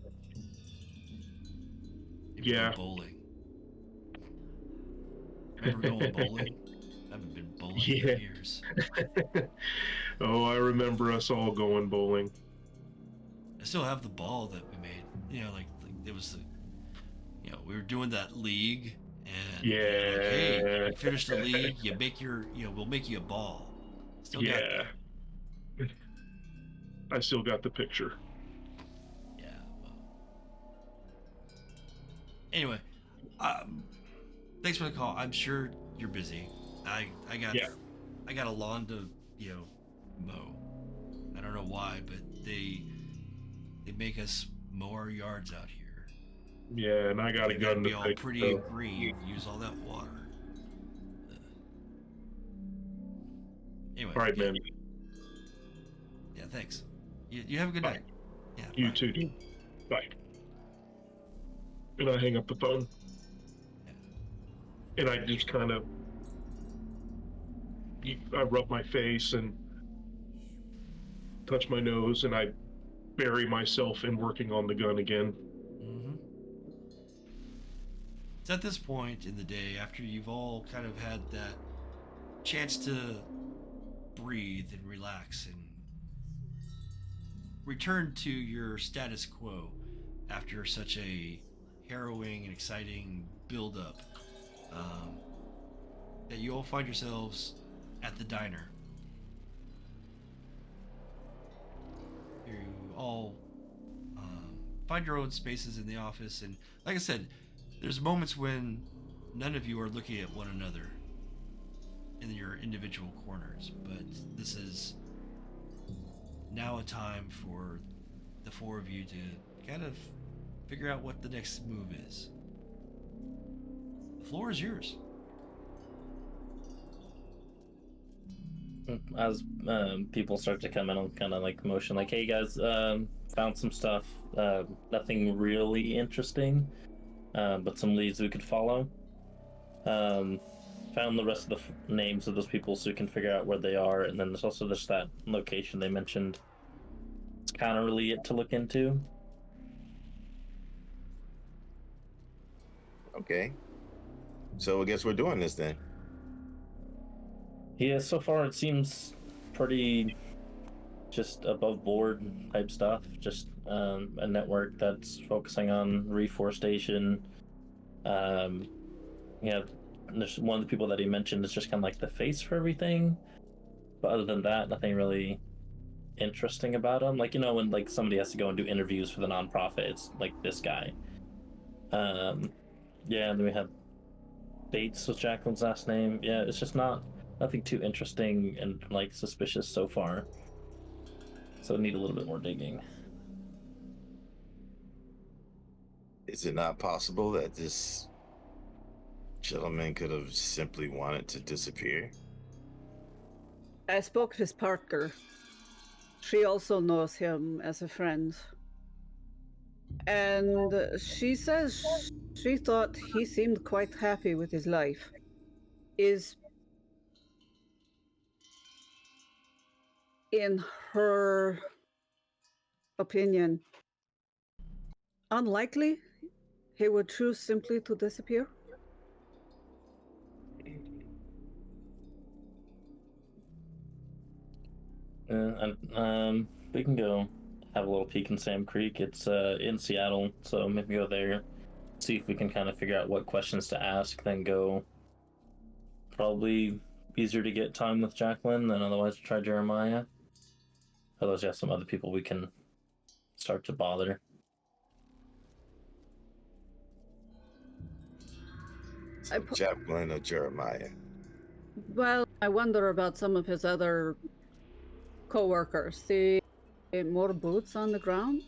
Yeah. go bowling. Remember going bowling? I haven't been bowling in years. Oh, I remember us all going bowling. I still have the ball that we made. You know, like it was the, you know, we were doing that league, and Yeah. like, hey, you finish the league, you make your, you know, we'll make you a ball. Still got that. I still got the picture. Yeah. Well. Anyway, thanks for the call. I'm sure you're busy. I got a lawn to, you know, mow. I don't know why, but they make us mow our yards out here. Yeah, and I got a gun to be all fix, pretty and green. Use all that water. Anyway. All right, man. Yeah, thanks. You have a good night. Yeah. You bye. too, dude. Bye. And I hang up the phone. Yeah. And I just kind of, I rub my face and touch my nose, and I bury myself in working on the gun again. Mm-hmm. It's at this point in the day, after you've all kind of had that chance to breathe and relax and return to your status quo after such a harrowing and exciting build-up, that you all find yourselves at the diner. You all find your own spaces in the office, and like I said, there's moments when none of you are looking at one another in your individual corners, but this is now a time for the four of you to kind of figure out what the next move is. The floor is yours. As people start to come in, I'll kind of like motion like, hey guys, found some stuff, nothing really interesting, but some leads we could follow. Found the rest of the names of those people so we can figure out where they are, and then there's also just that location they mentioned. It's kind of really it to look into. Okay. So I guess we're doing this then. Yeah, so far it seems pretty just above board type stuff. Just a network that's focusing on reforestation. Yeah, there's one of the people that he mentioned is just kind of like the face for everything. But other than that, nothing really interesting about him. Like, you know, when like somebody has to go and do interviews for the nonprofit, it's like this guy. Yeah, and then we have Bates was Jacqueline's last name. Yeah, it's just nothing too interesting and like suspicious so far. So need a little bit more digging. Is it not possible that this gentleman could have simply wanted to disappear? I spoke with Parker. She also knows him as a friend. And she says she thought he seemed quite happy with his life. Is, in her opinion, unlikely he would choose simply to disappear? We can go have a little peek in Sam Creek. It's in Seattle, so maybe go there, see if we can kind of figure out what questions to ask, then go. Probably easier to get time with Jacqueline than otherwise to try Jeremiah. Otherwise, you have some other people we can start to bother. So Jacqueline or Jeremiah? Well, I wonder about some of his other co-workers. See more boots on the ground?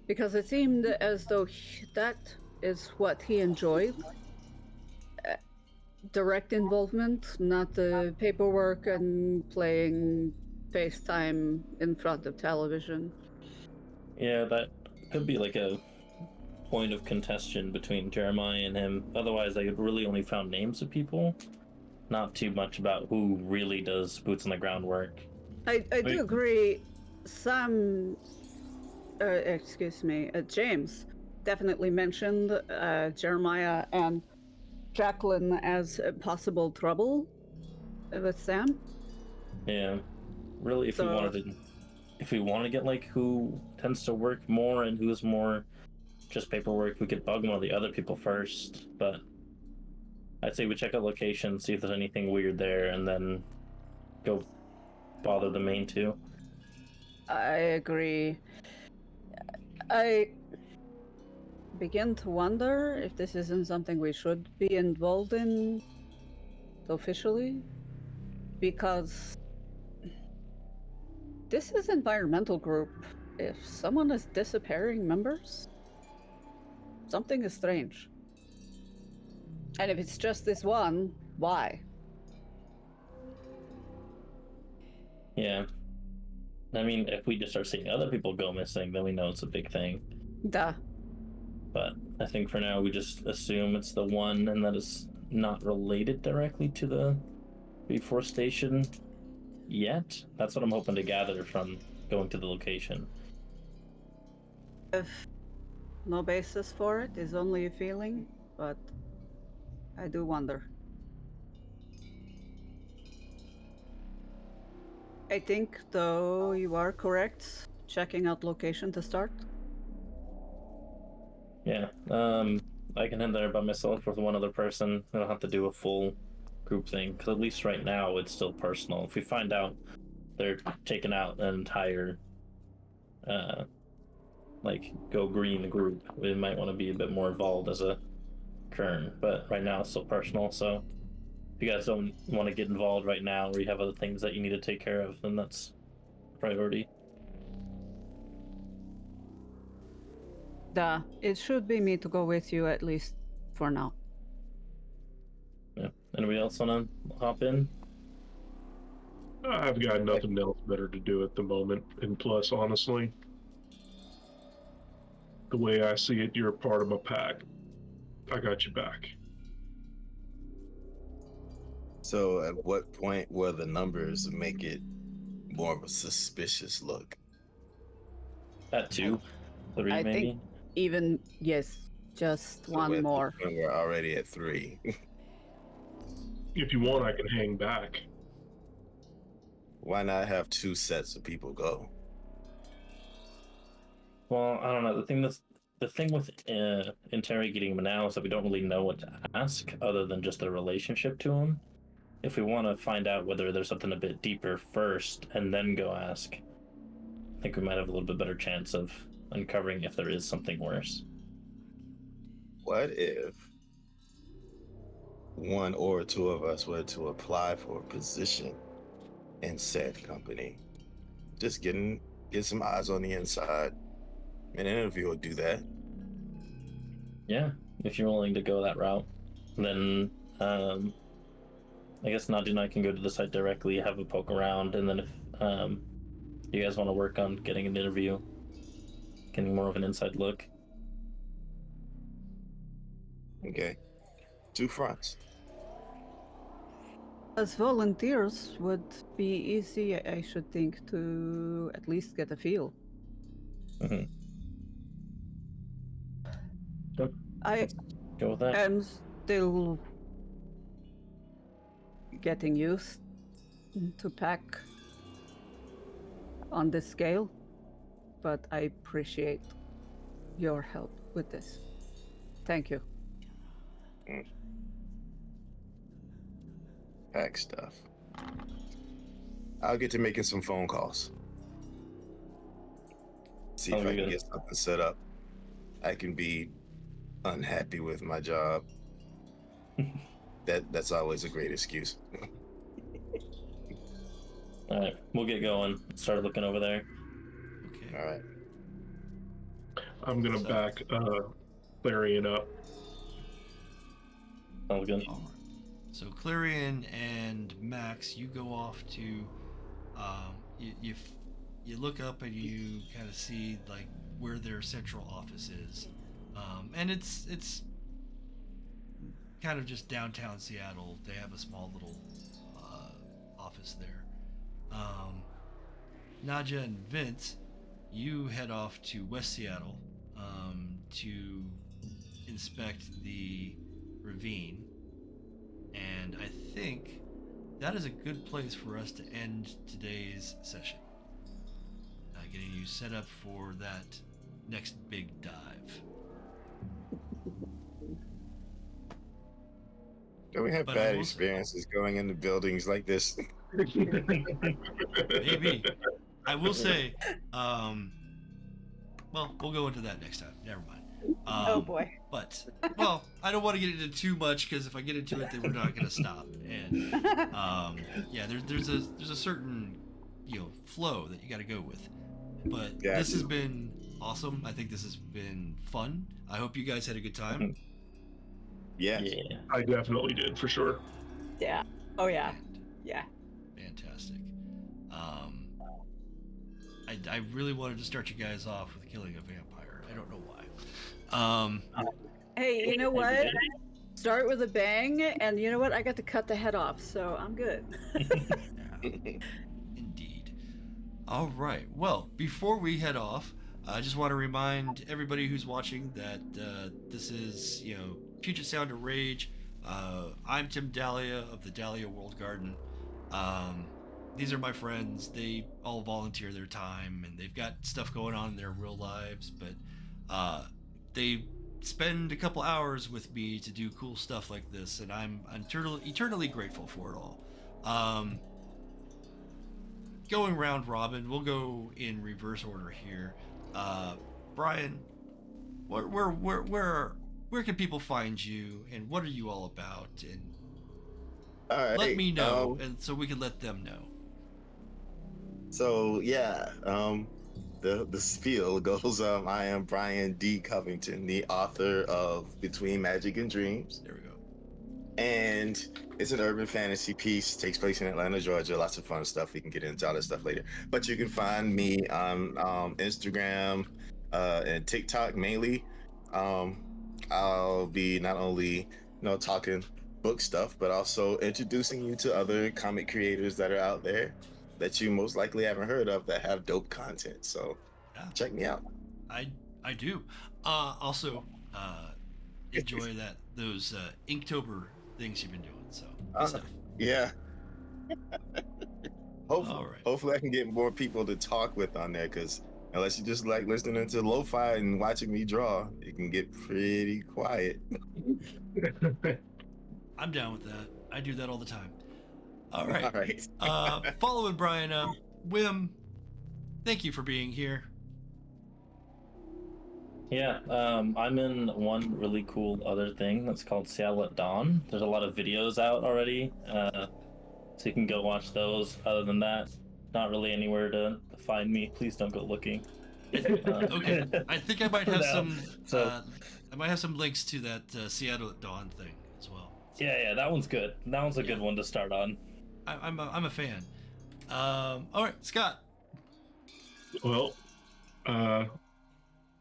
Because it seemed as though that is what he enjoyed. Direct involvement, not the paperwork and playing FaceTime in front of television. Yeah, that could be like a point of contention between Jeremiah and him. Otherwise, I really only found names of people, not too much about who really does boots on the ground work. I do agree. James definitely mentioned Jeremiah and Jacqueline as possible trouble with Sam. Yeah, really, if we want to get like who tends to work more and who's more just paperwork, we could bug one of the other people first. But I'd say we check out location, see if there's anything weird there, and then go bother the main two. I agree. I begin to wonder if this isn't something we should be involved in officially, because this is environmental group. If someone is disappearing members, something is strange. And if it's just this one, why? Yeah. I mean, if we just start seeing other people go missing, then we know it's a big thing. Duh. But I think for now we just assume it's the one and that it's not related directly to the reforestation yet. That's what I'm hoping to gather from going to the location. If no basis for it, is only a feeling, but I do wonder. I think, though, you are correct. Checking out location to start. Yeah, I can head there by myself with one other person. I don't have to do a full group thing, because at least right now it's still personal. If we find out they're taking out an entire, go green group, we might want to be a bit more involved as a Kern, but right now it's still personal, so if you guys don't want to get involved right now or you have other things that you need to take care of, then that's priority. Duh. It should be me to go with you, at least for now. Yeah. Anybody else want to hop in? I've got nothing else better to do at the moment, and plus, honestly, the way I see it, you're a part of my pack. I got you back. So at what point will the numbers make it more of a suspicious look? At 2, 3 I maybe? think even, yes, just So one more. We're already at 3. If you want, I can hang back. Why not have 2 sets of people go? Well, I don't know. The thing with interrogating him now is that we don't really know what to ask other than just their relationship to him. If we want to find out whether there's something a bit deeper first and then go ask, I think we might have a little bit better chance of uncovering if there is something worse. What if one or 2 of us were to apply for a position in said company? Just get some eyes on the inside. An interview will do that. Yeah, if you're willing to go that route, then I guess Nadja and I can go to the site directly, have a poke around, and then if you guys want to work on getting an interview, getting more of an inside look. Okay. 2 fronts. As volunteers would be easy, I should think, to at least get a feel. Mm-hmm. I Go with that. am still getting used to pack on this scale, but I appreciate your help with this. Thank you. Pack stuff. I'll get to making some phone calls. See if I can get something set up. I can be unhappy with my job. That's always a great excuse. All right, we'll get going. Start looking over there. Okay. All right. I'm gonna back Clarion up. Sounds good. All right. So Clarion and Max, you go off to, you look up and you kind of see like where their central office is, and it's kind of just downtown Seattle. They have a small little office there. Nadja and Vince, you head off to West Seattle to inspect the ravine. And I think that is a good place for us to end today's session. Getting you set up for that next big dive. Don't we have But bad experiences going into buildings like this? Maybe. I will say, well, we'll go into that next time. Never mind. Oh boy. But, well, I don't want to get into too much because if I get into it, then we're not going to stop. And yeah, there's a certain flow that you got to go with. But this has been awesome. I think this has been fun. I hope you guys had a good time. Yeah. I definitely did, for sure. Yeah. Oh yeah. Yeah. Fantastic. I really wanted to start you guys off with killing a vampire. I don't know why. Hey, you know what? Start with a bang, and you know what? I got to cut the head off, so I'm good. Yeah, indeed. All right. Well, before we head off, I just want to remind everybody who's watching that this is, Puget Sound of Rage. I'm Tim Dahlia of the Dahlia World Garden. These are my friends. They all volunteer their time, and they've got stuff going on in their real lives, but they spend a couple hours with me to do cool stuff like this, and I'm eternally grateful for it all. Going round robin, we'll go in reverse order here. Brian, where can people find you, and what are you all about? And all right, let me know, and so we can let them know. So yeah, the spiel goes. I am Brian D. Covington, the author of Between Magic and Dreams. There we go. And it's an urban fantasy piece. Takes place in Atlanta, Georgia. Lots of fun stuff. We can get into all that stuff later. But you can find me on Instagram and TikTok mainly. I'll be not only talking book stuff, but also introducing you to other comic creators that are out there that you most likely haven't heard of that have dope content. So check me out. I do. Also enjoy those Inktober things you've been doing. So good stuff. Yeah. Hopefully I can get more people to talk with on there, because unless you just like listening to lo-fi and watching me draw, it can get pretty quiet. I'm down with that. I do that all the time. All right. Following Brian up, Wim, thank you for being here. Yeah, I'm in one really cool other thing that's called Seattle at Dawn. There's a lot of videos out already, so you can go watch those. Other than that, not really anywhere to find me. Please don't go looking. Okay, I think I might have I might have some links to that Seattle at Dawn thing as well. Yeah, that one's good. That one's a good one to start on. I'm a fan. All right, Scott. Well,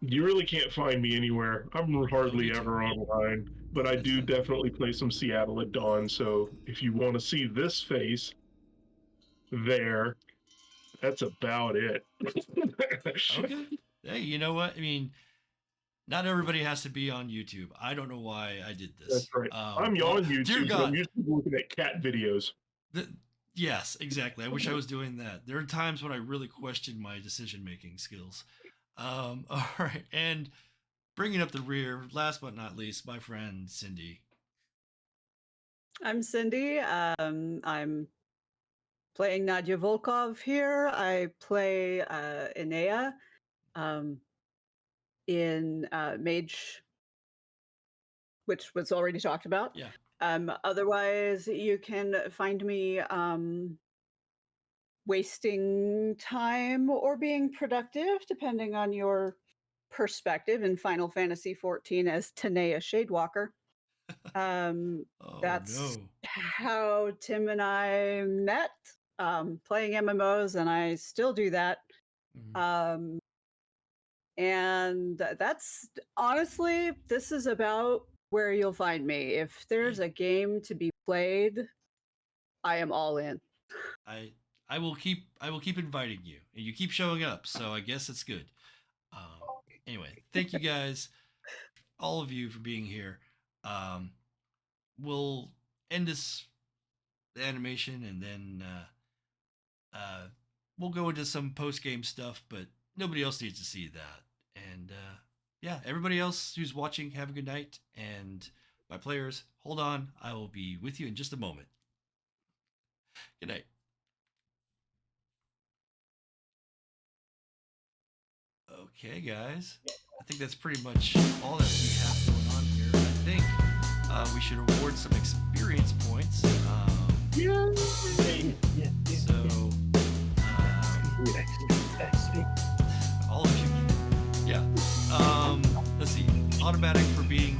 You really can't find me anywhere. I'm hardly ever online, but I do definitely play some Seattle at Dawn. So if you want to see this face there, that's about it. Okay. Hey, you know what? I mean, not everybody has to be on YouTube. I don't know why I did this. That's right. I'm on Dear YouTube, but God. I'm usually looking at cat videos. Yes, exactly. I wish I was doing that. There are times when I really question my decision-making skills. All right. And bringing up the rear, last but not least, my friend Cindy. I'm Cindy. I'm playing Nadja Volkov here. I play Inea in Mage, which was already talked about. Yeah. Otherwise, you can find me wasting time or being productive, depending on your perspective, in Final Fantasy XIV as Tanea Shadewalker. That's how Tim and I met, playing MMOs, and I still do that. And that's honestly, this is about where you'll find me. If there's a game to be played, I am all in. I will keep inviting you, and you keep showing up, so I guess it's good. Anyway, thank you guys, all of you, for being here. We'll end this animation, and then we'll go into some post-game stuff, but nobody else needs to see that. And yeah, everybody else who's watching, have a good night. And my players, hold on. I will be with you in just a moment. Good night. Okay, guys. I think that's pretty much all that we have going on here. I think we should award some experience points. So, all of you. Yeah. Let's see. Automatic for being